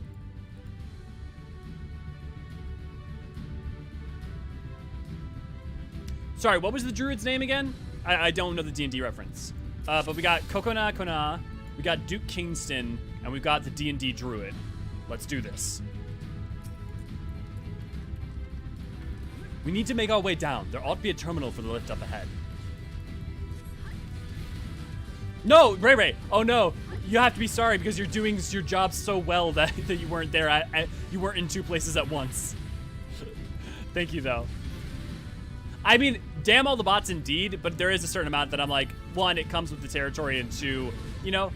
Sorry, what was the druid's name again? I don't know the D&D reference. But we got Kokona Kona, we got Duke Kingston, and we've got the D&D druid. Let's do this. We need to make our way down. There ought to be a terminal for the lift up ahead. No, Ray Ray. Oh no. You have to be sorry because you're doing your job so well that you weren't there. You weren't in two places at once. Thank you, though. I mean, damn all the bots indeed, but there is a certain amount that I'm like, one, it comes with the territory, and two, you know,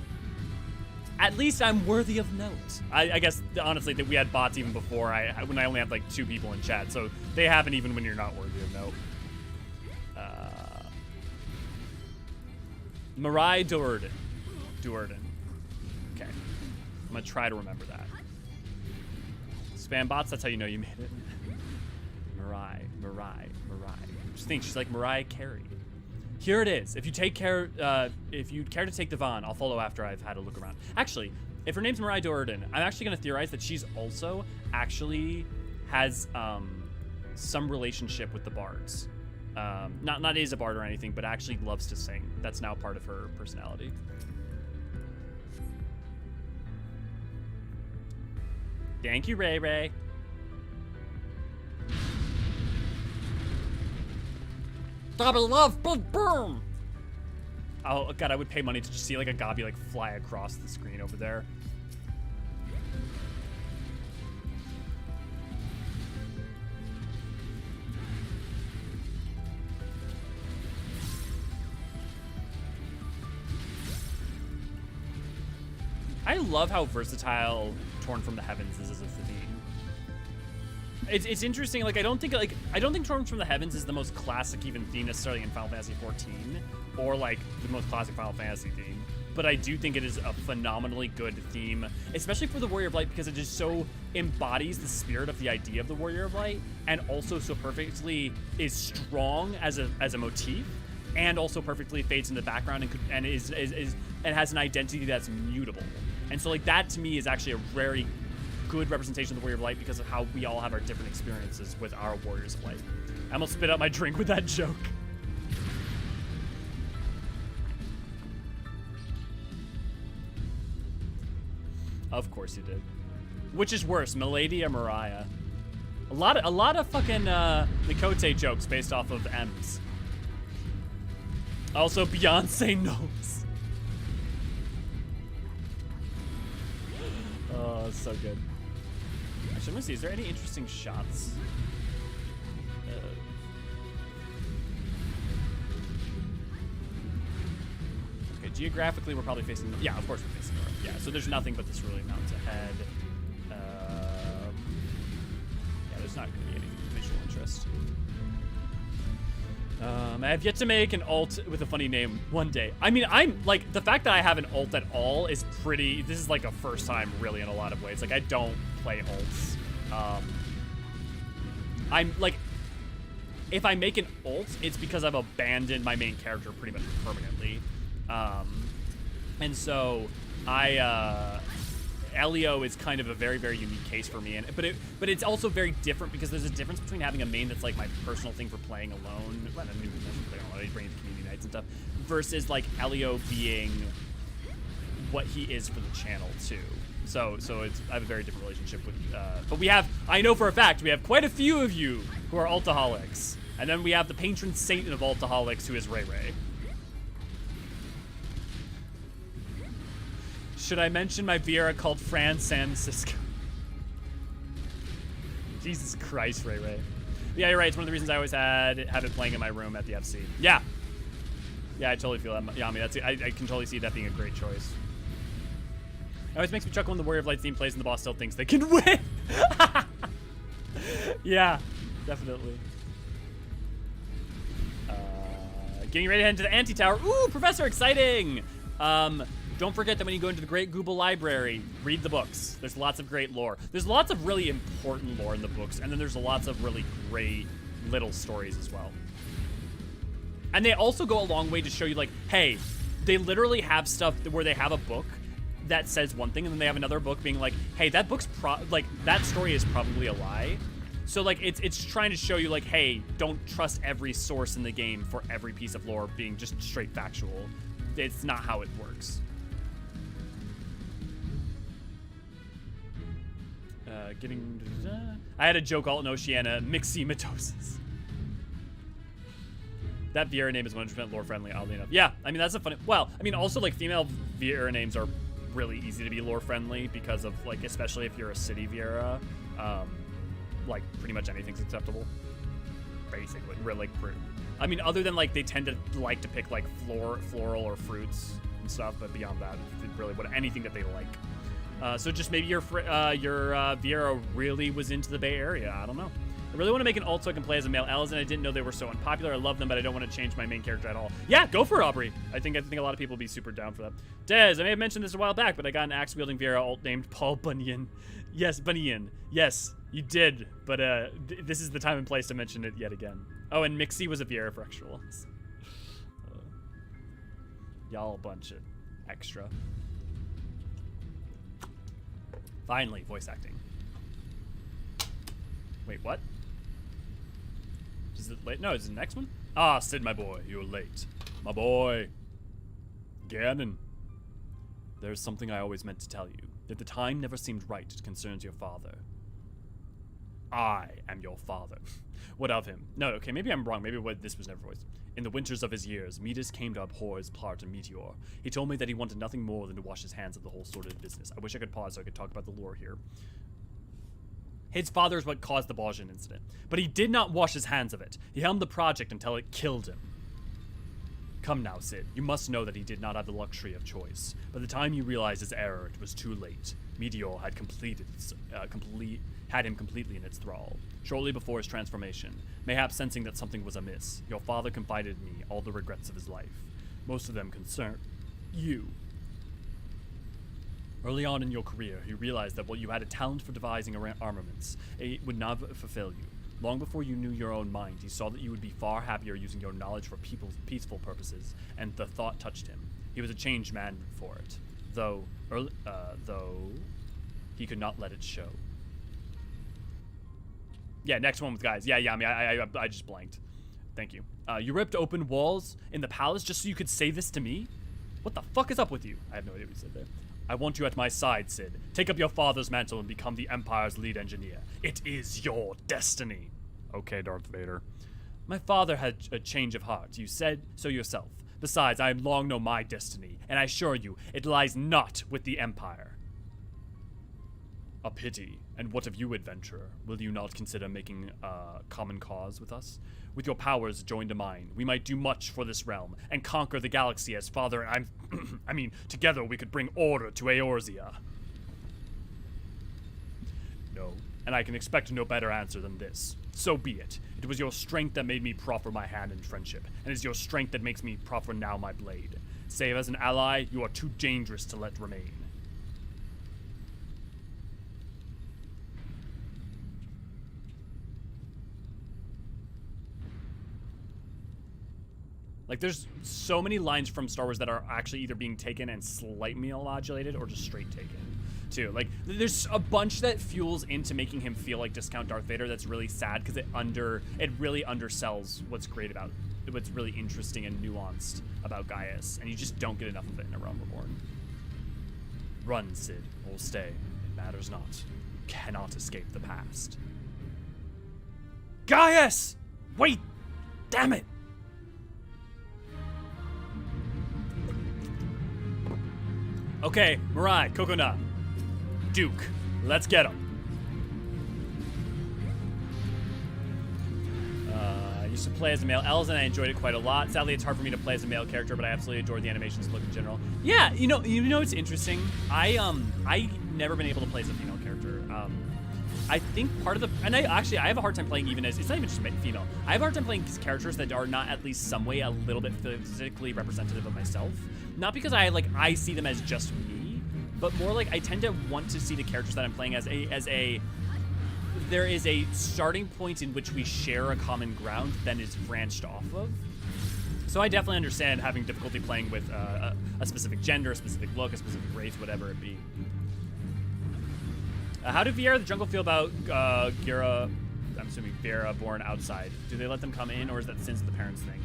at least I'm worthy of note. I guess, honestly, that we had bots even before when I only had like 2 people in chat, so they happen even when you're not worthy of note. Mirai Duerden. Okay. I'm gonna try to remember that. Spam bots, that's how you know you made it. Mirai. Just think, she's like Mariah Carey. Here it is. If you care to take the Vaughn, I'll follow after I've had a look around. Actually, if her name's Mirai Duerden, I'm actually gonna theorize that she's also actually has some relationship with the bards. Not is a bard or anything, but actually loves to sing. That's now part of her personality. Thank you, Ray Ray. Dobby love big boom. Oh god, I would pay money to just see like a gobby like fly across the screen over there. I love how versatile Torn from the Heavens is as a theme. It's interesting. Like I don't think Torn from the Heavens is the most classic even theme necessarily in Final Fantasy XIV, or like the most classic Final Fantasy theme. But I do think it is a phenomenally good theme, especially for the Warrior of Light, because it just so embodies the spirit of the idea of the Warrior of Light, and also so perfectly is strong as a motif, and also perfectly fades in the background and has an identity that's mutable. And so like that to me is actually a very good representation of the Warrior of Light because of how we all have our different experiences with our Warriors of Light. I almost spit out my drink with that joke. Of course you did. Which is worse, Milady or Mariah? A lot of fucking Mikote jokes based off of M's. Also, Beyonce knows. Oh, so good. Actually, let me see. Is there any interesting shots? Okay, geographically, we're probably facing... Yeah, of course we're facing north. Yeah, so there's nothing but this really mountains ahead. Yeah, there's not going to be any visual interest. I have yet to make an alt with a funny name one day. I mean, I'm like, the fact that I have an alt at all is pretty, this is like a first time really in a lot of ways. Like I don't play alts. I'm like, if I make an alt, it's because I've abandoned my main character pretty much permanently. And so Elio is kind of a very, very unique case for me, but it's also very different because there's a difference between having a main that's like my personal thing for playing alone, well, I mean, bringing to community nights and stuff, versus like Elio being what he is for the channel too. So it's, I have a very different relationship with, but we have, I know for a fact, we have quite a few of you who are altaholics, and then we have the patron saint of altaholics, who is Ray Ray. Should I mention my Vieira called Fran San Cisco? Jesus Christ, Ray Ray. Yeah, you're right. It's one of the reasons I always have it playing in my room at the FC. Yeah. Yeah, I totally feel that, Yami. I can totally see that being a great choice. It always makes me chuckle when the Warrior of Light theme plays and the boss still thinks they can win. Yeah, definitely. Getting ready to head into the anti-tower. Ooh, Professor, exciting! Don't forget that when you go into the Great Google Library, read the books. There's lots of great lore. There's lots of really important lore in the books, and then there's lots of really great little stories as well. And they also go a long way to show you, like, hey, they literally have stuff where they have a book that says one thing, and then they have another book being like, hey, that book's that story is probably a lie. So, like, it's trying to show you, like, hey, don't trust every source in the game for every piece of lore being just straight factual. It's not how it works. I had a joke alt in Oceania, myxematosis. That Vieira name is 100% lore friendly, oddly enough. Yeah, I mean, that's a funny, well, I mean, also, like, female Vieira names are really easy to be lore friendly because of, like, especially if you're a city Vieira, like, pretty much anything's acceptable. basically. I mean, other than like they tend to like to pick like floral or fruits and stuff, but beyond that, it's really anything that they like. So just maybe your Vieira really was into the Bay Area. I don't know. I really want to make an alt so I can play as a male Eorzean. I didn't know they were so unpopular. I love them, but I don't want to change my main character at all. Yeah, go for it, Aubrey. I think a lot of people will be super down for that. Dez, I may have mentioned this a while back, but I got an axe-wielding Vieira alt named Paul Bunyan. Yes, Bunyan. Yes, you did, but this is the time and place to mention it yet again. Oh, and Mixie was a Vieira for extra ones. Y'all a bunch of extra. Finally, voice acting. Wait, what? Is it late? No, is it the next one? Ah, Sid, my boy, you're late. My boy. Ganon. There's something I always meant to tell you. That the time never seemed right. It concerns your father. I am your father. What of him? No, okay, maybe I'm wrong. Maybe this was never voiced. In the winters of his years, Midas came to abhor his part in Meteor. He told me that he wanted nothing more than to wash his hands of the whole sordid business. I wish I could pause so I could talk about the lore here. His father is what caused the Bajan incident, but he did not wash his hands of it. He helmed the project until it killed him. Come now, Sid. You must know that he did not have the luxury of choice. By the time you realized his error, it was too late. Meteor had had him completely in its thrall. Shortly before his transformation, mayhap sensing that something was amiss, your father confided in me all the regrets of his life. Most of them concern you. Early on in your career, you realized that while you had a talent for devising armaments, it would not fulfill you. Long before you knew your own mind, he saw that you would be far happier using your knowledge for peaceful purposes, and the thought touched him. He was a changed man for it, though he could not let it show. Yeah, next one with guys. Yeah, I mean, I just blanked. Thank you. You ripped open walls in the palace just so you could say this to me? What the fuck is up with you? I have no idea what you said there. I want you at my side, Sid. Take up your father's mantle and become the Empire's lead engineer. It is your destiny. Okay, Darth Vader. My father had a change of heart. You said so yourself. Besides, I have long known my destiny, and I assure you, it lies not with the Empire. A pity. And what of you, adventurer? Will you not consider making common cause with us? With your powers joined to mine, we might do much for this realm and conquer the galaxy as father and I mean, together we could bring order to Eorzea. No, and I can expect no better answer than this. So be it. It was your strength that made me proffer my hand in friendship, and it is your strength that makes me proffer now my blade. Save as an ally, you are too dangerous to let remain. Like, there's so many lines from Star Wars that are actually either being taken and slightly modulated or just straight taken, too. Like, there's a bunch that fuels into making him feel like Discount Darth Vader that's really sad because it really undersells what's great about it, what's really interesting and nuanced about Gaius, and you just don't get enough of it in A Realm Reborn. Run, Sid, or stay. It matters not. You cannot escape the past. Gaius! Wait! Damn it! Okay, Mirai, Kokona, Duke, let's get him. I used to play as a male Eorzean, I enjoyed it quite a lot. Sadly, it's hard for me to play as a male character, but I absolutely adore the animations look in general. Yeah, you know, it's interesting. I never been able to play as a female character. I think part of the, and I have a hard time playing even as, it's not even just female. I have a hard time playing characters that are not at least some way a little bit physically representative of myself. Not because I see them as just me, but more like I tend to want to see the characters that I'm playing as there is a starting point in which we share a common ground then is branched off of. So I definitely understand having difficulty playing with a specific gender, a specific look, a specific race, whatever it be. How do Vieira the Jungle feel about Gira, I'm assuming Vieira born outside? Do they let them come in, or is that sins of the parents thing?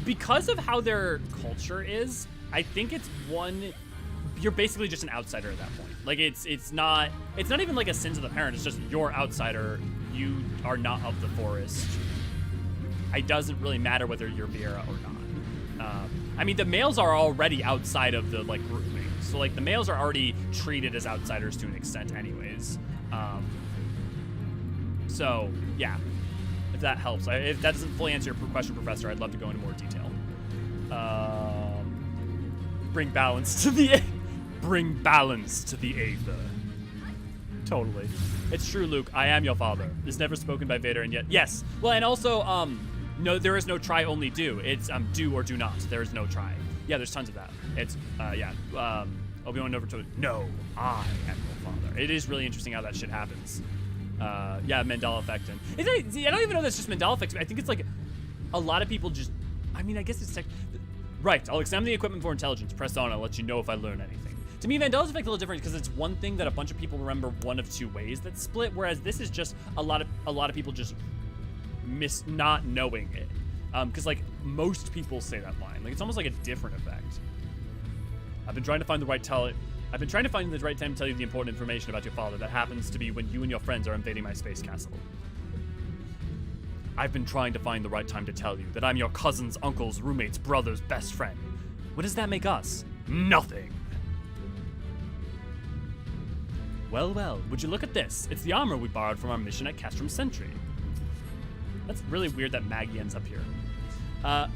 Because of how their culture is, I think it's you're basically just an outsider at that point. Like it's not even like a sins of the parent, it's just you're outsider, you are not of the forest. It doesn't really matter whether you're Vieira or not. I mean, the males are already outside of the grouping. So the males are already treated as outsiders to an extent anyways. So yeah, if that helps. If that doesn't fully answer your question, Professor, I'd love to go into more detail. Bring balance to the Aether. Totally. It's true, Luke. I am your father. It's never spoken by Vader, and yet yes. Well, and also, no, there is no try, only do. It's do or do not. There is no try. Yeah, there's tons of that. It's Obi-Wan never told. No, I am your father. It is really interesting how that shit happens. Yeah, Mandela effect, and I don't even know that's just Mandela effect. I think it's like a lot of people just. I mean, I guess it's right. I'll examine the equipment for intelligence. Press on. I'll let you know if I learn anything. To me, Mandela's effect a little different because it's one thing that a bunch of people remember one of two ways that's split, whereas this is just a lot of people just miss not knowing it. Because like most people say that line, like it's almost like a different effect. I've been trying to find the right time to tell you the important information about your father. That happens to be when you and your friends are invading my space castle. I've been trying to find the right time to tell you that I'm your cousin's, uncle's, roommate's, brother's best friend. What does that make us? Nothing. Well, would you look at this? It's the armor we borrowed from our mission at Castrum Sentry. That's really weird that Maggie ends up here.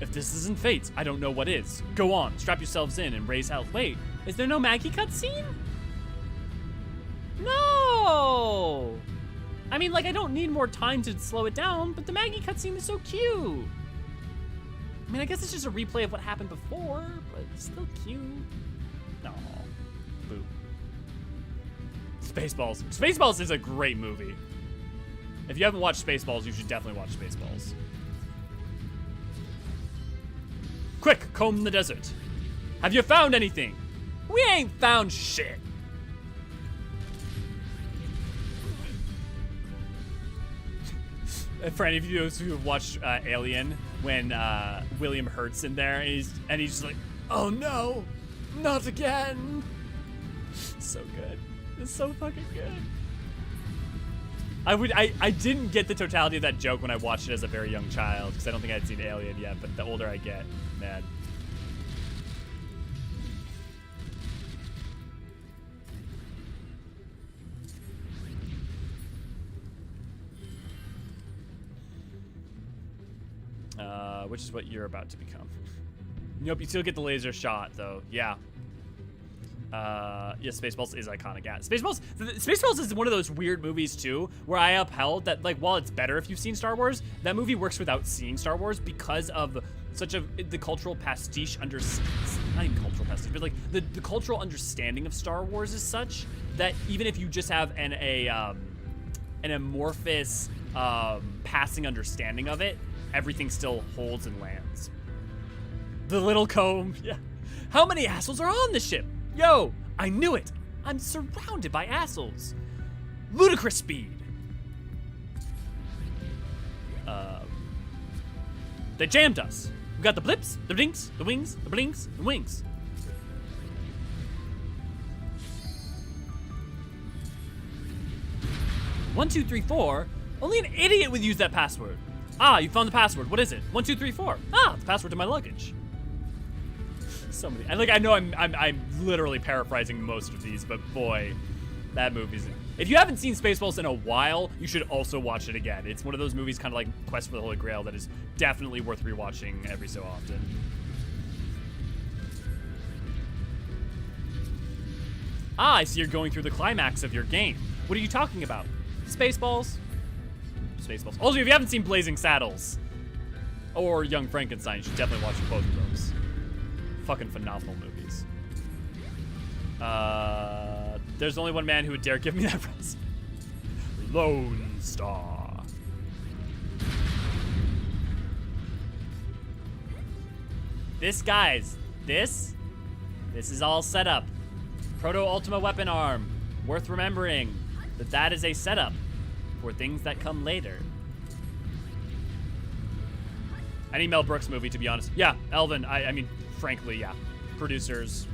If this isn't fate, I don't know what is. Go on, strap yourselves in and raise health. Wait, is there no Maggie cutscene? No! I mean, like, I don't need more time to slow it down, but the Maggie cutscene is so cute. I mean, I guess it's just a replay of what happened before, but it's still cute. No. Boo. Spaceballs. Spaceballs is a great movie. If you haven't watched Spaceballs, you should definitely watch Spaceballs. Quick, comb the desert. Have you found anything? We ain't found shit. For any of you who have watched Alien, when William Hurt's in there, and he's just like, oh no, not again. So good. It's so fucking good. I didn't get the totality of that joke when I watched it as a very young child, because I don't think I'd seen Alien yet, but the older I get, man. Which is what you're about to become. Nope, you still get the laser shot, though. Yeah. Yeah, Spaceballs is iconic. Yeah, Spaceballs is one of those weird movies too, where I upheld that, like, while it's better if you've seen Star Wars, that movie works without seeing Star Wars because of such the cultural pastiche not even cultural pastiche, but like the cultural understanding of Star Wars is such that even if you just have an amorphous passing understanding of it, everything still holds and lands. The little comb, yeah. How many assholes are on the ship? Yo, I knew it. I'm surrounded by assholes. Ludicrous speed. They jammed us. We got the blips, the blinks, the wings, the blinks, the wings. One, two, three, four. Only an idiot would use that password. Ah, you found the password. What is it? 1, 2, 3, 4. Ah, it's the password to my luggage. So many. And like, I know I'm literally paraphrasing most of these, but boy, that movie's. If you haven't seen Spaceballs in a while, you should also watch it again. It's one of those movies, kind of like Quest for the Holy Grail, that is definitely worth rewatching every so often. Ah, I see you're going through the climax of your game. What are you talking about? Spaceballs? Spaceballs. Also, if you haven't seen Blazing Saddles or Young Frankenstein, you should definitely watch both of those. Fucking phenomenal movies. There's only one man who would dare give me that prize. Lone Star. This, guys, this is all set up. Proto-Ultima weapon arm. Worth remembering that is a setup for things that come later. Any Mel Brooks movie, to be honest. Yeah, Elvin, I mean, frankly, yeah. Producers,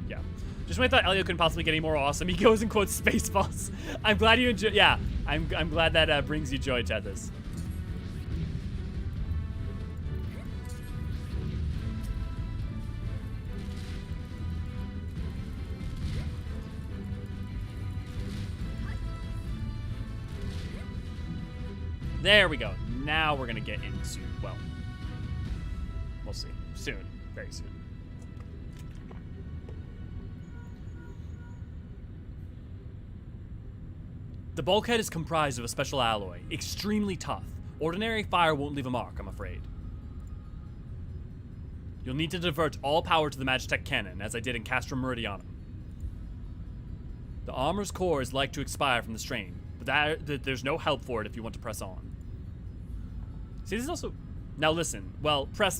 yeah. Just when I thought Elio couldn't possibly get any more awesome, he goes and quotes Spaceballs. I'm glad you enjoy, yeah. I'm glad that brings you joy, Tethys. There we go. Now we're gonna get into, well, we'll see. Soon. Very soon. The bulkhead is comprised of a special alloy, extremely tough. Ordinary fire won't leave a mark, I'm afraid. You'll need to divert all power to the Magitech cannon, as I did in Castrum Meridianum. The armor's core is like to expire from the strain, but there's no help for it if you want to press on. See, this is also... Now listen, well, press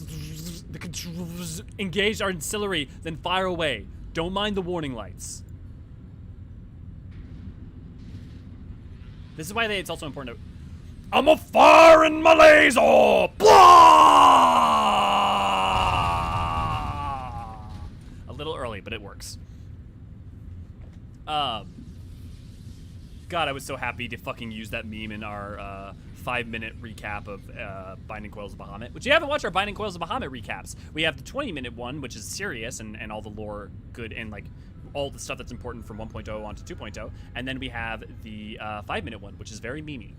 the controls, engage our ancillary, then fire away. Don't mind the warning lights. This is why it's also important to... I'm a fire in my laser! Blah! A little early, but it works. God, I was so happy to fucking use that meme in our 5-minute recap of Binding Coils of Bahamut, which you haven't watched our Binding Coils of Bahamut recaps. We have the 20-minute one, which is serious and all the lore good and like all the stuff that's important from 1.0 on to 2.0, and then we have the 5-minute one, which is very memey.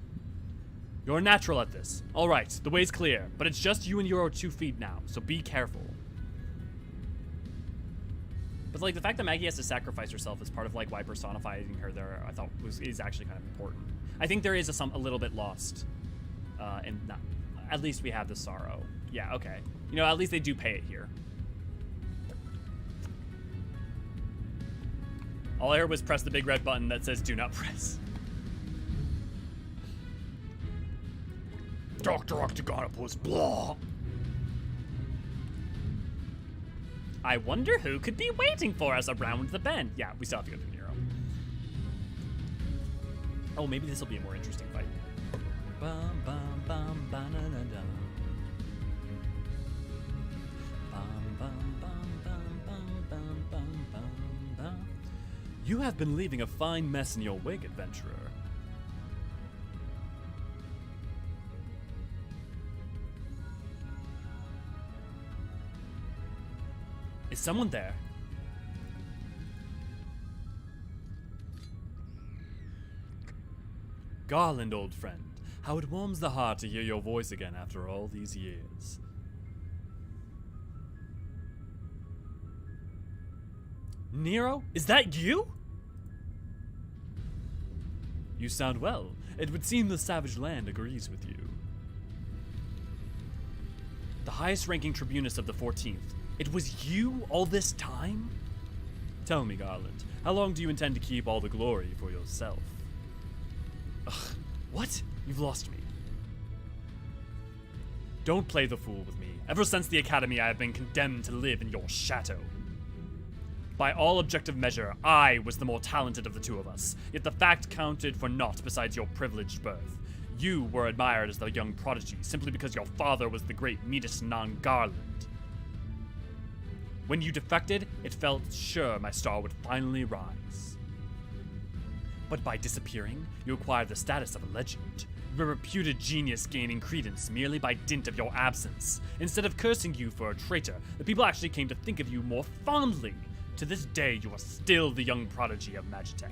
You're natural at this. All right, the way's clear, but it's just you and your 2 feet now, so be careful. But like the fact that Maggie has to sacrifice herself as part of like why personifying her there, I thought is actually kind of important. I think there is a little bit lost, and not, at least we have the sorrow. Yeah, okay. You know, at least they do pay it here. All I heard was press the big red button that says "Do not press." Dr. Octagonopus, blah. I wonder who could be waiting for us around the bend. Yeah, we still have to go through Nero. Oh, maybe this will be a more interesting fight. Bum, bum, bum, ba-na-na-na. Bum, bum, bum, bum, bum, bum, bum, bum, bum. You have been leaving a fine mess in your wake, adventurer. Is someone there? Garland, old friend, how it warms the heart to hear your voice again after all these years. Nero, is that you? You sound well. It would seem the savage land agrees with you. The highest-ranking tribunus of the 14th. It was you all this time? Tell me, Garland, how long do you intend to keep all the glory for yourself? Ugh, what? You've lost me. Don't play the fool with me. Ever since the Academy, I have been condemned to live in your shadow. By all objective measure, I was the more talented of the two of us, yet the fact counted for naught besides your privileged birth. You were admired as the young prodigy, simply because your father was the great Midas Non Garland. When you defected, it felt sure my star would finally rise. But by disappearing, you acquired the status of a legend, your reputed genius gaining credence merely by dint of your absence. Instead of cursing you for a traitor, the people actually came to think of you more fondly. To this day, you are still the young prodigy of Magitech.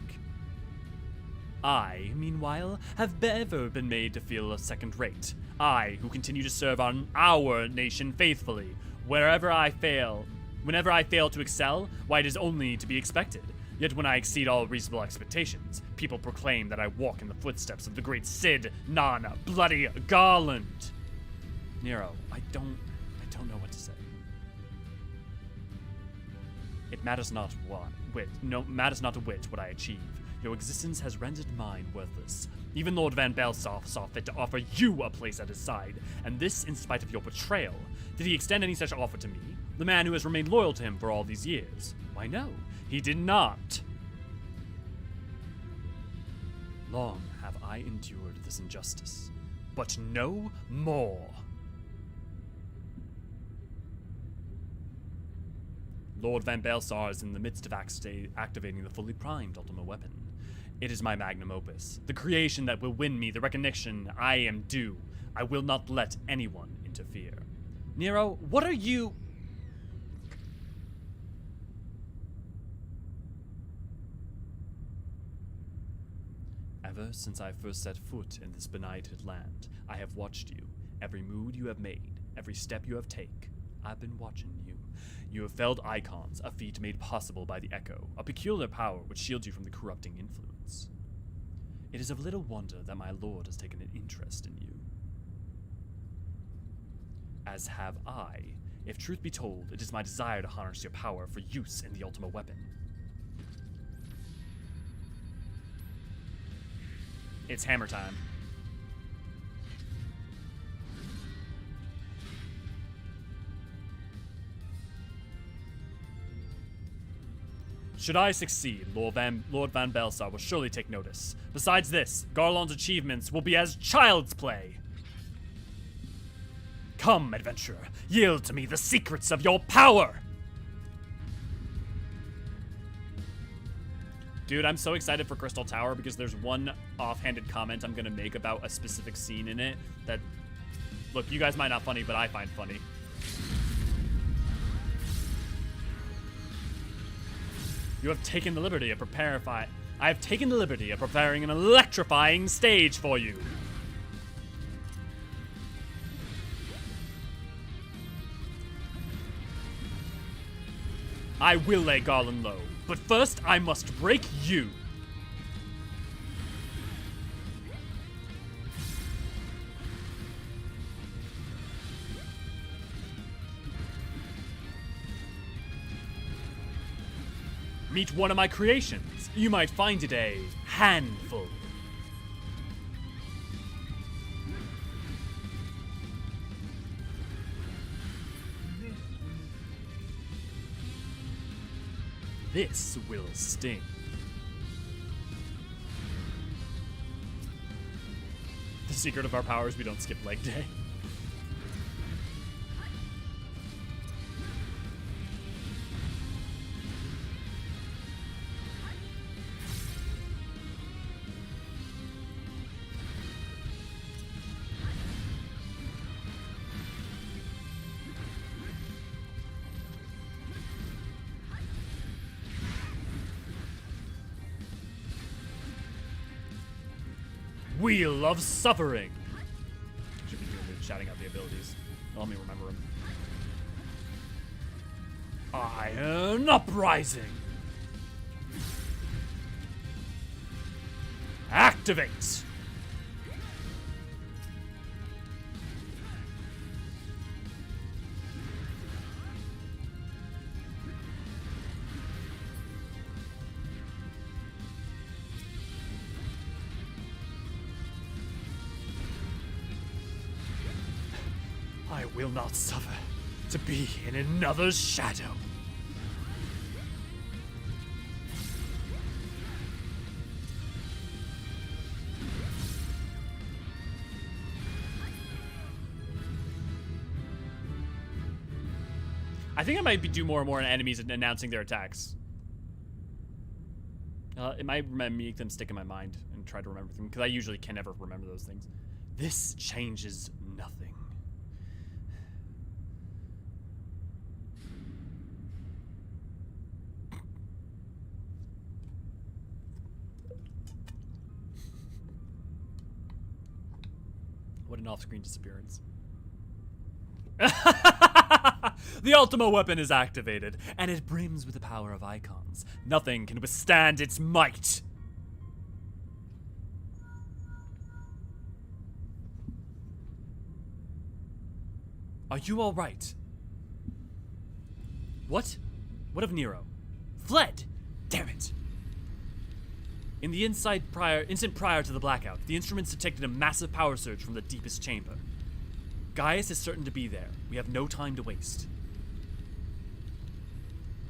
I, meanwhile, have ever been made to feel second-rate. I, who continue to serve on our nation faithfully, whenever I fail to excel, why, it is only to be expected. Yet when I exceed all reasonable expectations, people proclaim that I walk in the footsteps of the great Cid Non-Bloody Garland. Nero, I don't know what to say. It matters not matters not a whit what I achieve. Your existence has rendered mine worthless. Even Lord Van Belsoff saw fit to offer you a place at his side, and this in spite of your betrayal. Did he extend any such offer to me, the man who has remained loyal to him for all these years? Why, no, he did not. Long have I endured this injustice, but no more. Lord Van Belsar is in the midst of activating the fully primed Ultima weapon. It is my magnum opus, the creation that will win me the recognition I am due. I will not let anyone interfere. Nero, what are you... Ever since I first set foot in this benighted land, I have watched you. Every move you have made, every step you have taken, I've been watching you. You have felled icons, a feat made possible by the Echo, a peculiar power which shields you from the corrupting influence. It is of little wonder that my lord has taken an interest in you. As have I. If truth be told, it is my desire to harness your power for use in the ultimate weapon. It's hammer time. Should I succeed, Lord Van Belsar will surely take notice. Besides this, Garlon's achievements will be as child's play. Come, adventurer, yield to me the secrets of your power! Dude, I'm so excited for Crystal Tower because there's one offhanded comment I'm gonna make about a specific scene in it that, look, you guys might not funny, but I find funny. You have taken the liberty of I have taken the liberty of preparing an electrifying stage for you. I will lay Garland low, but first I must break you. Meet one of my creations. You might find it a handful. This will sting. The secret of our power is we don't skip leg day. Wheel of Suffering. Should be doing good shouting out the abilities. Let me remember them. Iron Uprising. Activate. I will not suffer to be in another's shadow. I think I might do more and more enemies announcing their attacks. It might make them stick in my mind and try to remember them, because I usually can never remember those things. This changes nothing. What an off-screen disappearance. The Ultima weapon is activated, and it brims with the power of icons. Nothing can withstand its might. Are you all right? What? What of Nero? Fled! Damn it! In the instant prior to the blackout, the instruments detected a massive power surge from the deepest chamber. Gaius is certain to be there. We have no time to waste.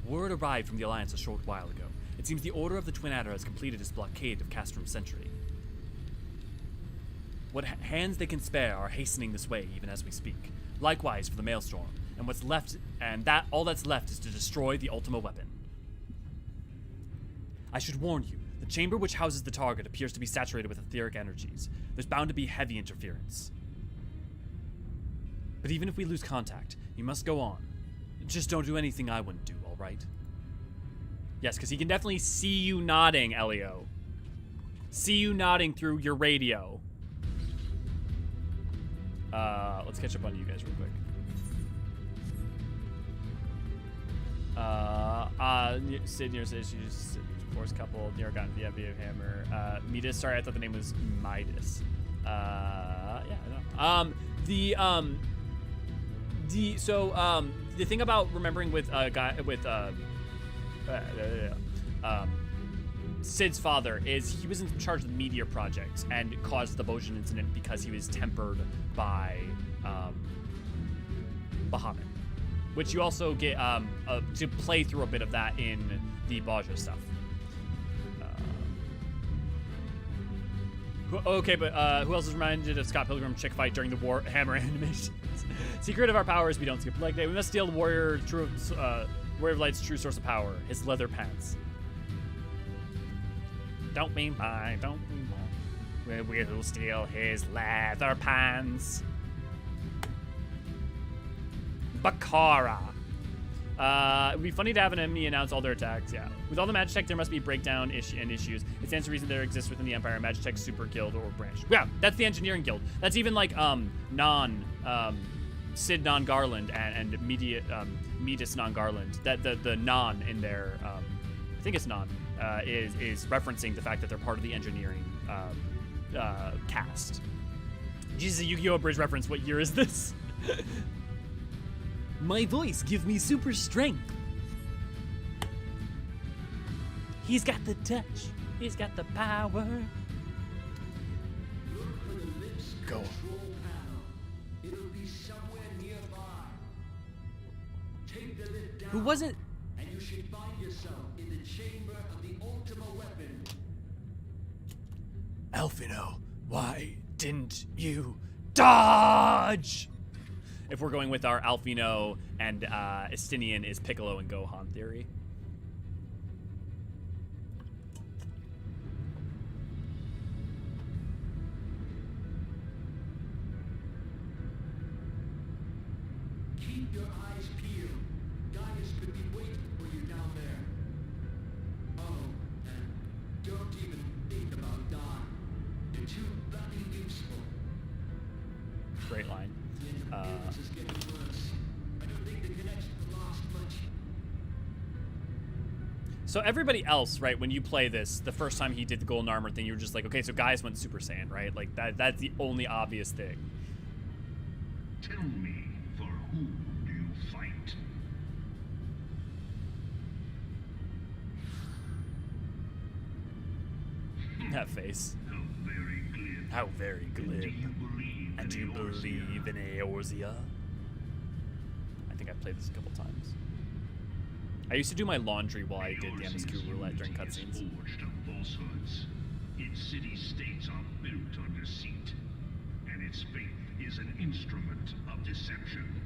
Word arrived from the Alliance a short while ago. It seems the Order of the Twin Adder has completed its blockade of Castrum Sentry. What hands they can spare are hastening this way even as we speak. Likewise for the Maelstrom, all that's left is to destroy the Ultima weapon. I should warn you, the chamber which houses the target appears to be saturated with etheric energies. There's bound to be heavy interference. But even if we lose contact, you must go on. Just don't do anything I wouldn't do, alright? Yes, because he can definitely see you nodding, Elio. See you nodding through your radio. Let's catch up on you guys real quick. Sid near issues, Force couple, near gun, via hammer. Midas, sorry, I thought the name was Midas. Yeah, I know. The thing about remembering with Sid's father is he was in charge of the Meteor Project and caused the Bojan incident because he was tempered by Bahamut, which you also get to play through a bit of that in the Baja stuff. Okay, but who else is reminded of Scott Pilgrim chick fight during the Warhammer animations? Secret of our power is we don't skip leg day. We must steal the Warrior of Light's true source of power, his leather pants. Don't be mine, don't be mine. We will steal his leather pants. Bakara. It would be funny to have an enemy announce all their attacks, yeah. With all the Magitech, there must be breakdown and issues. It stands to reason there exists within the Empire Magitech Super Guild or branch. Yeah, that's the Engineering Guild. That's even like Sid Non-Garland and Midas Non-Garland. That the Non in there, I think it's Non, is referencing the fact that they're part of the Engineering cast. Jesus, a Yu-Gi-Oh! Bridge reference. What year is this? My voice gives me super strength. He's got the touch. He's got the power. Go. Who was it? And you should find yourself in the chamber of the Ultima weapon. Alphino, why didn't you dodge? If we're going with our Alphino and Estinian is Piccolo and Gohan theory. Keep your eyes peeled. Gaius could be waiting for you down there. Oh, and don't even think about Darth. You're too bloody useful. Great line. This is getting worse. I don't think the connection lost much. So everybody else, right, when you play this, the first time he did the golden armor thing, you were just like, okay, so Gaius went Super Saiyan, right? Like that's the only obvious thing. Tell me, for whom do you fight? That face. How very glib. How very glib. Do you believe And do you in Eorzean? believe in Eorzea? I think I played this a couple times. I used to do my laundry while I did the MSQ roulette during cutscenes. Is forged of falsehoods. Its city-states are built on deceit, and its faith is an instrument of deception.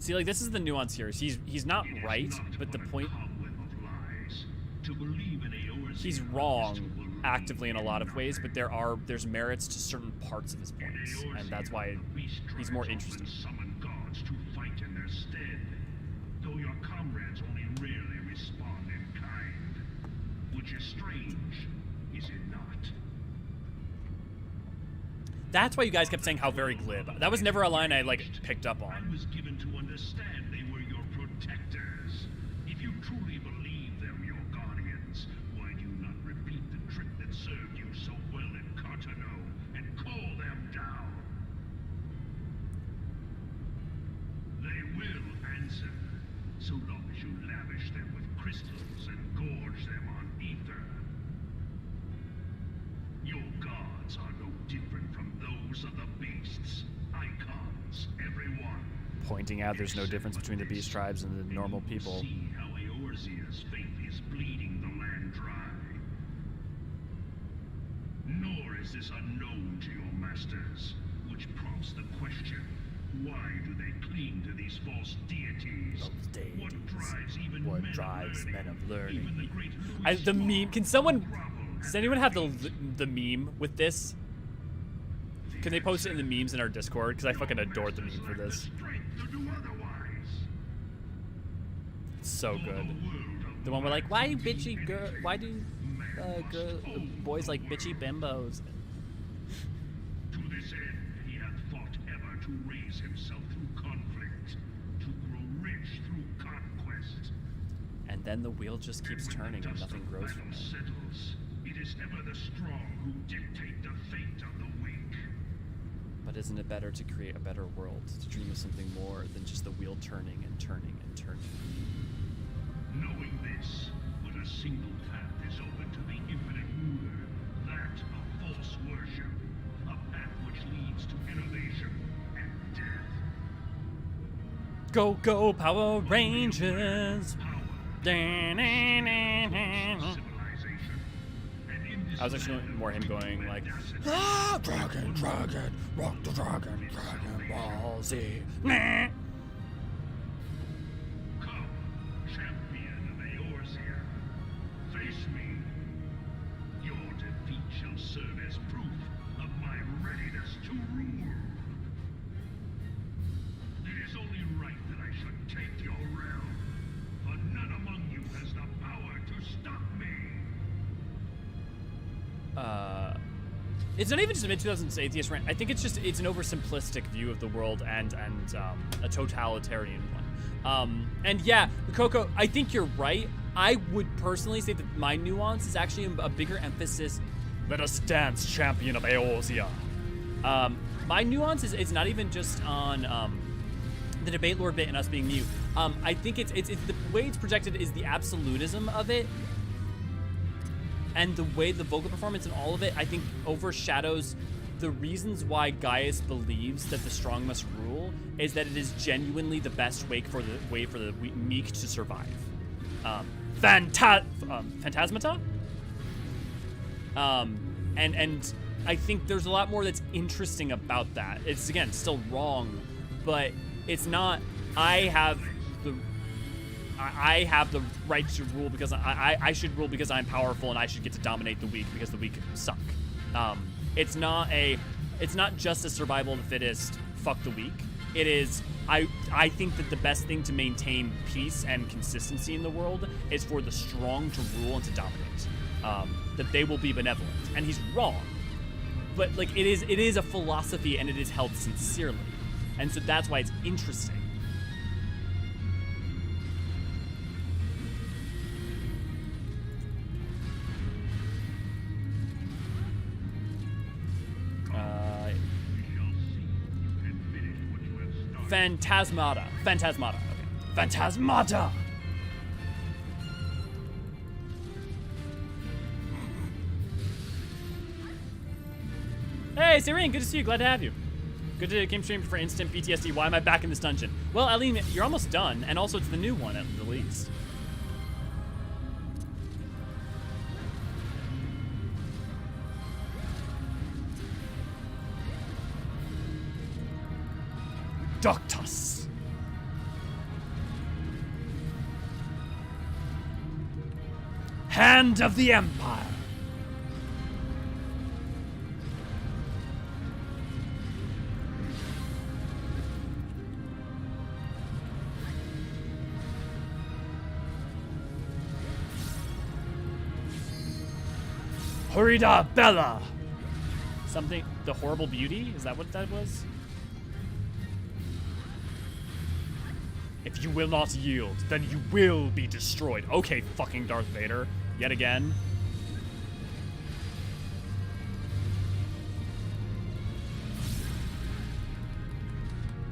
See, like, this is the nuance here. He's not It is right, not but the a point, cobweb of lies. To believe in Eorzean he's is to wrong believe actively in a lot of ways, but nothing. there's merits to certain parts of his points, and that's why the beast he's more tribes interesting. often summon gods to fight in their stead, though your comrades only rarely respond in kind, which is strange, is it not? That's why you guys kept saying how very glib. That was never a line I, like, picked up I on. was given to understand they were your protectors. If you truly believe them your guardians, why do you not repeat the trick that served you so well in Cartano and call them down? They will answer, so long as you lavish them with crystals and gorge them on ether. Your gods are no different from those of the beasts, icons, everyone. Pointing out there's no difference between the beast tribes and the normal people. See how Eorzea's faith is bleeding the land dry. Nor is this unknown to your masters, which prompts the question, why do they cling to these false deities? Those deities. What drives even What men drives of learning? men of learning? Even the great The Louis meme. Can someone? grovel Does at anyone have their the meme with this? Can they post it in the memes in our Discord? Because I fucking adored the meme for this. strength to do otherwise. It's so For good. the world of The one where like, why you bitchy girl? Why do? boys like bitchy bimbos. To this end, he hath fought ever to raise himself through conflict, to grow rich through conquest. And then the wheel just keeps turning and nothing grows from it. Settles. It is ever the strong who dictate the fate of the weak. But isn't it better to create a better world, to dream of something more than just the wheel turning and turning and turning? Knowing this, but a single path is open to the infinite ruler, that of false worship, a path which leads to innovation and death. Go, go, Power Rangers! I was actually more him going like, ah, dragon, dragon, rock the dragon, dragon ball Z. Nah. Come, champion of Eorzean, face me. Your defeat shall serve as proof of my readiness to rule. It is only right that I should take your realm, for none among you has the power to stop me. It's not even just a mid-2000s atheist rant. I think it's just, it's an oversimplistic view of the world and a totalitarian one. And yeah, Coco, I think you're right. I would personally say that my nuance is actually a bigger emphasis. Let us dance, champion of Eorzean. My nuance is not even just on the debate lord bit and us being mute. I think it's the way it's projected is the absolutism of it. And the way the vocal performance and all of it, I think, overshadows the reasons why Gaius believes that the strong must rule is that it is genuinely the best way for the meek to survive. Phantasmata? And I think there's a lot more that's interesting about that. It's, again, still wrong, but it's not, I have the right to rule because I should rule because I'm powerful and I should get to dominate the weak because the weak suck. It's not just a survival of the fittest, fuck the weak. It is, I think that the best thing to maintain peace and consistency in the world is for the strong to rule and to dominate. That they will be benevolent. And he's wrong. But like it is a philosophy and it is held sincerely. And so that's why it's interesting. Phantasmata. Okay. Phantasmata! Hey, Serene, good to see you. Glad to have you. Good to came stream for instant PTSD. Why am I back in this dungeon? Well, Aline, you're almost done, and also it's the new one at the least. Doctus. Hand of the Empire. Horrida Bella. Something, the horrible beauty? Is that what that was? If you will not yield, then you will be destroyed. Okay, fucking Darth Vader. Yet again.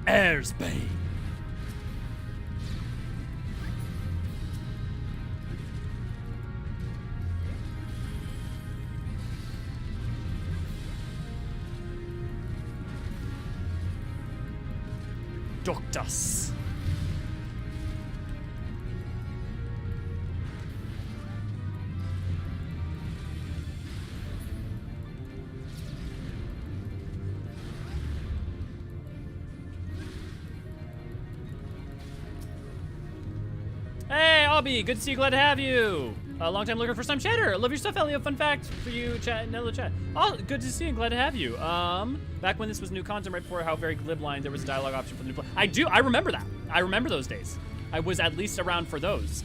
Air's Bane. Doctus. Hey, Obby, good to see you, glad to have you. Long time looker, first time chatter. Love your stuff, Elliot. Fun fact for you, chat, Nello chat. Oh, good to see you, glad to have you. Back when this was new content, right before how very glib line, there was a dialogue option for the new play. I remember that. I remember those days. I was at least around for those.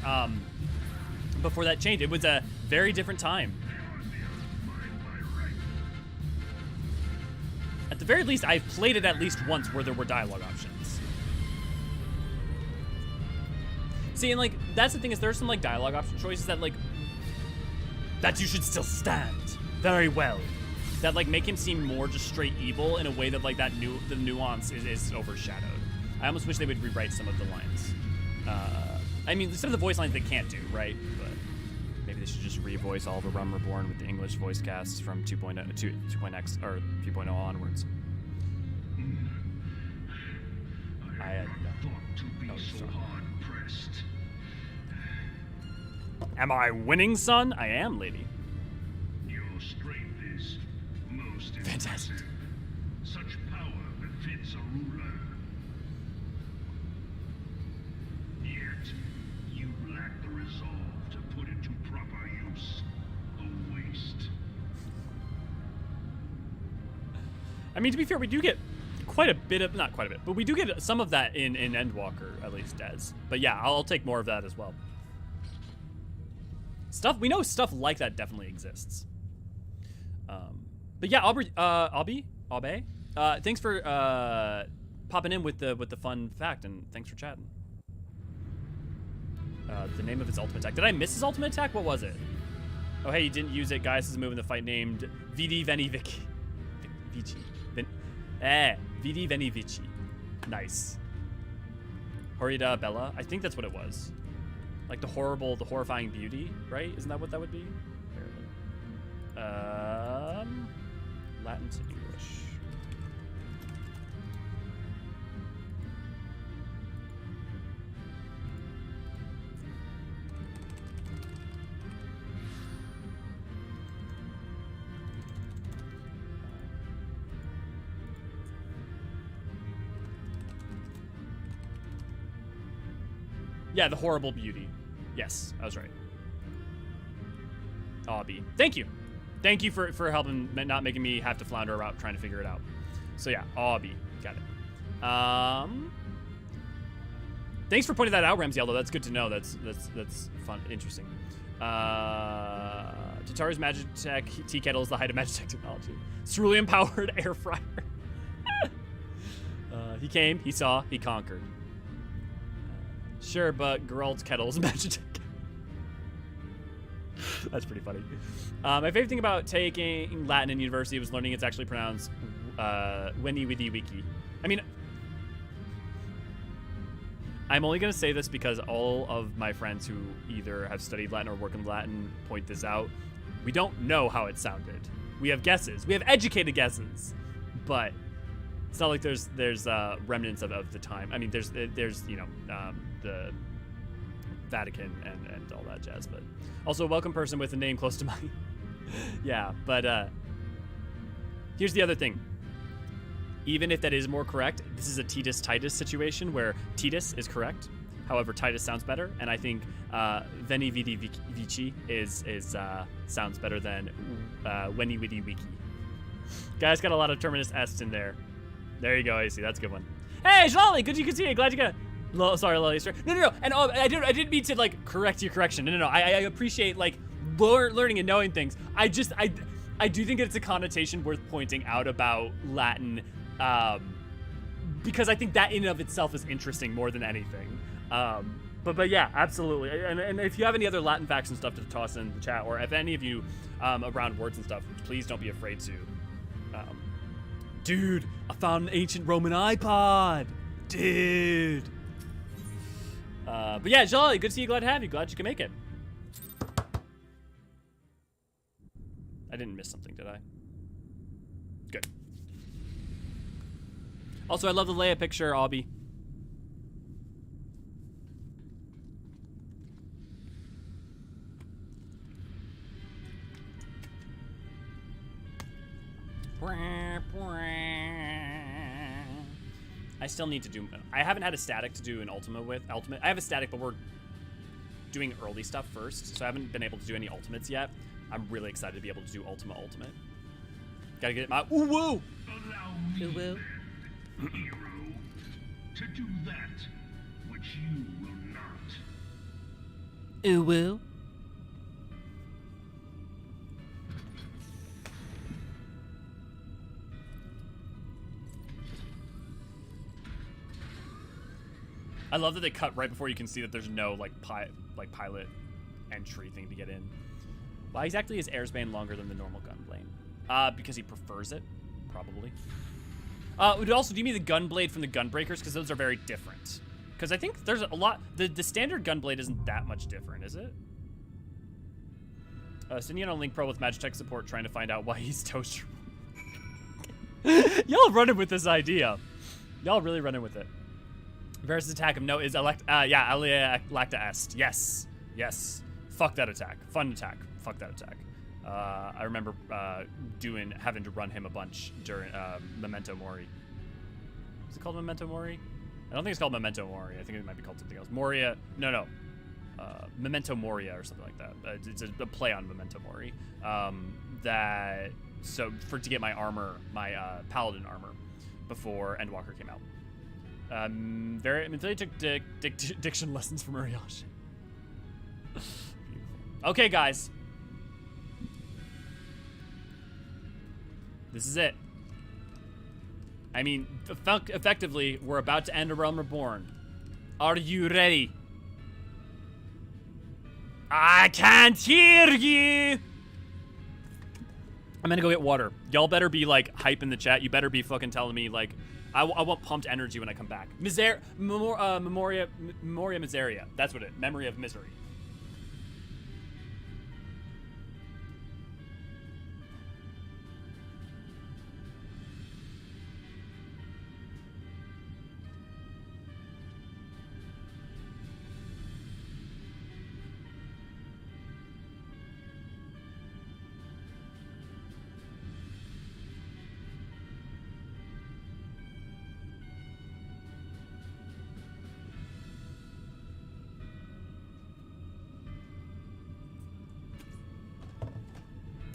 Before that changed, it was a very different time. the very least, I've played it at least once where there were dialogue options. See, and like, that's the thing is there's some like dialogue option choices that like, that you should still stand very well. That like make him seem more just straight evil in a way that like the nuance is overshadowed. I almost wish they would rewrite some of the lines. I mean, some of the voice lines they can't do, right? But maybe they should just revoice all of A Realm Reborn with the English voice casts from 2.x or 2.0 onwards. I had thought to be so hard pressed. Am I winning, son? I am, lady. Your strength is most Fantastic. impressive. Such power befits a ruler. Yet, you lack the resolve to put it to proper use. A waste. I mean, to be fair, we do get quite a bit of, not quite a bit, but we do get some of that in Endwalker, at least, Des. But yeah, I'll take more of that as well. We know stuff like that definitely exists. But yeah, Aubrey, thanks for popping in with the fun fact, and thanks for chatting. The name of his ultimate attack. Did I miss his ultimate attack? What was it? Oh, hey, you didn't use it. Gaius is a move in the fight named Vidi Veni Vici. Vidi Veni Vici. Nice. Horrida Bella. I think that's what it was. Like the horrifying beauty, right? Isn't that what that would be? Latin to English. Yeah, the horrible beauty. Yes, I was right. Obby. Thank you. Thank you for helping, not making me have to flounder around trying to figure it out. So yeah, Obby. Got it. Thanks for pointing that out, Ramsey, that's good to know. That's fun, interesting. Tataru's Magitech tea kettle is the height of Magitech technology. Cerulean powered air fryer. He came, he saw, he conquered. Sure, but Geralt's kettle is Magitech. That's pretty funny. My favorite thing about taking Latin in university was learning it's actually pronounced Weni Widi Wiki. I mean, I'm only going to say this because all of my friends who either have studied Latin or work in Latin point this out. We don't know how it sounded. We have guesses. We have educated guesses. But it's not like there's remnants of the time. I mean, there's you know, the Vatican and all that jazz, but also a welcome person with a name close to mine. Yeah, but here's the other thing. Even if that is more correct, this is a Titus-Titus situation where Titus is correct. However, Titus sounds better, and I think Veni Vidi Vici sounds better than Weni Widi Wiki. Guys, got a lot of Terminus S in there. There you go, I see. That's a good one. Hey, Jolly, good you can see you. Glad you got. Sorry, Lily. No. And I didn't mean to like correct your correction. No. I appreciate like learning and knowing things. I do think it's a connotation worth pointing out about Latin, because I think that in and of itself is interesting more than anything. But yeah, absolutely. And if you have any other Latin facts and stuff to toss in the chat, or if any of you around words and stuff, please don't be afraid to. Dude, I found an ancient Roman iPod. Dude. But yeah, Jolly, good to see you. Glad to have you. Glad you can make it. I didn't miss something, did I? Good. Also, I love the Leia picture, Obby. I still need to do. I haven't had a static to do an ultimate with. I have a static, but we're doing early stuff first, so I haven't been able to do any ultimates yet. I'm really excited to be able to do ultimate. Gotta get my ooh woo. Allow me, then, hero, to do that which you will not. Ooh woo. I love that they cut right before you can see that there's no like pilot entry thing to get in. Why exactly is Airsbane longer than the normal gunblade? Because he prefers it, probably. Would also do me the gunblade from the gunbreakers, because those are very different. Because I think there's a lot. The standard gunblade isn't that much different, is it? Sending on Link Pro with Magitech support, trying to find out why he's toaster. Y'all running with this idea. Y'all really running with it. Versus attack of no is yeah, Alia Lacta Est. Yes. Yes. Fuck that attack. Fun attack. Fuck that attack. I remember having to run him a bunch during Memento Mori. Is it called Memento Mori? I don't think it's called Memento Mori. I think it might be called something else. Moria. No. Memento Moria or something like that. It's a play on Memento Mori. To get my armor, my paladin armor, before Endwalker came out. They took diction lessons from Eorzean. Okay, guys. This is it. I mean, effectively, we're about to end A Realm Reborn. Are you ready? I can't hear you! I'm gonna go get water. Y'all better be, like, hype in the chat. You better be fucking telling me, like, I want pumped energy when I come back. Memoria Miseria. That's what it is. Memory of Misery.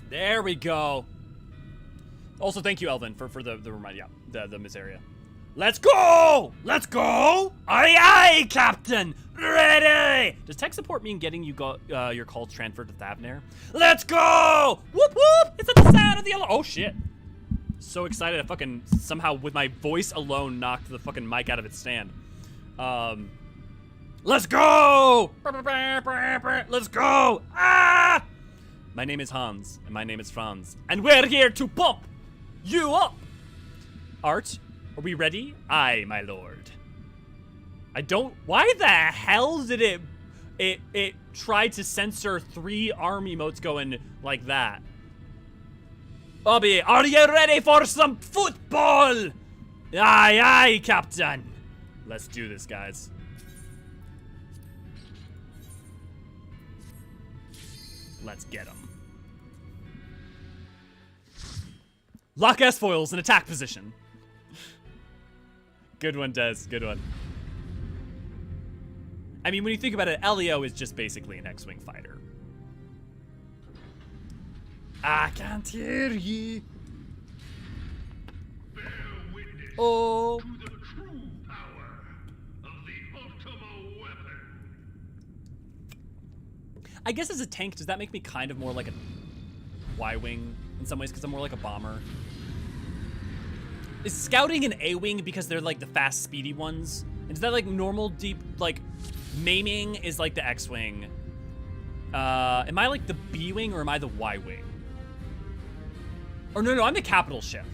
There we go. Also, thank you, Elvin, for the remind. Yeah, the Miseria. Let's go! Let's go! Aye, aye, Captain! Ready! Does tech support mean getting your calls transferred to Thavnair? Let's go! Whoop whoop! It's at the sound of the alarm. Oh shit! So excited! I fucking somehow with my voice alone knocked the fucking mic out of its stand. Let's go! Let's go! Ah! My name is Hans, and my name is Franz, and we're here to pump you up! Art, are we ready? Aye, my lord. Why the hell did it try to censor 3 arm emotes going like that? Bobby, are you ready for some football? Aye, aye, Captain. Let's do this, guys. Let's get him. Lock S-foils in attack position. Good one, Des. Good one. I mean, when you think about it, Elio is just basically an X-Wing fighter. I can't hear you. Bear witness Oh. to the true power of the Ultimo weapon. I guess as a tank, does that make me kind of more like a Y-Wing in some ways, because I'm more like a bomber? Is scouting an A-Wing because they're like the fast, speedy ones? And is that like normal, deep, like maiming is like the X-Wing? Am I like the B-Wing or am I the Y-Wing? Or no, I'm the capital ship.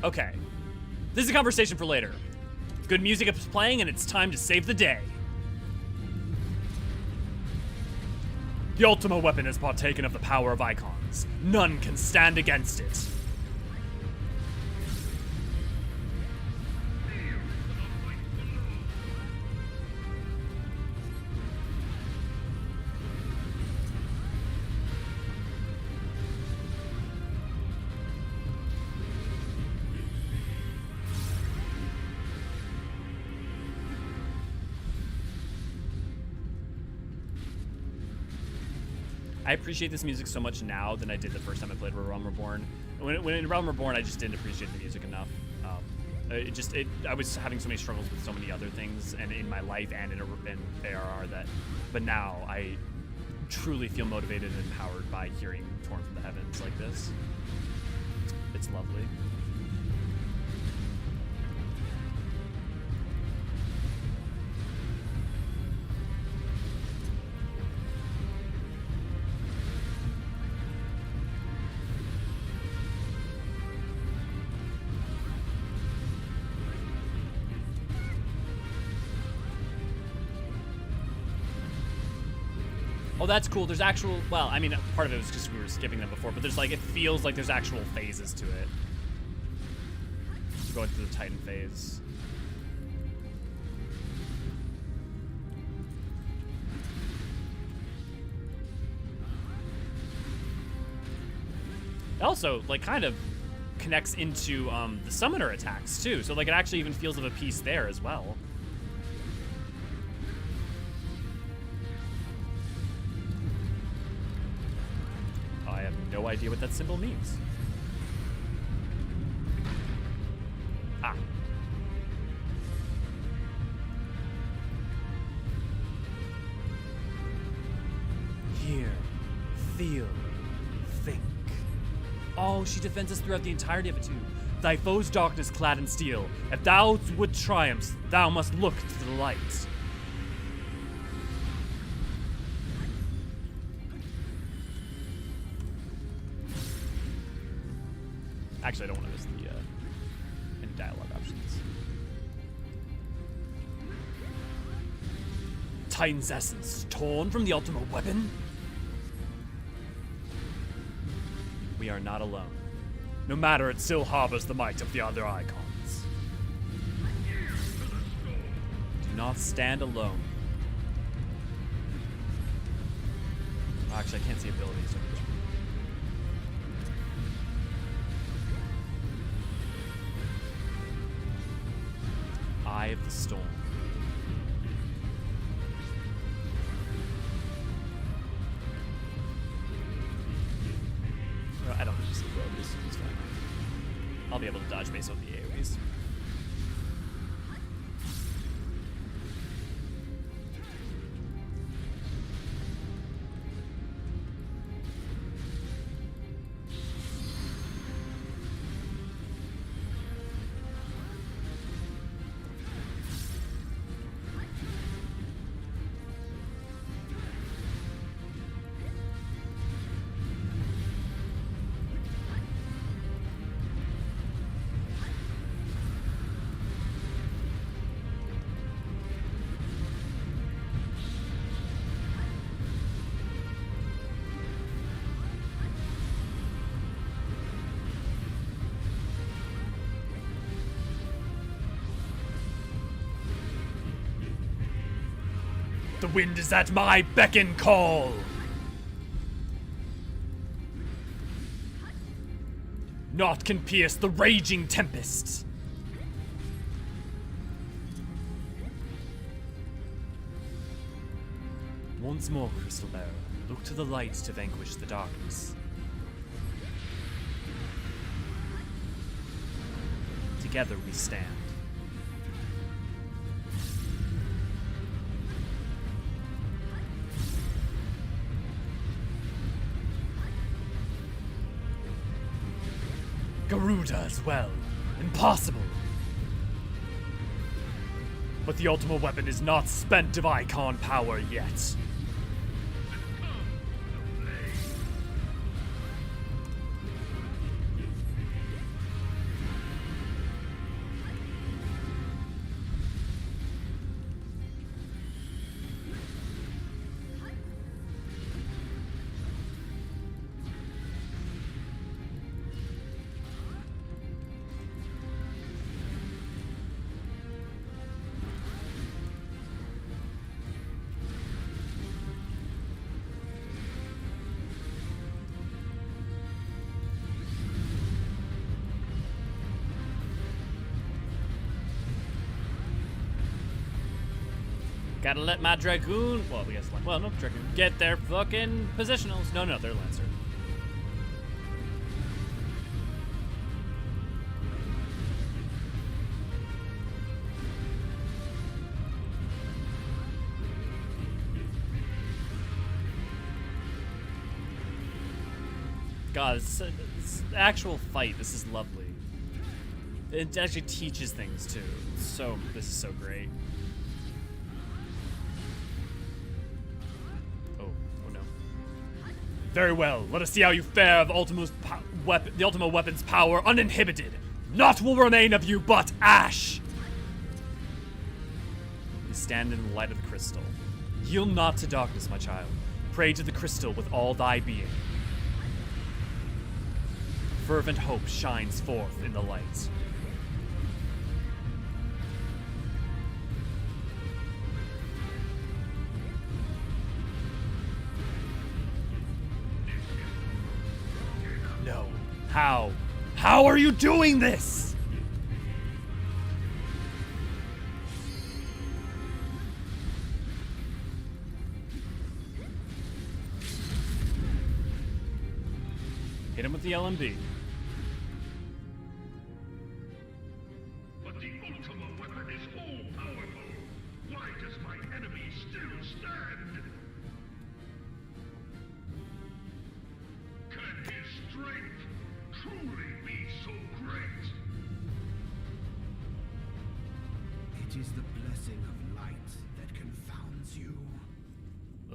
Okay. This is a conversation for later. Good music is playing and it's time to save the day. The Ultimo weapon has partaken of the power of icons. None can stand against it. I appreciate this music so much now than I did the first time I played Realm Reborn. When in Realm Reborn, I just didn't appreciate the music enough. I was having so many struggles with so many other things, and in my life and in ARR but now I truly feel motivated and empowered by hearing Torn from the Heavens like this. It's lovely. Oh, that's cool. There's actual, well, I mean, part of it was because we were skipping them before, but there's like, it feels like there's actual phases to it. Going through the Titan phase. It also, like, kind of connects into the summoner attacks, too. So, like, it actually even feels of a piece there as well. I have no idea what that symbol means. Ah. Hear, feel, think. Oh, she defends us throughout the entirety of it too. Thy foe's darkness clad in steel. If thou would triumph, thou must look to the light. Actually, I don't want to miss the any dialogue options. Titan's essence torn from the ultimate weapon. We are not alone. No matter, it still harbors the might of the other icons. Do not stand alone. Actually, I can't see abilities. Eye of the Storm. I don't need to see abilities. It's fine. I'll be able to dodge based on the AoEs. The wind is at my beck and call. Naught can pierce the raging tempest. Once more, Crystal Bearer, look to the light to vanquish the darkness. Together we stand. Garuda as well. Impossible. But the ultimate weapon is not spent of icon power yet. Gotta let my Dragoon, well, we guess, well, no, Dragoon, get their fucking positionals. No, they're Lancer. God, it's actual fight. This is lovely. It actually teaches things too. This is so great. Very well, let us see how you fare of the ultimate weapon's power uninhibited. Naught will remain of you but ash! We stand in the light of the crystal. Yield not to darkness, my child. Pray to the crystal with all thy being. Fervent hope shines forth in the light. No. How? How are you doing this? Hit him with the LMB. But the Ultima weapon is all-powerful. Why does my enemy still stand? Can his strength truly be so great? It is the blessing of light that confounds you.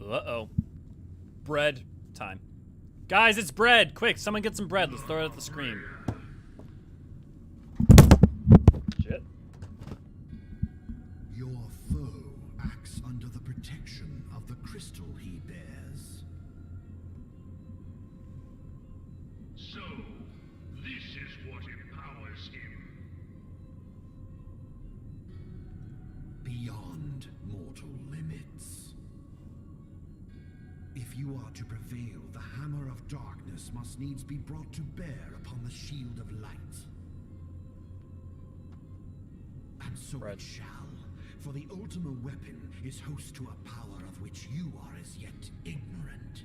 Uh-oh. Bread time. Guys, it's bread! Quick, someone get some bread. Let's throw it at the screen. Shit. Your foe acts under the protection of the crystal he bears. So, this is what empowers him. Beyond mortal limits. If you are to prevail, the hammer of darkness must needs be brought to bear upon the shield of light. And so Right. it shall, for the Ultima weapon is host to a power of which you are as yet ignorant.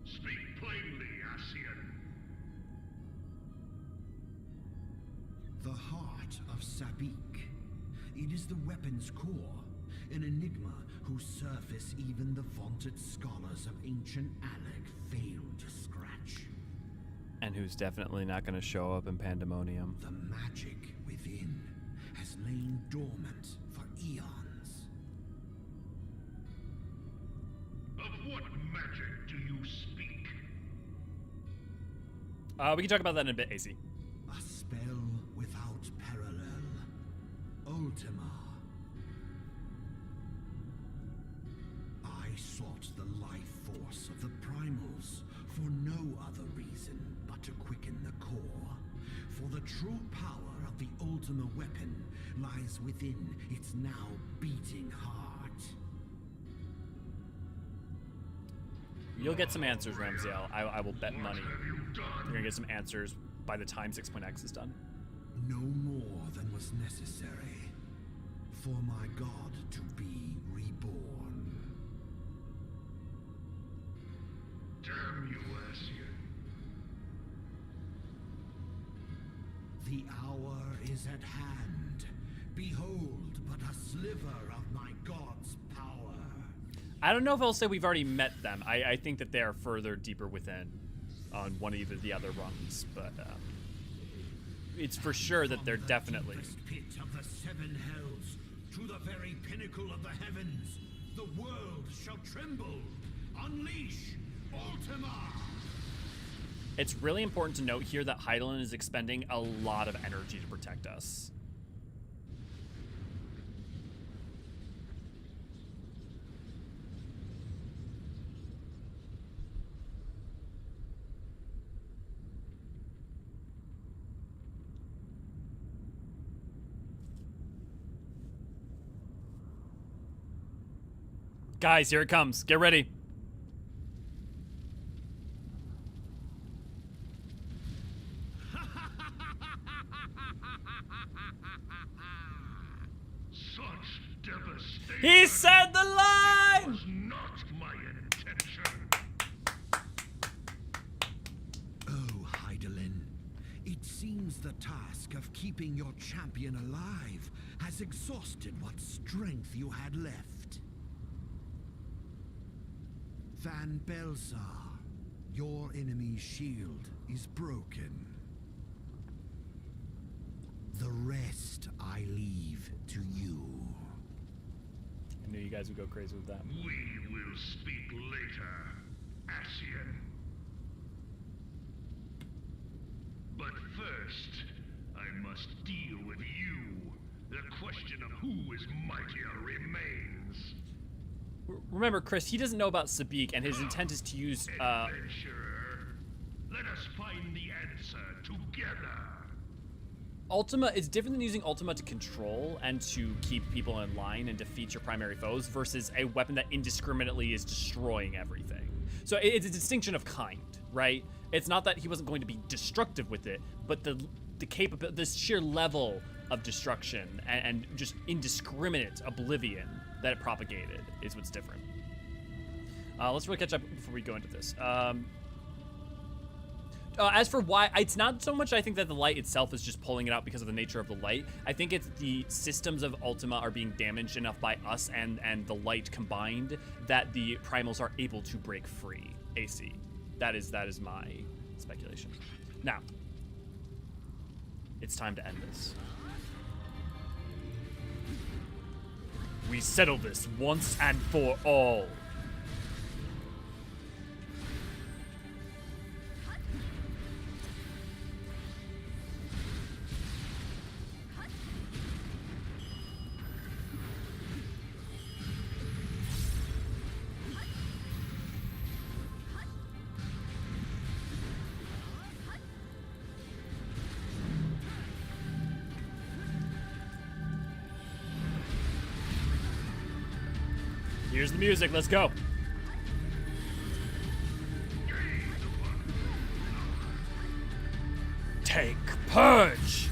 Speak plainly, Eorzean. The heart of Sabik. It is the weapon's core, an enigma whose surface even the vaunted scholars of ancient Alec failed to scratch. And who's definitely not going to show up in Pandemonium. The magic within has lain dormant for eons. Of what magic do you speak? We can talk about that in a bit, AC. A spell without parallel. Ultima. I sought the life force of the primals for no other reason but to quicken the core. For the true power of the Ultima weapon lies within its now beating heart. You'll get some answers, Ramsdale. I will bet money. What have you You're done? gonna get some answers by the time 6.x is done. No more than was necessary for my god to be reborn. Damn you, Eorzean. The hour is at hand. Behold, but a sliver of my god's power. I don't know if I'll say we've already met them. I think that they are further deeper within on one of either the other rungs, but it's for sure that they're From the definitely. deepest pit of the seven hells to the very pinnacle of the heavens, the world shall tremble. Unleash Ultima! It's really important to note here that Hydaelyn is expending a lot of energy to protect us. Guys, here it comes. Get ready. Such devastation He said the line! was not my intention. Oh, Hydaelyn, it seems the task of keeping your champion alive has exhausted what strength you had left. Van Belsar, your enemy's shield is broken. The rest I leave to you. I knew you guys would go crazy with that. We will speak later, Eorzean. But first, I must deal with you. The question of who is mightier remains. remember, Chris, he doesn't know about Sabik, and his intent is to use, Adventurer, let us find the answer together. Ultima is different than using Ultima to control and to keep people in line and defeat your primary foes versus a weapon that indiscriminately is destroying everything. So it's a distinction of kind, right? It's not that he wasn't going to be destructive with it, but the capability, the sheer level of destruction and just indiscriminate oblivion that it propagated is what's different. Let's really catch up before we go into this. As for why, it's not so much I think that the light itself is just pulling it out because of the nature of the light. I think it's the systems of Ultima are being damaged enough by us and the light combined that the primals are able to break free. AC. That is my speculation. Now, it's time to end this. We settle this once and for all. Here's the music, let's go. Take Purge!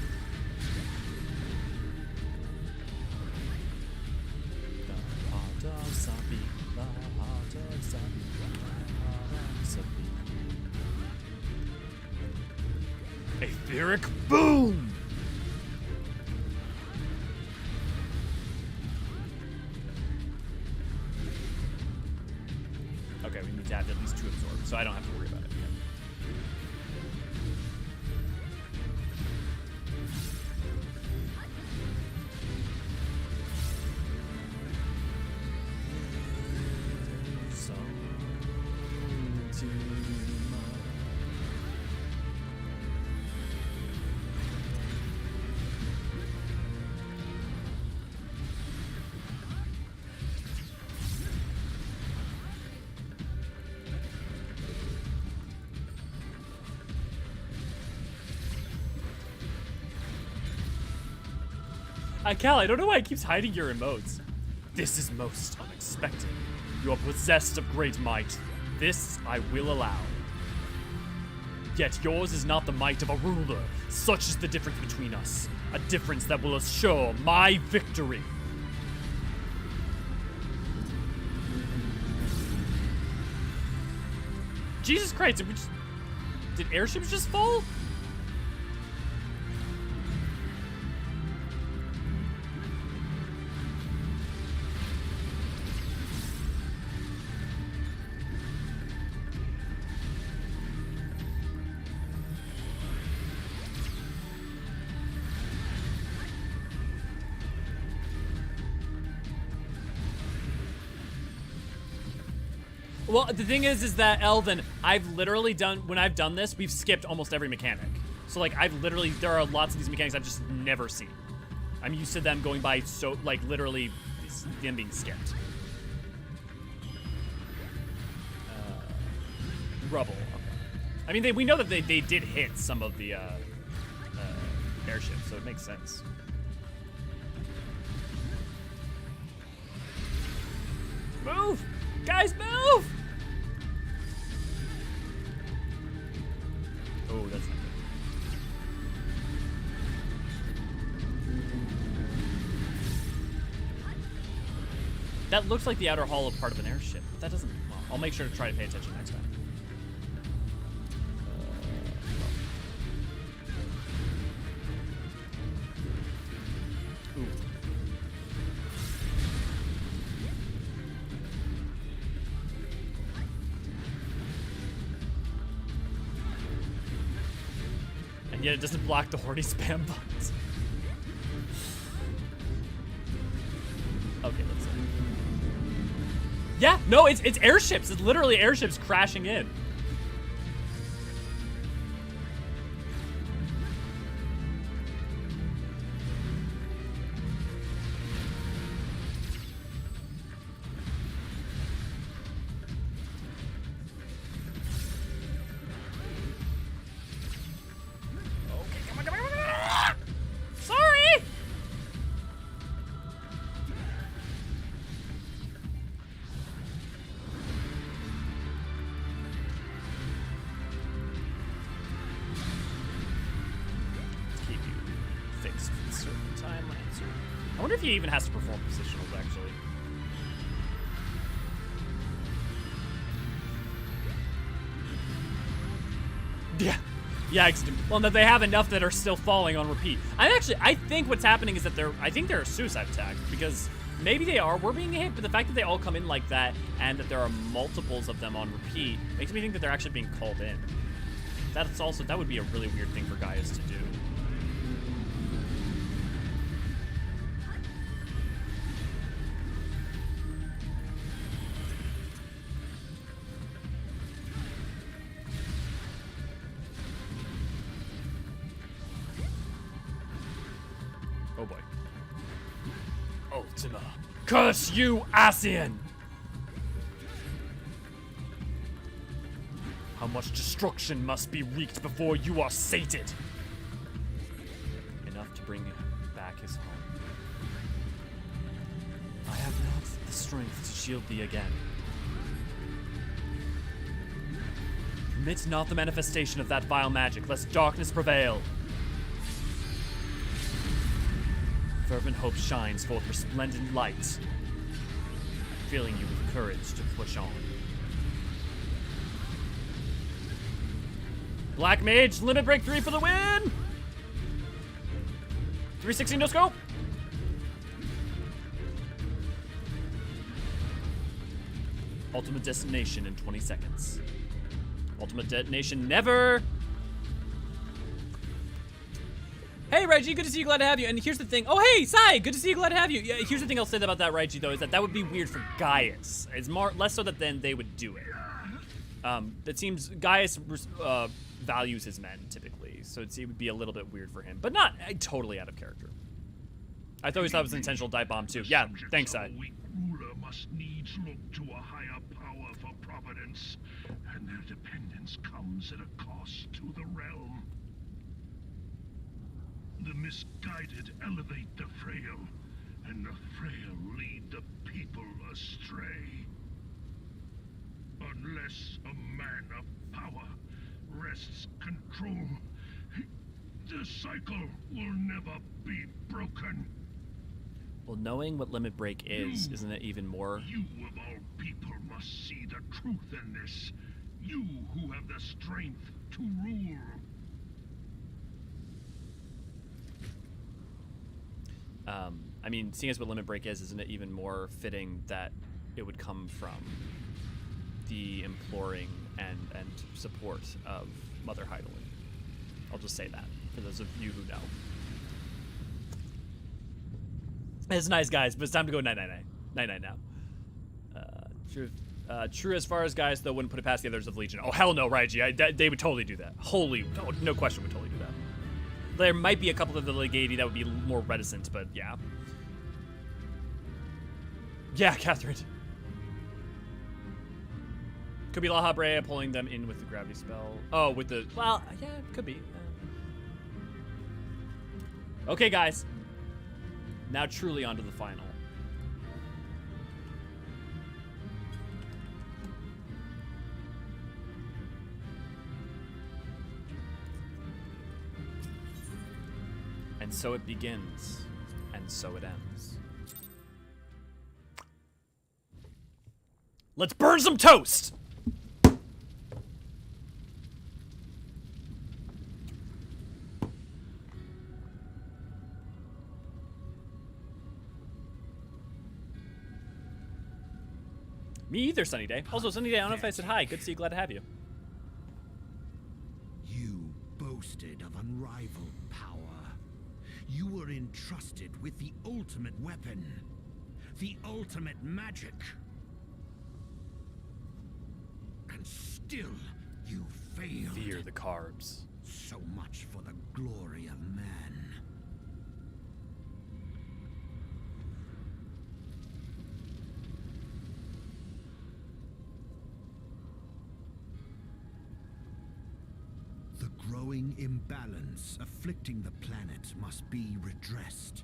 Etheric Boom! Okay, we need to have at least 2 absorb, so I don't have to worry about it. Cal, I don't know why it keeps hiding your emotes. This is most unexpected. You are possessed of great might. This I will allow. Yet yours is not the might of a ruler. Such is the difference between us. A difference that will assure my victory. Jesus Christ, did airships just fall? Well, the thing is that Elvin, I've literally done, when I've done this, we've skipped almost every mechanic. So like, there are lots of these mechanics I've just never seen. I'm used to them going by so, like literally, them being skipped. Rubble, okay. I mean, we know that they did hit some of the airships, so it makes sense. Move! Guys, move! Oh, that's not good. That looks like the outer hull of part of an airship, but that doesn't... Well, I'll make sure to try to pay attention next time. Ooh. And yet it doesn't block the horny spam bots. Okay, let's see. Yeah, no, it's airships. It's literally airships crashing in. certain time Lancer. I wonder if he even has to perform positionals, actually. Yeah. Yeah, well, no, they have enough that are still falling on repeat. I think what's happening is that I think they're a suicide attack, because maybe we're being hit, but the fact that they all come in like that and that there are multiples of them on repeat makes me think that they're actually being called in. That would be a really weird thing for Gaius to do. Oh boy. Ultima. Curse you, Eorzean! How much destruction must be wreaked before you are sated? Enough to bring back his home. I have not the strength to shield thee again. Permit not the manifestation of that vile magic, lest darkness prevail. Fervent hope shines forth resplendent light, filling you with courage to push on. Black Mage, limit break 3 for the win! 360 no scope! Ultimate destination in 20 seconds. Ultimate detonation never! Hey, Reggie, good to see you, glad to have you. And here's the thing. Oh, hey, Sai, good to see you, glad to have you. Yeah, here's the thing I'll say about that, Reggie, though, is that would be weird for Gaius. It's less so that then they would do it. It seems Gaius values his men, typically, so it would be a little bit weird for him, but not totally out of character. I always thought it was an intentional dive bomb, too. Yeah, thanks, Sai. A weak ruler must needs look to a higher power for providence, and their dependence comes at a cost to the realm. The misguided elevate the frail, and the frail lead the people astray. Unless a man of power wrests control, the cycle will never be broken. Well, knowing what limit break is, isn't it even more? You of all people must see the truth in this. You who have the strength to rule. I mean, seeing as what limit break is, isn't it even more fitting that it would come from the imploring and support of Mother Hydaelyn? I'll just say that, for those of you who know. It's nice, guys, but it's time to go night-night. Night-night now. True as far as guys, though, wouldn't put it past the others of Legion. Oh, hell no, Raiji. They would totally do that. No question would totally do that. There might be a couple of the Legati that would be more reticent, but yeah. Yeah, Catherine. Could be La Habrea pulling them in with the gravity spell. Oh, with the... Well, yeah, could be. Okay, guys. Now truly onto the final. And so it begins, and so it ends. Let's burn some toast! Me either, Sunny Day. Also, Sunny Day, I don't know if I said hi. Good to see you, glad to have you. You boasted of unrivaled power. You were entrusted with the ultimate weapon, the ultimate magic. And still, you failed. Fear the carbs. So much for the glory of man. The growing imbalance afflicting the planet must be redressed.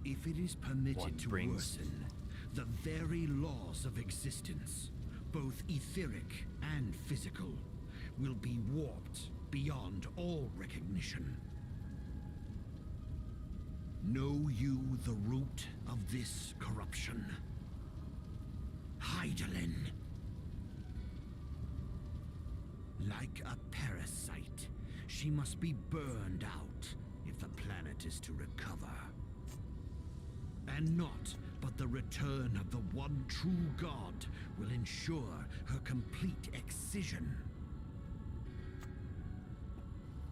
If it is permitted to worsen, the very laws of existence, both etheric and physical, will be warped beyond all recognition. Know you the root of this corruption? Hydaelyn. Like a parasite, she must be burned out if the planet is to recover. And naught but the return of the one true god will ensure her complete excision.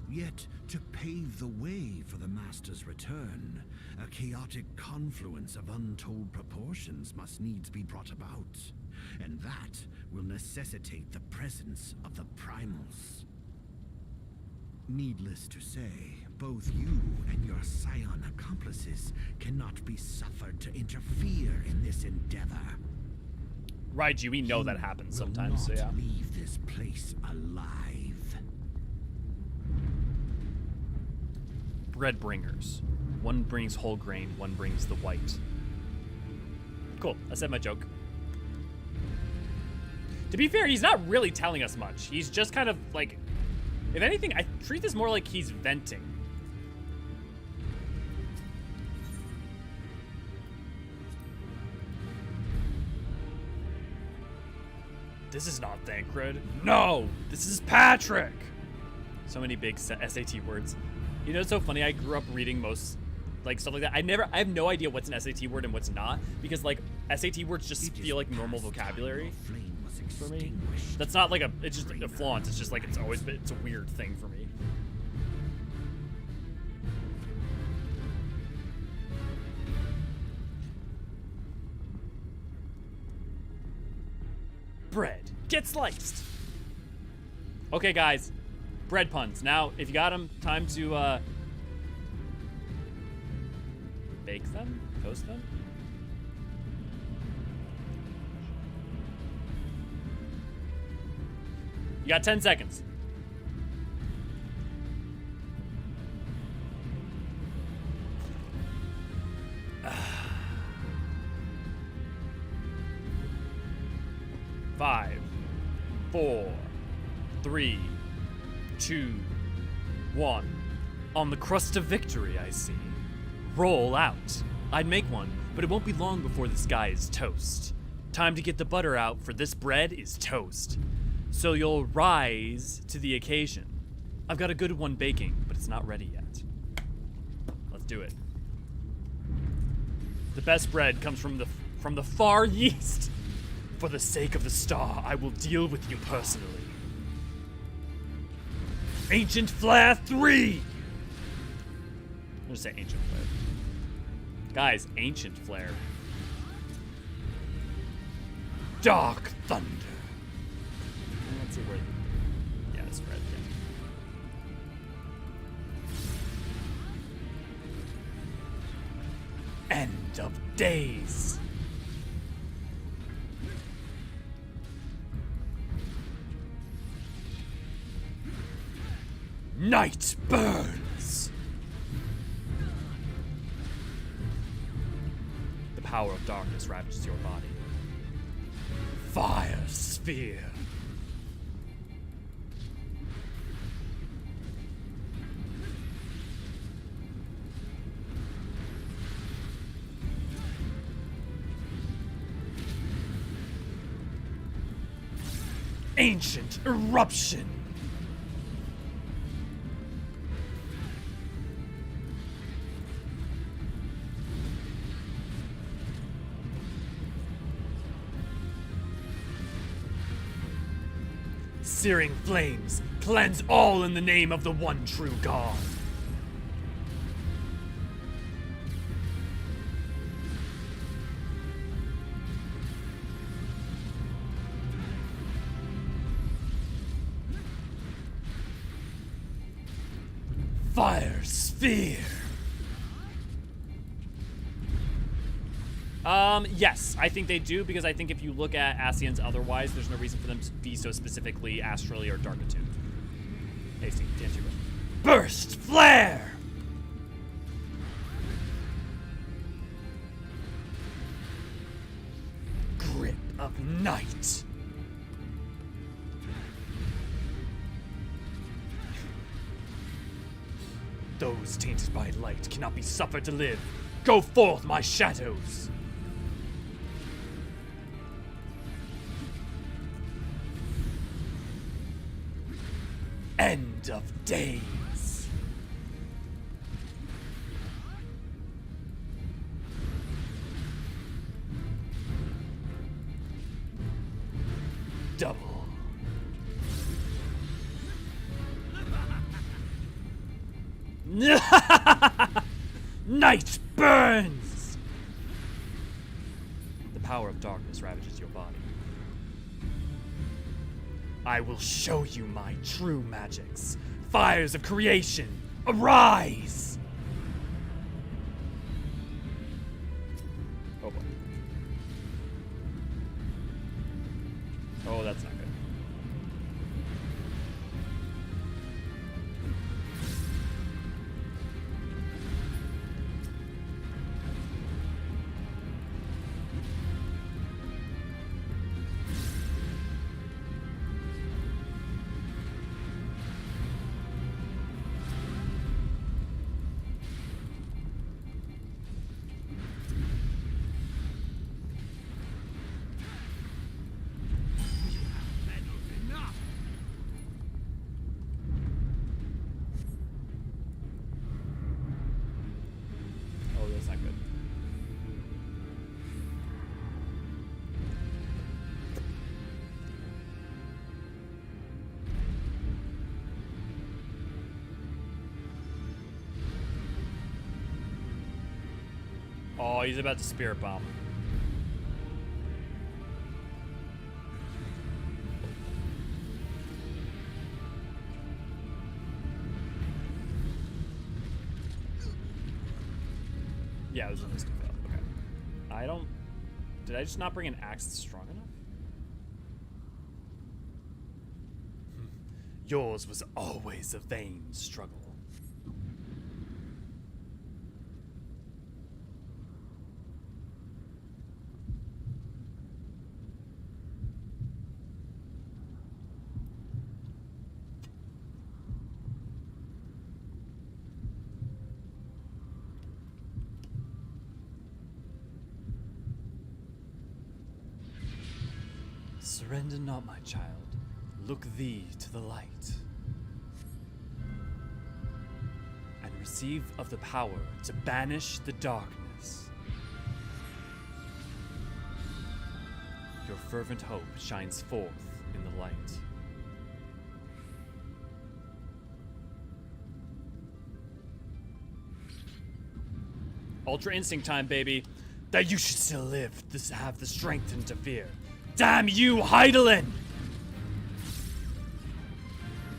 Yet, to pave the way for the Master's return, a chaotic confluence of untold proportions must needs be brought about. And that will necessitate the presence of the primals. Needless to say, both you and your scion accomplices cannot be suffered to interfere in this endeavor. Raiju, we know that happens sometimes, so yeah. Leave this place alive. Bread bringers. One brings whole grain, one brings the white. Cool, I said my joke. To be fair, he's not really telling us much. He's just kind of like, if anything, I treat this more like he's venting. This is not Thancred. No, this is Patrick. So many big SAT words. You know, it's so funny. I grew up reading most, like, stuff like that. I have no idea what's an SAT word and what's not, because like SAT words just feel like normal vocabulary for me. That's not like it's just like a flaunt. It's just like it's a weird thing for me. Bread, get sliced. Okay, guys. Bread puns. Now, if you got them, time to bake them? Toast them? You got 10 seconds. Five, 4, 3, 2, 1. On the crust of victory, I see. Roll out. I'd make one, but it won't be long before the sky is toast. Time to get the butter out, for this bread is toast. So you'll rise to the occasion. I've got a good one baking, but it's not ready yet. Let's do it. The best bread comes from the far east. For the sake of the star, I will deal with you personally. Ancient Flare 3! I'm gonna say Ancient Flare. Guys, Ancient Flare. Dark Thunder. Let's see where... Yeah, it's red, yeah. End of days. Night burns. The power of darkness ravages your body. Fire sphere. Ancient eruption. Searing flames, cleanse all in the name of the one true God. Fire sphere. Yes, I think they do, because I think if you look at Ascians otherwise, there's no reason for them to be so specifically astrally or dark attuned. Hasty, to answer your question. Burst flare! Grip of night. Those tainted by light cannot be suffered to live. Go forth, my shadows! End of days. Double. Night burns! The power of darkness ravages your body. I will show you my true magics. Fires of creation, arise! Oh boy. Oh, that's not good. Oh, that's not good. Oh, he's about to spirit bomb. Yeah, it was an instant fail. Okay. I don't... Did I just not bring an axe that's strong enough? Yours was always a vain struggle. Surrender not, my child. Look thee to the light. And receive of the power to banish the darkness. Your fervent hope shines forth in the light. Ultra instinct time, baby. That you should still live, have the strength to interfere. Damn you, Hydaelyn!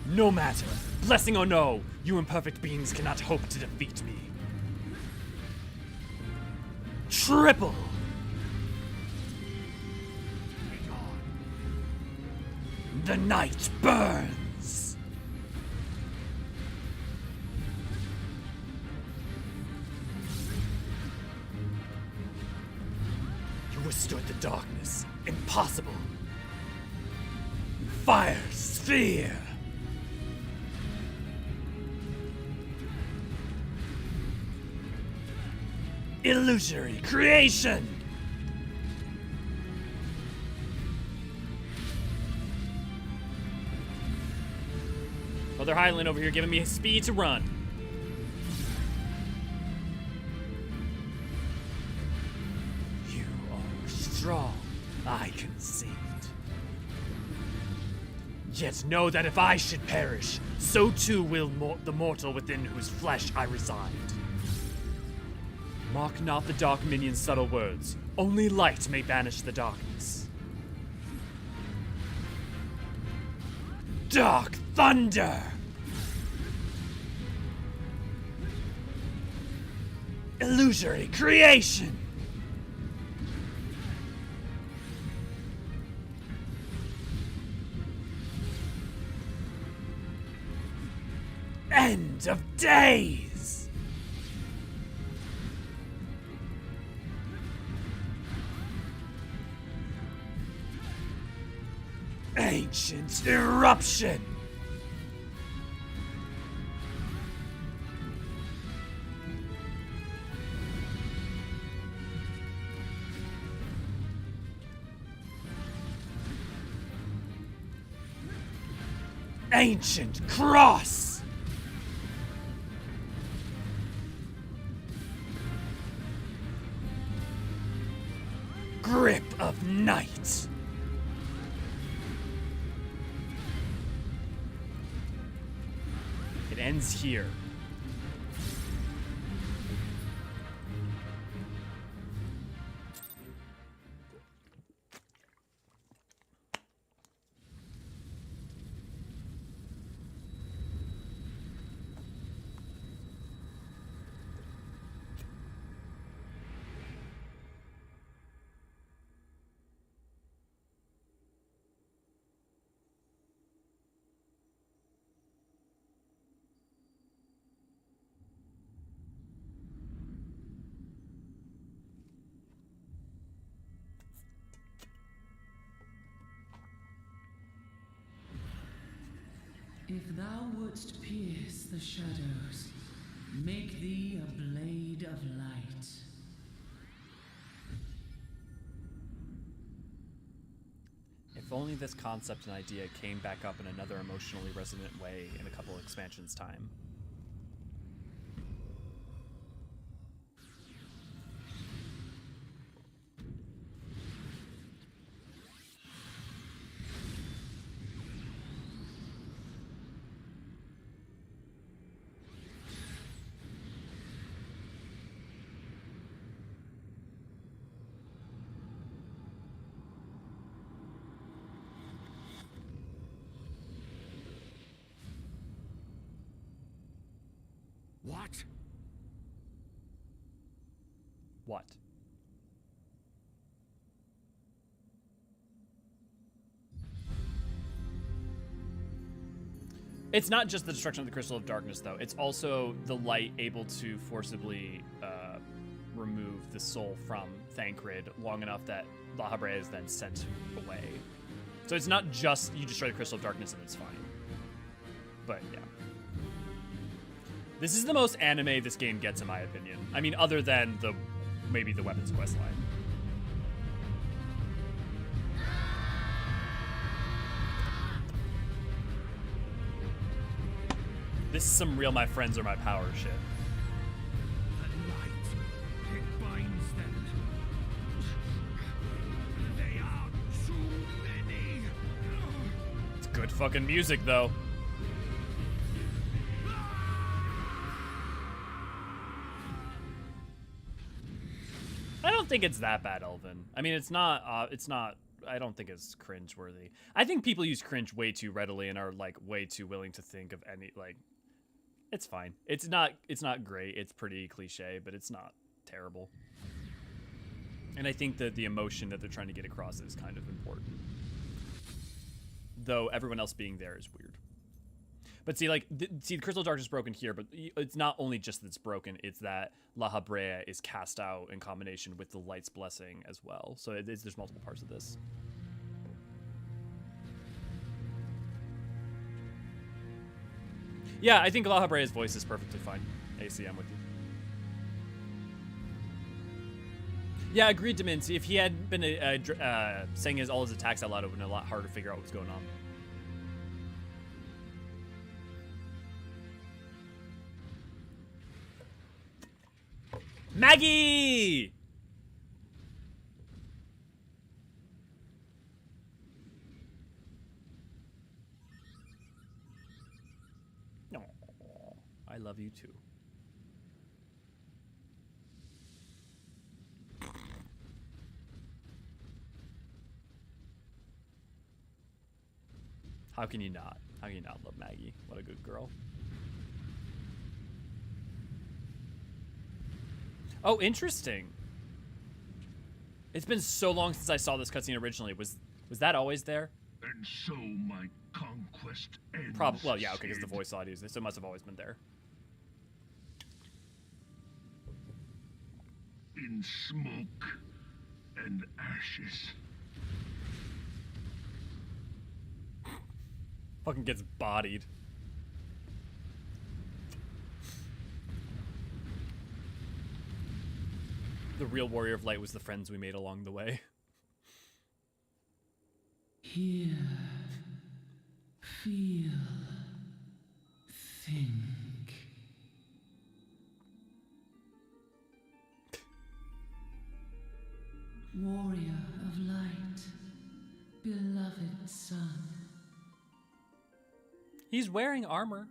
No matter, blessing or no, you imperfect beings cannot hope to defeat me. Triple! The night burns! You withstood the darkness. Impossible. Fire sphere. Illusory creation. Mother Hydaelyn over here giving me speed to run. You are strong. I concede. Yet know that if I should perish, so too will the mortal within whose flesh I reside. Mock not the dark minion's subtle words. Only light may banish the darkness. Dark thunder! Illusory creation! End of days! Ancient eruption! Ancient cross! Grip of night! It ends here. If thou wouldst pierce the shadows, make thee a blade of light. If only this concept and idea came back up in another emotionally resonant way in a couple expansions' time. What? What? It's not just the destruction of the Crystal of Darkness, though. It's also the light able to forcibly remove the soul from Thancred long enough that La Habrea is then sent away. So it's not just you destroy the Crystal of Darkness and it's fine. But, yeah. This is the most anime this game gets, in my opinion. I mean, other than maybe the weapons quest line. This is some real my friends are my power shit. The light, it binds them. They are too many. It's good fucking music, though. I don't think it's that bad, Elvin. I mean, it's not, I don't think it's cringeworthy. I think people use cringe way too readily and are, like, way too willing to think of any, like, it's fine. It's not great. It's pretty cliche, but it's not terrible. And I think that the emotion that they're trying to get across is kind of important. Though everyone else being there is weird. But see, like, the Crystal Darkness is broken here, but it's not only just that it's broken, it's that La Habrea is cast out in combination with the Light's Blessing as well. So there's multiple parts of this. Yeah, I think La Habrea's voice is perfectly fine. AC, I'm with you. Yeah, agreed, Deminci. If he had been saying all his attacks out loud, it would have been a lot harder to figure out what's going on. Maggie! No, I love you too. How can you not? How can you not love Maggie? What a good girl. Oh, interesting. It's been so long since I saw this cutscene originally. Was that always there? And so my conquest ends. Probably. Well, yeah, okay, because the voice audio, so it must have always been there. In smoke and ashes. Fucking gets bodied. The real warrior of light was the friends we made along the way. Here, feel. warrior of light, beloved son. He's wearing armor.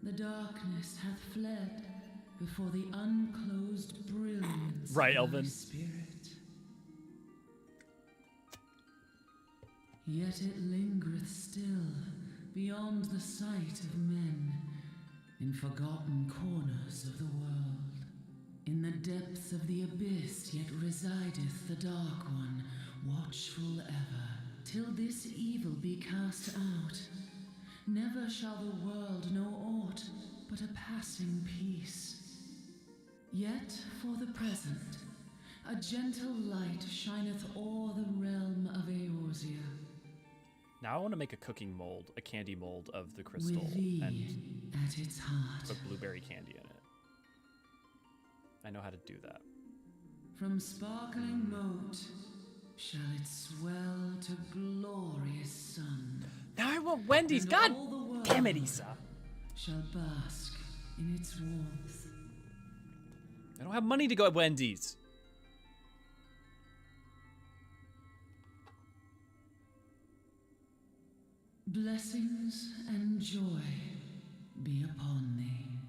The darkness hath fled before the unclosed brilliance Right, of thy Elvin. spirit. Yet it lingereth still beyond the sight of men, in forgotten corners of the world. In the depths of the abyss yet resideth the Dark One, watchful ever, till this evil be cast out. Never shall the world know aught but a passing peace. Yet for the present, a gentle light shineth o'er the realm of Eorzean. Now I want to make a cooking mold, a candy mold of the crystal, With thee and at its heart. put blueberry candy in it. I know how to do that. From sparkling moat shall it swell to glorious sun. Now I want Wendy's. And God all the world damn it, Issa. shall bask in its warmth. I don't have money to go at Wendy's. Blessings and joy be upon thee.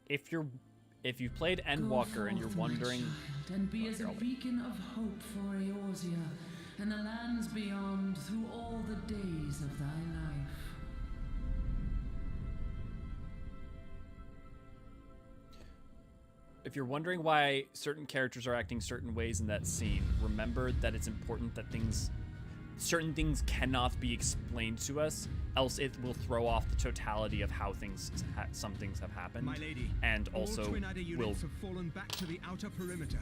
If you've played Endwalker and you're Go forth, my wondering, child, and be as a beacon of hope for Eorzea and the lands beyond through all the days of thy life. if you're wondering why certain characters are acting certain ways in that scene, remember that it's important that certain things cannot be explained to us, else it will throw off the totality of how some things have happened. My lady, and all also Twin Adder will units have fallen back to the outer perimeter.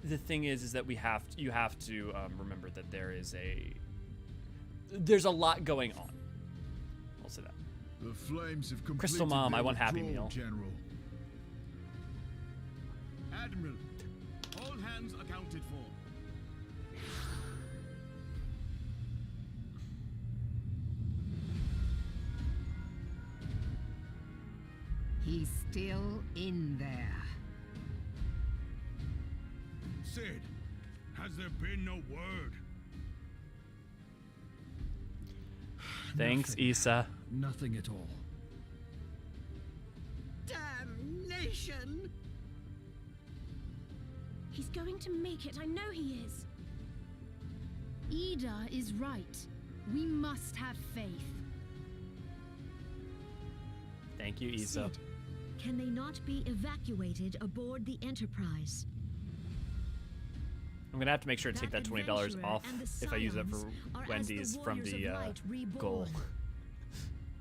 the thing is that you have to remember that there's a lot going on. I'll say that. The flames have completed Crystal Mom, their I want Happy withdrawal, Meal. General. Admiral, all hands accounted for. He's still in there. Sid, has there been no word? Thanks, Nothing. Issa. Nothing at all. Damnation! He's going to make it. I know he is. Ida is right. We must have faith. Thank you, Issa. Sid, can they not be evacuated aboard the Enterprise? I'm gonna have to make sure to take that $20 adventurer off and the if I use it for Scions are as Wendy's the from warriors the of light goal. reborn.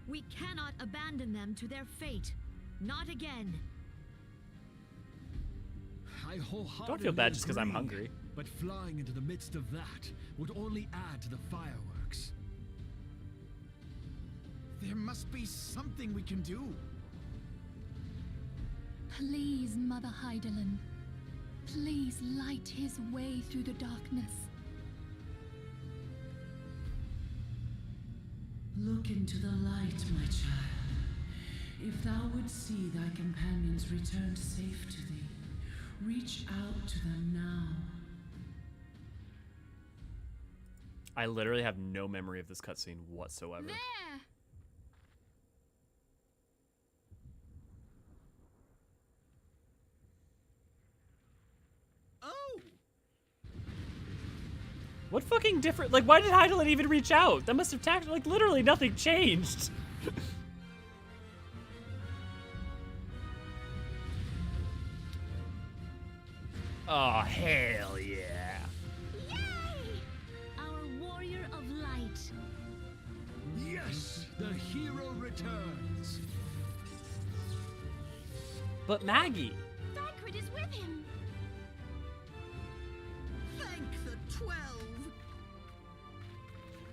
We cannot abandon them to their fate. Not again. I wholeheartedly Don't feel bad just because I'm agree, hungry. But flying into the midst of that would only add to the fireworks. There must be something we can do. Please, Mother Hydaelyn. Please light his way through the darkness. Look into the light, my child. If thou would see thy companions returned safe to thee, reach out to them now. I literally have no memory of this cutscene whatsoever. There! Oh! What fucking different? Like, why did Hydaelyn even reach out? That must have like literally nothing changed. Oh hell yeah! Yay! Our warrior of light. Yes, the hero returns. But Maggie. Thancred is with him. Thank the 12.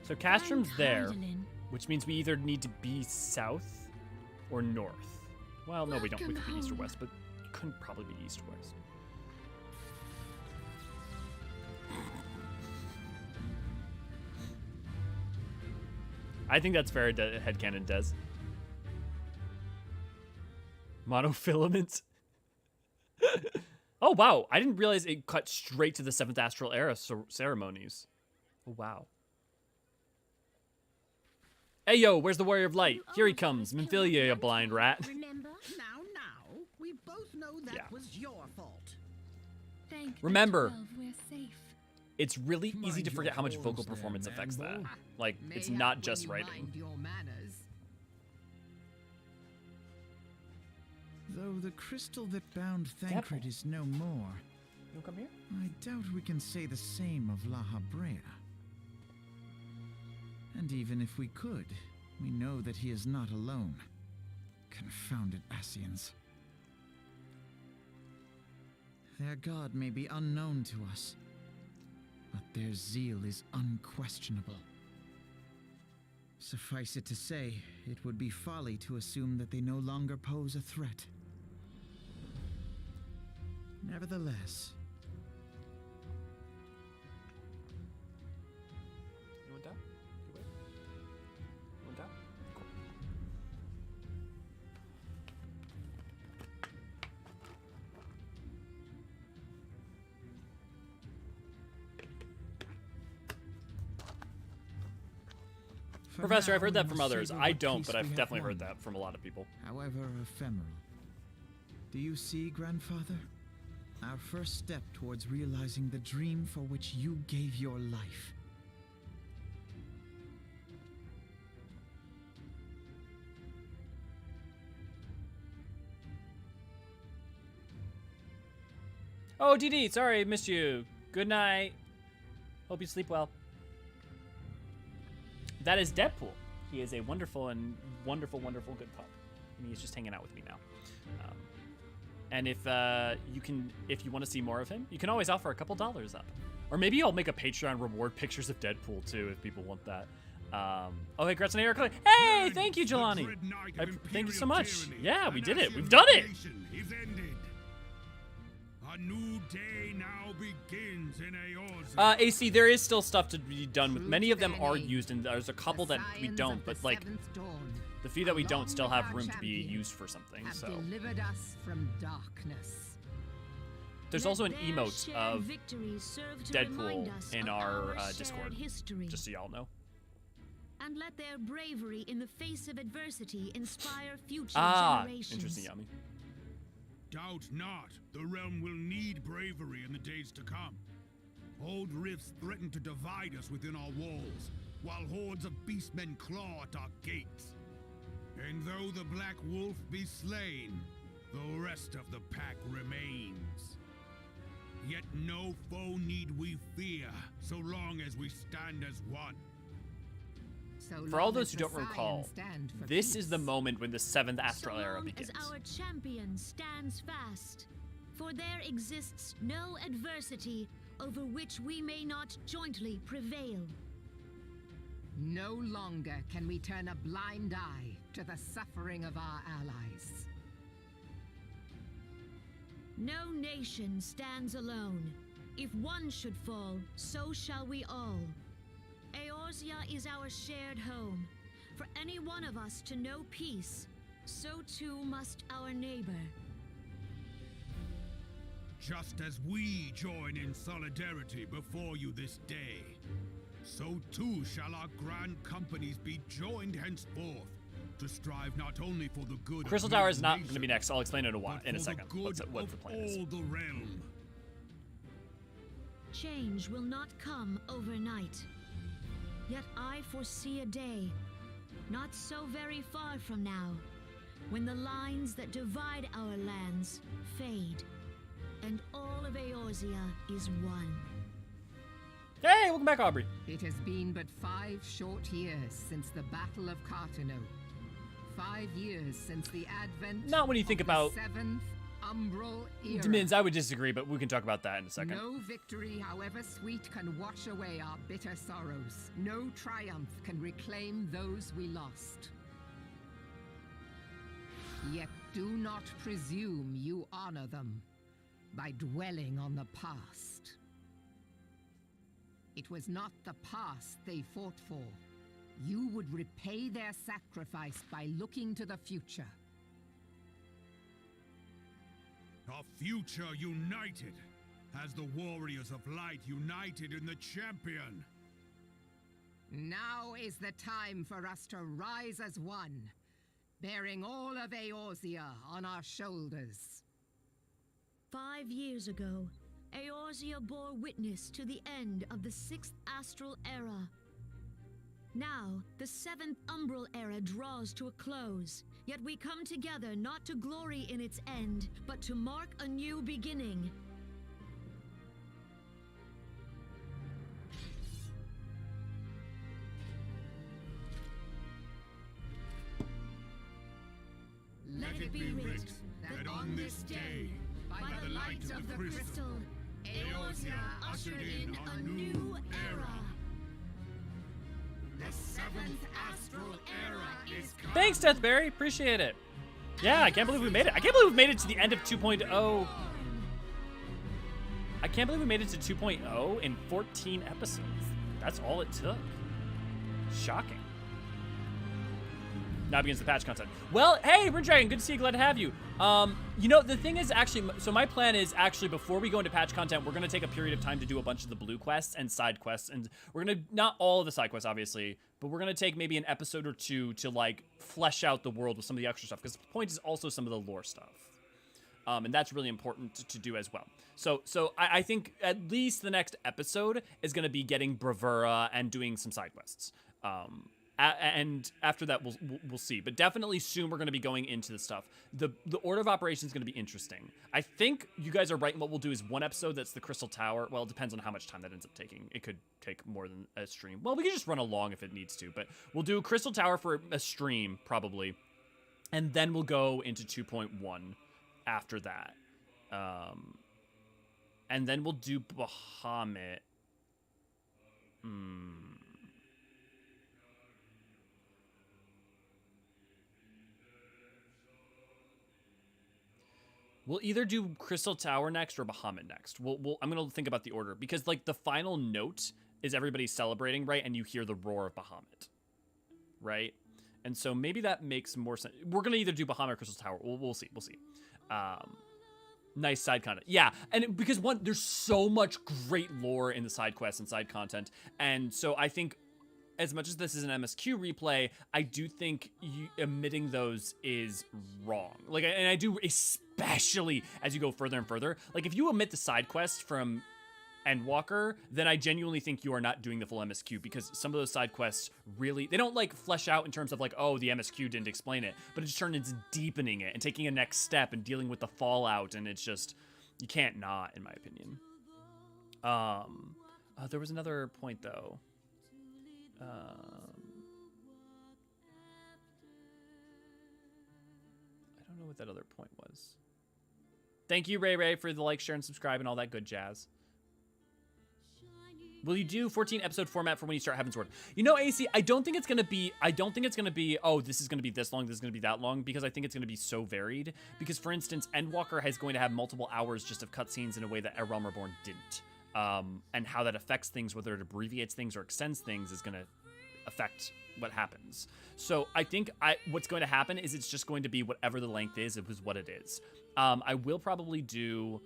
So Castrom's Thank there, Hydaelyn. which means we either need to be south or north. Well, no, we don't. We Welcome could be east or home. west, but it couldn't probably be east or west. I think that's fair headcanon, Des. Monofilament. Oh, wow. I didn't realize it cut straight to the 7th Astral Era ceremonies. Oh, wow. Hey, yo, where's the Warrior of Light? Here he comes. Minfilia, you blind rat. Remember? Now, we both know that was your fault. Thank Remember, F12, we're safe. it's really easy Mind to forget how much your vocal horse there, performance affects that. Rambo. Like, it's Mayhap not when just you writing. mind your manners. Though the crystal that bound Thancred is no more, You come here? I doubt we can say the same of La Habrea. And even if we could, we know that he is not alone. Confounded Ascians. Their god may be unknown to us, but their zeal is unquestionable. Suffice it to say, it would be folly to assume that they no longer pose a threat. Nevertheless, You want that? You wait. You want that? Cool. for Professor, I've now, heard that we from must others. savor I what don't, peace but I've we have definitely heard won, that from a lot of people. however ephemeral. Do you see, Grandfather? Our first step towards realizing the dream for which you gave your life. Oh, DD, sorry, missed you. Good night. Hope you sleep well. That is Deadpool. He is a wonderful and wonderful good pup. And he's just hanging out with me now. And if you want to see more of him, you can always offer a couple dollars up. Or maybe I'll make a Patreon reward pictures of Deadpool too, if people want that. Oh, hey, Gretz and Eric. Hey, thank you, Jelani. Thank you so much. Yeah, we did it. We've done it. Is ended. A new day now begins in Eorzean. AC, there is still stuff to be done with. Many of them are used, and there's a couple that we don't, but like the few that we don't still have room to be used for something. So Delivered us from darkness. there's also an emote of Deadpool in our Discord, history. just so y'all know. And let their bravery in the face of adversity inspire future generations. Interesting, Yami. Doubt not, the realm will need bravery in the days to come. Old rifts threaten to divide us within our walls, while hordes of beastmen claw at our gates. And though the Black Wolf be slain, the rest of the pack remains. Yet no foe need we fear, so long as we stand as one. For all those who don't recall, this is the moment when the 7th Astral Era begins. As our champion stands fast, for there exists no adversity over which we may not jointly prevail. No longer can we turn a blind eye to the suffering of our allies. No nation stands alone. If one should fall, so shall we all. Eorzea is our shared home. For any one of us to know peace, so too must our neighbor. Just as we join in solidarity before you this day, so too shall our grand companies be joined henceforth to strive not only for the good Crystal of Tower your is not nation, going to be next. I'll explain it in a for second. the good What of the plan is. all the realm. Change will not come overnight. Yet I foresee a day, not so very far from now, when the lines that divide our lands fade, and all of Eorzea is one. Hey, welcome back, Aubrey. It has been but 5 short years since the Battle of Cartano. 5 years since the advent Not when you think of about the 7th Umbral Era. Demins, I would disagree, but we can talk about that in a second. No victory, however sweet, can wash away our bitter sorrows. No triumph can reclaim those we lost. Yet do not presume you honor them by dwelling on the past. It was not the past they fought for. You would repay their sacrifice by looking to the future. A future united, as the warriors of light united in the champion. Now is the time for us to rise as one, bearing all of Eorzea on our shoulders. 5 years ago, Eorzea bore witness to the end of the 6th astral era. Now, the 7th umbral era draws to a close, yet we come together not to glory in its end, but to mark a new beginning. Let it be writ that on this day, by the light of the crystal, Eorzea ushered in a new era. The 7th astral era is come. Thanks, Deathberry. Appreciate it. Yeah, I can't believe we made it. I can't believe we made it to the end of 2.0. I can't believe we made it to 2.0 in 14 episodes. That's all it took. Shocking. Now begins the patch content. Well, hey, Rin Dragon, good to see you. Glad to have you. You know, the thing is actually, so my plan is actually before we go into patch content, we're going to take a period of time to do a bunch of the blue quests and side quests. And we're going to, not all of the side quests, obviously, but we're going to take maybe an episode or two to, like, flesh out the world with some of the extra stuff. Because the point is also some of the lore stuff. And that's really important to do as well. So I think at least the next episode is going to be getting Bravura and doing some side quests. And after that, we'll see. But definitely soon we're going to be going into the stuff. The order of operations is going to be interesting. I think you guys are right. And what we'll do is one episode that's the Crystal Tower. Well, it depends on how much time that ends up taking. It could take more than a stream. Well, we can just run along if it needs to. But we'll do Crystal Tower for a stream, probably. And then we'll go into 2.1 after that. And then we'll do Bahamut. We'll either do Crystal Tower next or Bahamut next. I'm going to think about the order because, like, the final note is everybody celebrating, right? And you hear the roar of Bahamut, right? And so maybe that makes more sense. We're going to either do Bahamut or Crystal Tower. We'll see. We'll see. Nice side content. Yeah, and because one, there's so much great lore in the side quests and side content. And so I think as much as this is an MSQ replay, I do think omitting those is wrong. Like, and I do, especially as you go further and further. Like, if you omit the side quest from Endwalker, then I genuinely think you are not doing the full MSQ because some of those side quests really, they don't like flesh out in terms of like, oh, the MSQ didn't explain it, but it just turned into deepening it and taking a next step and dealing with the fallout. And it's just, you can't not, in my opinion. There was another point though. I don't know what that other point was. Thank you, Ray, for the like, share, and subscribe and all that good jazz. Will you do 14 episode format for when you start Heaven's Word? You know, AC, I don't think it's going to be, oh, this is going to be this long, this is going to be that long, because I think it's going to be so varied. Because, for instance, Endwalker is going to have multiple hours just of cutscenes in a way that A Realm Reborn didn't. And how that affects things, whether it abbreviates things or extends things, is going to affect what happens. So I think what's going to happen is it's just going to be whatever the length is, it was what it is. I will probably do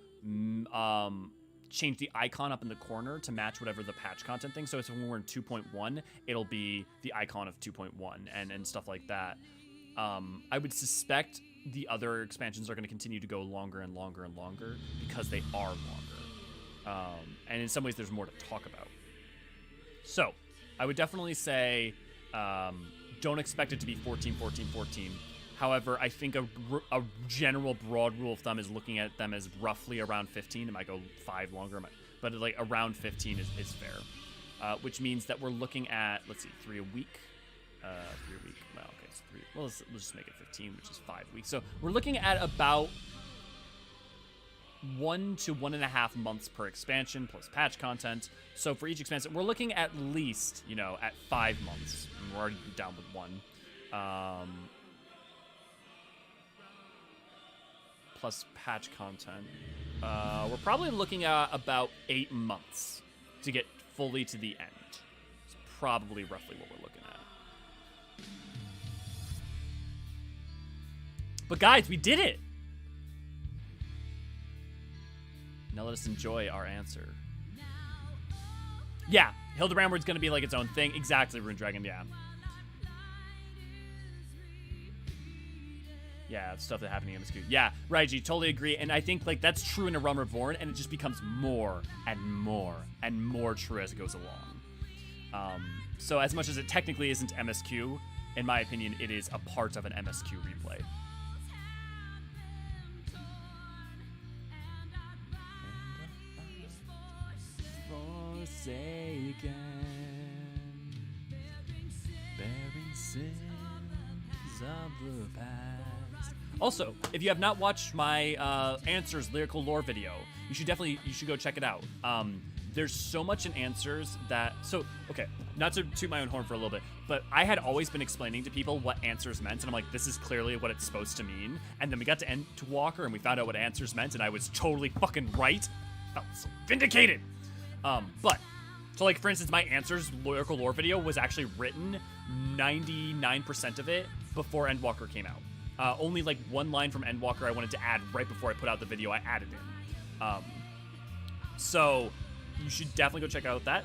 change the icon up in the corner to match whatever the patch content thing. So it's when we're in 2.1, it'll be the icon of 2.1 and stuff like that. I would suspect the other expansions are going to continue to go longer and longer and longer because they are longer. And in some ways there's more to talk about. So I would definitely say don't expect it to be 14, 14, 14. However, I think a general broad rule of thumb is looking at them as roughly around 15. It might go 5 longer, but like around 15 is fair. Which means that we're looking at, let's see, 3 a week. 3 a week. Well, okay, so 3. Well, let's just make it 15, which is 5 weeks. So we're looking at about 1 to 1.5 months per expansion plus patch content. So for each expansion, we're looking at least, at 5 months. And we're already down with 1. Plus patch content. We're probably looking at about 8 months to get fully to the end. It's probably roughly what we're looking at. But guys, we did it! let us enjoy our answer. Yeah, Hildebrand Word's gonna be like its own thing. Exactly, Rune Dragon, yeah. Yeah, stuff that happened in MSQ. Yeah, Raiji, totally agree. And I think like that's true in A Realm Reborn, and it just becomes more and more and more true as it goes along. So as much as it technically isn't MSQ, in my opinion, it is a part of an MSQ replay. Forsaken, bearing sins of the past. Also, if you have not watched my Answers lyrical lore video, you should go check it out. There's so much in Answers that, okay, not to toot my own horn for a little bit, but I had always been explaining to people what Answers meant, and I'm like, this is clearly what it's supposed to mean. And then we got to Endwalker, and we found out what Answers meant, and I was totally fucking right. Felt so vindicated. So like, for instance, my Answers lyrical lore video was actually written 99% of it before Endwalker came out. Only like one line from Endwalker I wanted to add right before I put out the video, I added in. So you should definitely go check out that.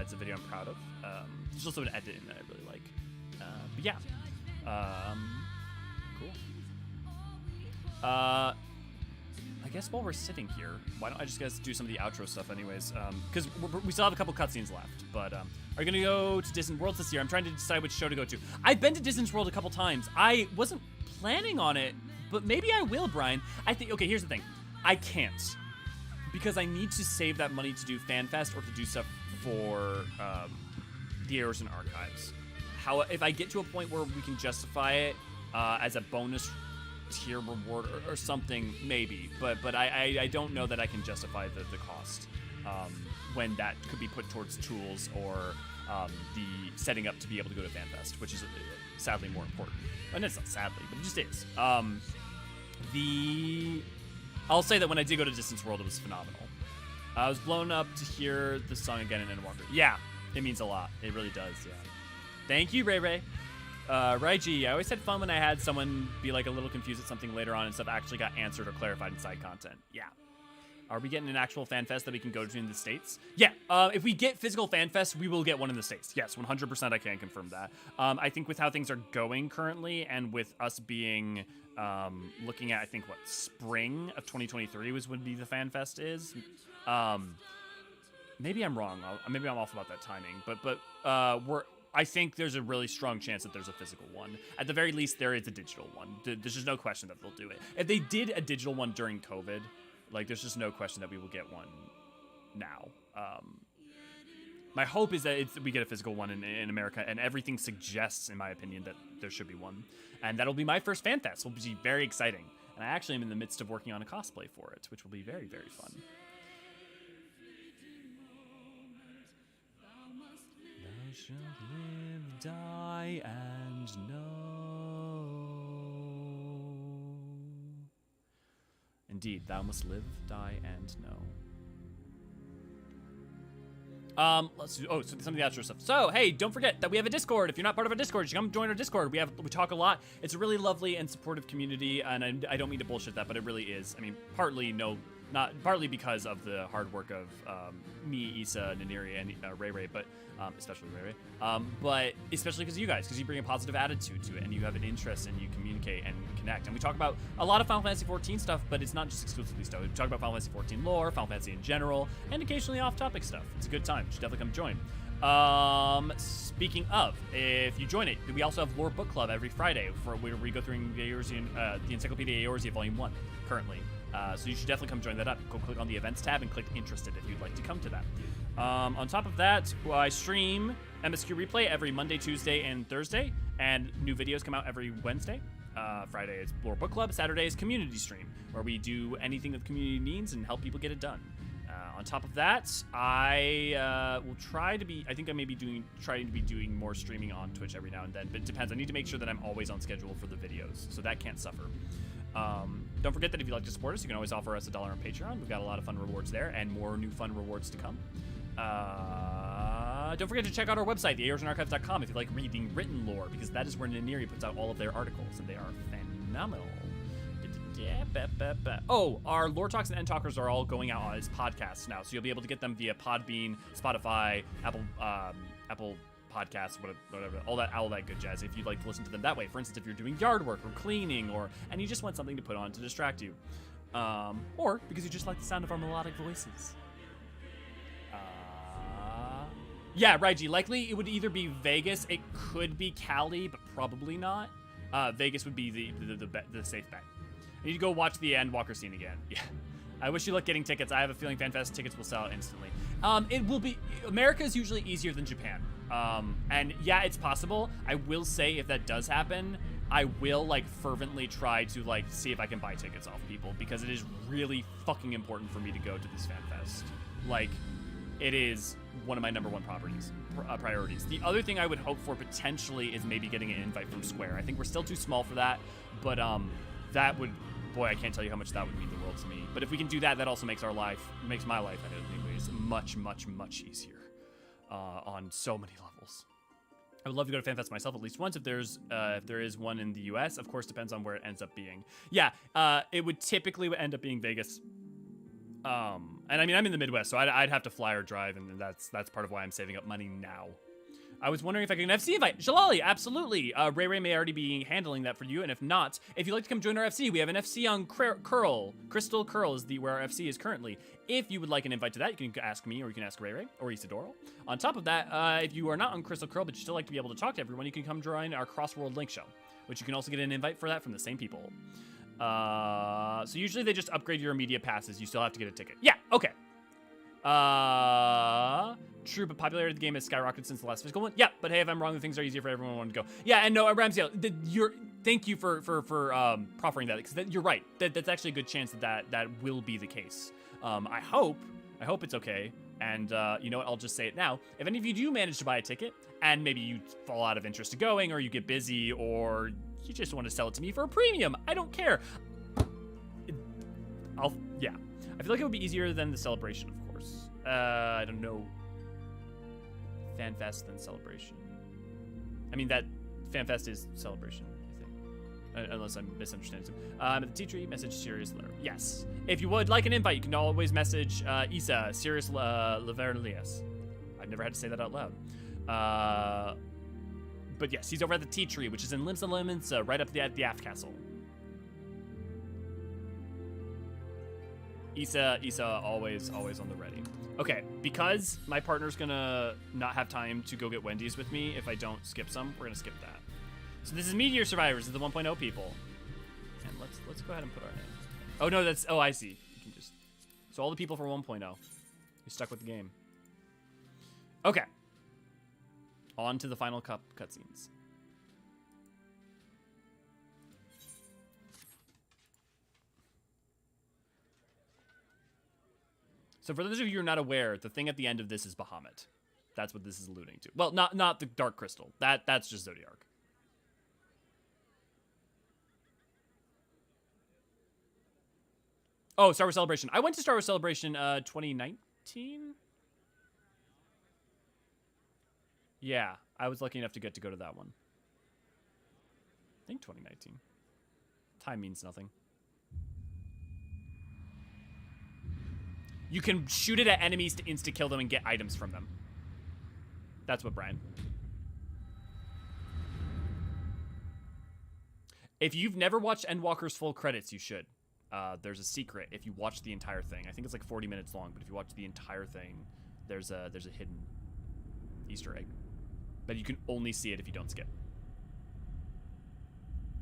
It's a video I'm proud of. There's also an edit in that I really like. But yeah. Cool. I guess while we're sitting here, why don't I just guys do some of the outro stuff anyways? Because we still have a couple cutscenes left. But are you going to go to Distant Worlds this year? I'm trying to decide which show to go to. I've been to Distant World a couple times. I wasn't planning on it, but maybe I will, Brian. I think, okay, here's the thing. I can't. Because I need to save that money to do FanFest or to do stuff for the Eorzean archives. If I get to a point where we can justify it as a bonus tier reward or something, maybe. But I don't know that I can justify the cost when that could be put towards tools or the setting up to be able to go to FanFest, which is sadly more important. And it's not sadly, but it just is. I'll say that when I did go to Distance World, it was phenomenal. I was blown up to hear the song again in Endwalker. Yeah, it means a lot. It really does, yeah. Thank you, Ray Ray. Raiji, I always had fun when I had someone be like a little confused at something later on and stuff actually got answered or clarified in side content. Yeah. Are we getting an actual FanFest that we can go to in the States? Yeah, if we get physical FanFest, we will get one in the States. Yes, 100% I can confirm that. I think with how things are going currently and with us being looking at, I think, what, spring of 2023 would be the FanFest is. Maybe I'm wrong. Maybe I'm off about that timing. But I think there's a really strong chance that there's a physical one. At the very least, there is a digital one. There's just no question that they'll do it. If they did a digital one during COVID, like, there's just no question that we will get one now. My hope is that we get a physical one in America, and everything suggests, in my opinion, that there should be one. And that'll be my first FanFest. It will be very exciting. And I actually am in the midst of working on a cosplay for it, which will be very, very fun. Thou shalt live, die, and know. Indeed, thou must live, die, and know. Let's do, so some of the outro stuff. So, hey, don't forget that we have a Discord. If you're not part of our Discord, you should come join our Discord. We talk a lot. It's a really lovely and supportive community, and I don't mean to bullshit that, but it really is. I mean, partly because of the hard work of me, Issa, Naniri, and Ray Ray, but especially Ray Ray, but especially because of you guys, because you bring a positive attitude to it, and you have an interest, and you communicate and connect. And we talk about a lot of Final Fantasy XIV stuff, but it's not just exclusively stuff. We talk about Final Fantasy XIV lore, Final Fantasy in general, and occasionally off-topic stuff. It's a good time. You should definitely come join. Speaking of, if you join it, we also have Lore Book Club every Friday where we go through the Eorzean, the Encyclopedia Eorzea Volume 1 currently. So you should definitely come join that up. Go click on the events tab and click interested if you'd like to come to that. On top of that, I stream MSQ Replay every Monday, Tuesday, and Thursday, and new videos come out every Wednesday. Friday is Lore Book Club. Saturday is Community Stream, where we do anything that the community needs and help people get it done. On top of that, I will try to be. I think I may be trying to be doing more streaming on Twitch every now and then, but it depends. I need to make sure that I'm always on schedule for the videos, so that can't suffer. Don't forget that if you'd like to support us, you can always offer us $1 on Patreon. We've got a lot of fun rewards there, and more new fun rewards to come. Don't forget to check out our website, theeorzeanarchives.com, if you like reading written lore, because that is where Naniri puts out all of their articles, and they are phenomenal. Oh, our Lore Talks and End Talkers are all going out as podcasts now, so you'll be able to get them via Podbean, Spotify, Apple Podcasts, whatever, all that good jazz. If you'd like to listen to them that way, for instance, if you're doing yard work or cleaning, and you just want something to put on to distract you, or because you just like the sound of our melodic voices. Yeah, Raiji, likely it would either be Vegas, it could be Cali, but probably not. Vegas would be the safe bet. I need to go watch the Endwalker scene again. Yeah. I wish you luck getting tickets. I have a feeling FanFest tickets will sell out instantly. It will be... America is usually easier than Japan. And yeah, it's possible. I will say if that does happen, I will, like, fervently try to, like, see if I can buy tickets off people, because it is really fucking important for me to go to this FanFest. Like, it is one of my number one priorities. The other thing I would hope for potentially is maybe getting an invite from Square. I think we're still too small for that, but that would, boy, I can't tell you how much that would mean the world to me. But if we can do that, that also makes my life, anyways, much, much, much easier on so many levels. I would love to go to FanFest myself at least once if there is one in the US. Of course, depends on where it ends up being. Yeah, it would typically end up being Vegas. And I mean, I'm in the Midwest, so I'd have to fly or drive, and that's part of why I'm saving up money now. I was wondering if I could get an FC invite. Shalali, absolutely. Ray may already be handling that for you, and if not, if you'd like to come join our FC, we have an FC on Curl. Crystal Curl is where our FC is currently. If you would like an invite to that, you can ask me, or you can ask Ray or Isidoro. On top of that, if you are not on Crystal Curl, but you still like to be able to talk to everyone, you can come join our Crossworld Link Show, which you can also get an invite for that from the same people. So usually they just upgrade your immediate passes. You still have to get a ticket. Yeah, okay. True, but popularity of the game has skyrocketed since the last physical one. Yeah, but hey, if I'm wrong, the things are easier for everyone wanting to go. Yeah, and no, Ramsey, thank you for proffering that, because you're right. That's actually a good chance that will be the case. I hope it's okay. And you know what? I'll just say it now. If any of you do manage to buy a ticket, and maybe you fall out of interest to going, or you get busy, or you just want to sell it to me for a premium, I don't care. Yeah. I feel like it would be easier than the celebration, of course. I don't know. FanFest than celebration. I mean, that FanFest is celebration, I think. Unless I'm misunderstanding. At the tea tree, message Sirius Lair. Yes. If you would like an invite, you can always message Isa, Sirius Laverlius. I've never had to say that out loud. But yes, he's over at the tea tree, which is in Limsa Lemons, right up at the Aft Castle. Isa, always on the ready. Okay, because my partner's gonna not have time to go get Wendy's with me if I don't skip some, we're gonna skip that. So this is Meteor Survivors, the 1.0 people. And let's go ahead and put our names. Oh no, oh, I see. You can just, so all the people for 1.0. You stuck with the game. Okay. On to the final cutscenes. So for those of you who are not aware, the thing at the end of this is Bahamut. That's what this is alluding to. Well, not the Dark Crystal. That's just Zodiark. Oh, Star Wars Celebration. I went to Star Wars Celebration 2019? Yeah, I was lucky enough to get to go to that one. I think 2019. Time means nothing. You can shoot it at enemies to insta-kill them and get items from them. That's what Brian. If you've never watched Endwalker's full credits, you should. There's a secret if you watch the entire thing. I think it's like 40 minutes long, but if you watch the entire thing, there's a hidden Easter egg. But you can only see it if you don't skip.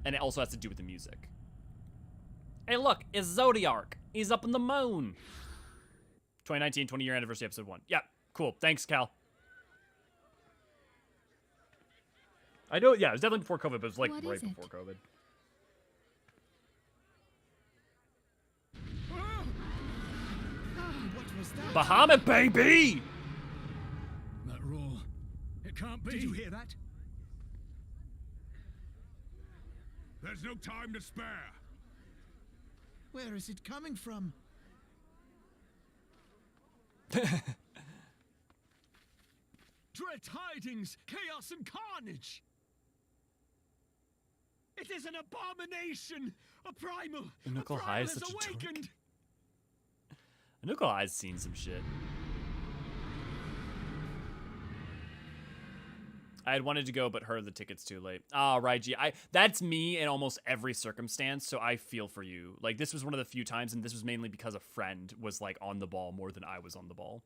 And it also has to do with the music. Hey, look, it's Zodiark. He's up in the moon. 2019, 20-year anniversary, episode 1. Yeah, cool. Thanks, Cal. I know, yeah, it was definitely before COVID, but it was like right before COVID. What was that? Bahamut, baby! That roar. It can't be. Did you hear that? There's no time to spare. Where is it coming from? Dread tidings, chaos and carnage! It is an abomination! A primal! Anukel a High primal is has such a dork. awakened! Anukel High's seen some shit. I had wanted to go, but heard the tickets too late. Ah, right, G. That's me in almost every circumstance, so I feel for you. Like, this was one of the few times, and this was mainly because a friend was, like, on the ball more than I was on the ball.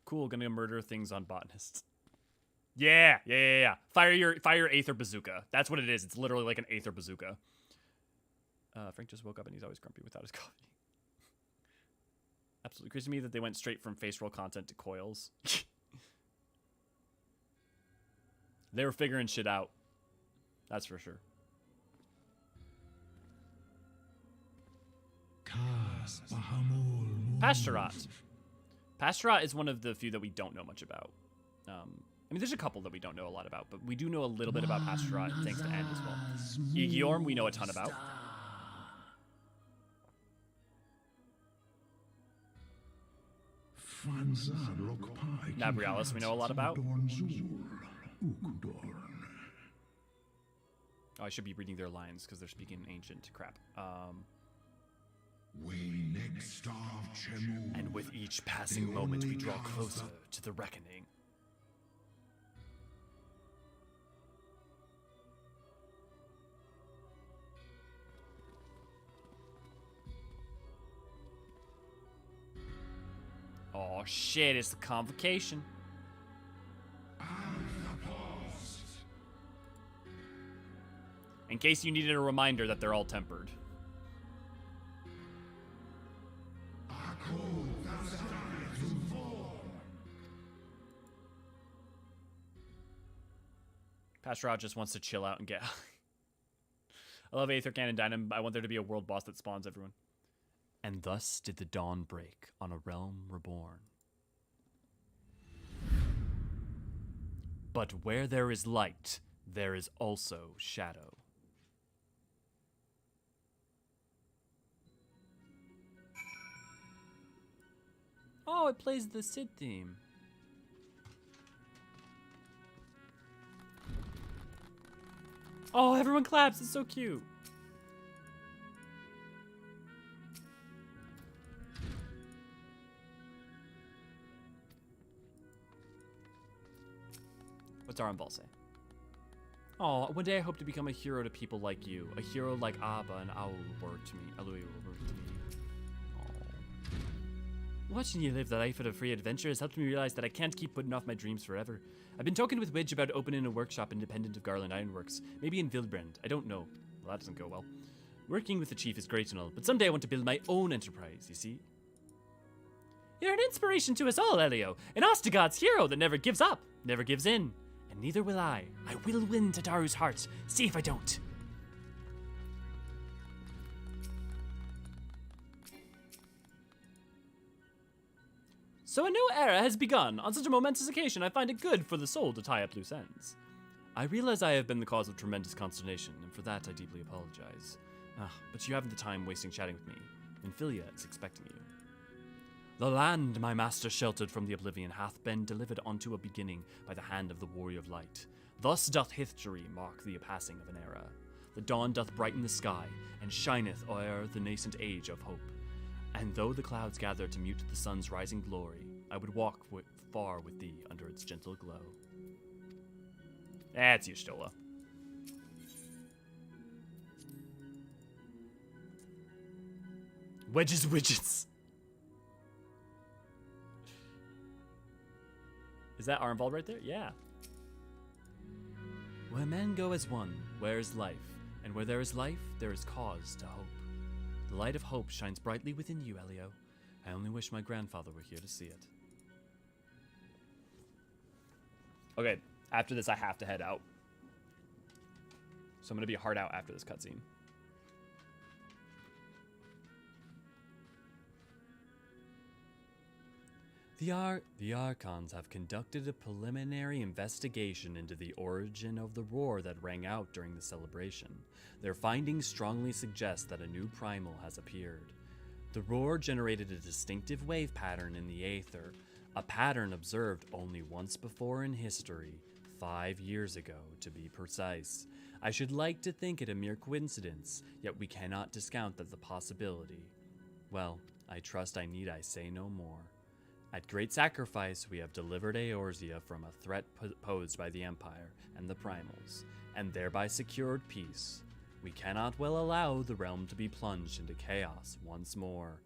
Cool, gonna murder things on botanists. Yeah. Fire your Aether Bazooka. That's what it is. It's literally like an Aether Bazooka. Frank just woke up, and he's always grumpy without his coffee. Absolutely crazy to me that they went straight from face roll content to coils. They were figuring shit out. That's for sure. Pasturat. Pasturat is one of the few that we don't know much about. I mean, there's a couple that we don't know a lot about, but we do know a little bit about Pasturat thanks to End as well. Eorzean, we know a ton about. Nabrialis, we know a lot about. Oh, I should be reading their lines because they're speaking ancient crap. And with each passing moment, we draw closer to the reckoning. Oh shit, it's the convocation. In case you needed a reminder that they're all tempered. Pasturat just wants to chill out and get high. I love Aether Cannon Dynam. I want there to be a world boss that spawns everyone. And thus did the dawn break on a realm reborn. But where there is light, there is also shadow. Oh, it plays the Sid theme. Oh, everyone claps. It's so cute. What's Aranval say? Oh, one day I hope to become a hero to people like you. A hero like Abba and Owl were to me. Alui were to me. Watching you live the life of a free adventure has helped me realize that I can't keep putting off my dreams forever. I've been talking with Widge about opening a workshop independent of Garland Ironworks, maybe in Vilbrand. I don't know. Well, that doesn't go well. Working with the chief is great and all, but someday I want to build my own enterprise, you see? You're an inspiration to us all, Elio. An Ostagod's hero that never gives up, never gives in. And neither will I. I will win Tadaru's heart. See if I don't. So a new era has begun. On such a momentous occasion, I find it good for the soul to tie up loose ends. I realize I have been the cause of tremendous consternation, and for that I deeply apologize. But you haven't the time wasting chatting with me. Infilia is expecting you. The land my master sheltered from the oblivion hath been delivered unto a beginning by the hand of the warrior of light. Thus doth history mark the passing of an era. The dawn doth brighten the sky, and shineth o'er the nascent age of hope. And though the clouds gather to mute the sun's rising glory, I would walk far with thee under its gentle glow. That's you, Stola. Wedges widgets. Is that Armvald right there? Yeah. Where men go as one, where is life? And where there is life, there is cause to hope. The light of hope shines brightly within you, Elio. I only wish my grandfather were here to see it. Okay, after this I have to head out. So I'm going to be hard out after this cutscene. The archons have conducted a preliminary investigation into the origin of the roar that rang out during the celebration. Their findings strongly suggest that a new primal has appeared. The roar generated a distinctive wave pattern in the aether, a pattern observed only once before in history, 5 years ago to be precise. I should like to think it a mere coincidence, yet we cannot discount that the possibility. Well, I trust I say no more. At great sacrifice, we have delivered Eorzea from a threat posed by the Empire and the Primals, and thereby secured peace. We cannot well allow the realm to be plunged into chaos once more.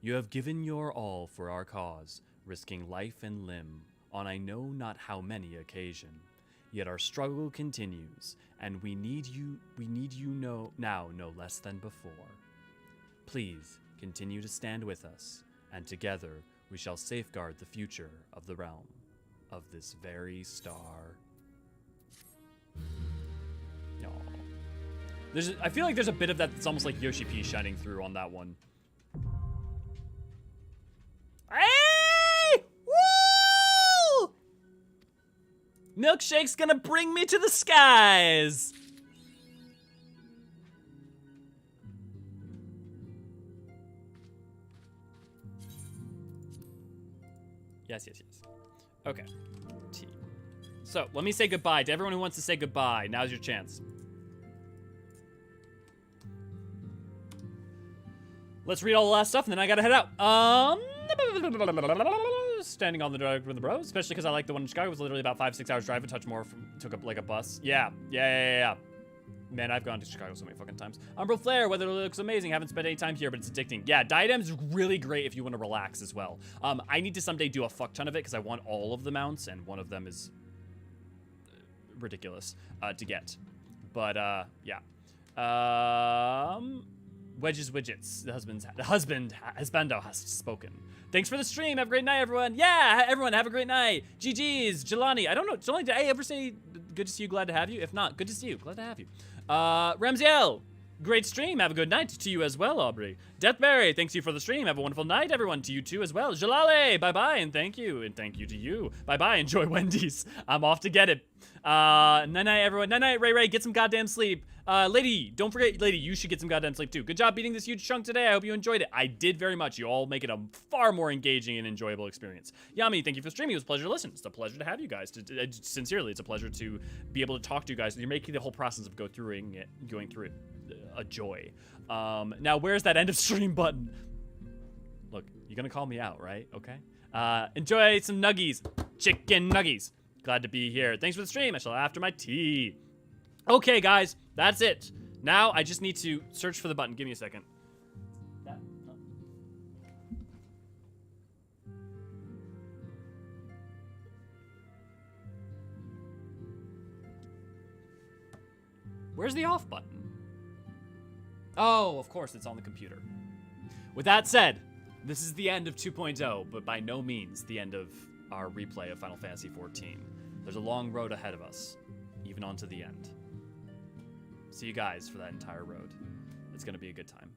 You have given your all for our cause, risking life and limb on I know not how many occasion. Yet our struggle continues, and we need you now no less than before. Please continue to stand with us, and together we shall safeguard the future of the realm, of this very star. No. I feel like there's a bit of that that's almost like Yoshi P shining through on that one. Hey! Woo! Milkshake's gonna bring me to the skies! Yes. Okay. T. So, let me say goodbye to everyone who wants to say goodbye. Now's your chance. Let's read all the last stuff, and then I gotta head out. Standing on the drive with the bros, especially because I like the one in Chicago. It was literally about 5-6 hours drive. A touch more took up like a bus. Yeah. Man, I've gone to Chicago so many fucking times. Umbral Flare, weather looks amazing. Haven't spent any time here, but it's addicting. Yeah, Diadem's really great if you want to relax as well. I need to someday do a fuck ton of it because I want all of the mounts, and one of them is ridiculous to get. But yeah. Wedges Widgets. The husbando has spoken. Thanks for the stream. Have a great night, everyone. Yeah, everyone, have a great night. GG's, Jelani. I don't know. Jelani, did I ever say good to see you, glad to have you? If not, good to see you, glad to have you. Ramziel, great stream. Have a good night to you as well, Aubrey. Deathberry, thanks you for the stream. Have a wonderful night, everyone. To you too as well. Jalale, bye-bye, and thank you. And thank you to you. Bye-bye, enjoy Wendy's. I'm off to get it. Night-night, everyone. Night-night, Ray. Get some goddamn sleep. Lady, don't forget, Lady, you should get some goddamn sleep too. Good job beating this huge chunk today. I hope you enjoyed it. I did very much. You all make it a far more engaging and enjoyable experience. Yami, thank you for streaming. It was a pleasure to listen. It's a pleasure to have you guys. Sincerely, it's a pleasure to be able to talk to you guys. You're making the whole process of going through it a joy. Now, where's that end of stream button? Look, you're gonna call me out, right? Okay. Enjoy some nuggies. Chicken nuggies. Glad to be here. Thanks for the stream. I shall after my tea. Okay, guys, that's it. Now I just need to search for the button. Give me a second. Where's the off button? Oh, of course, it's on the computer. With that said, this is the end of 2.0, but by no means the end of our replay of Final Fantasy XIV. There's a long road ahead of us, even onto the end. See you guys for that entire road. It's gonna be a good time.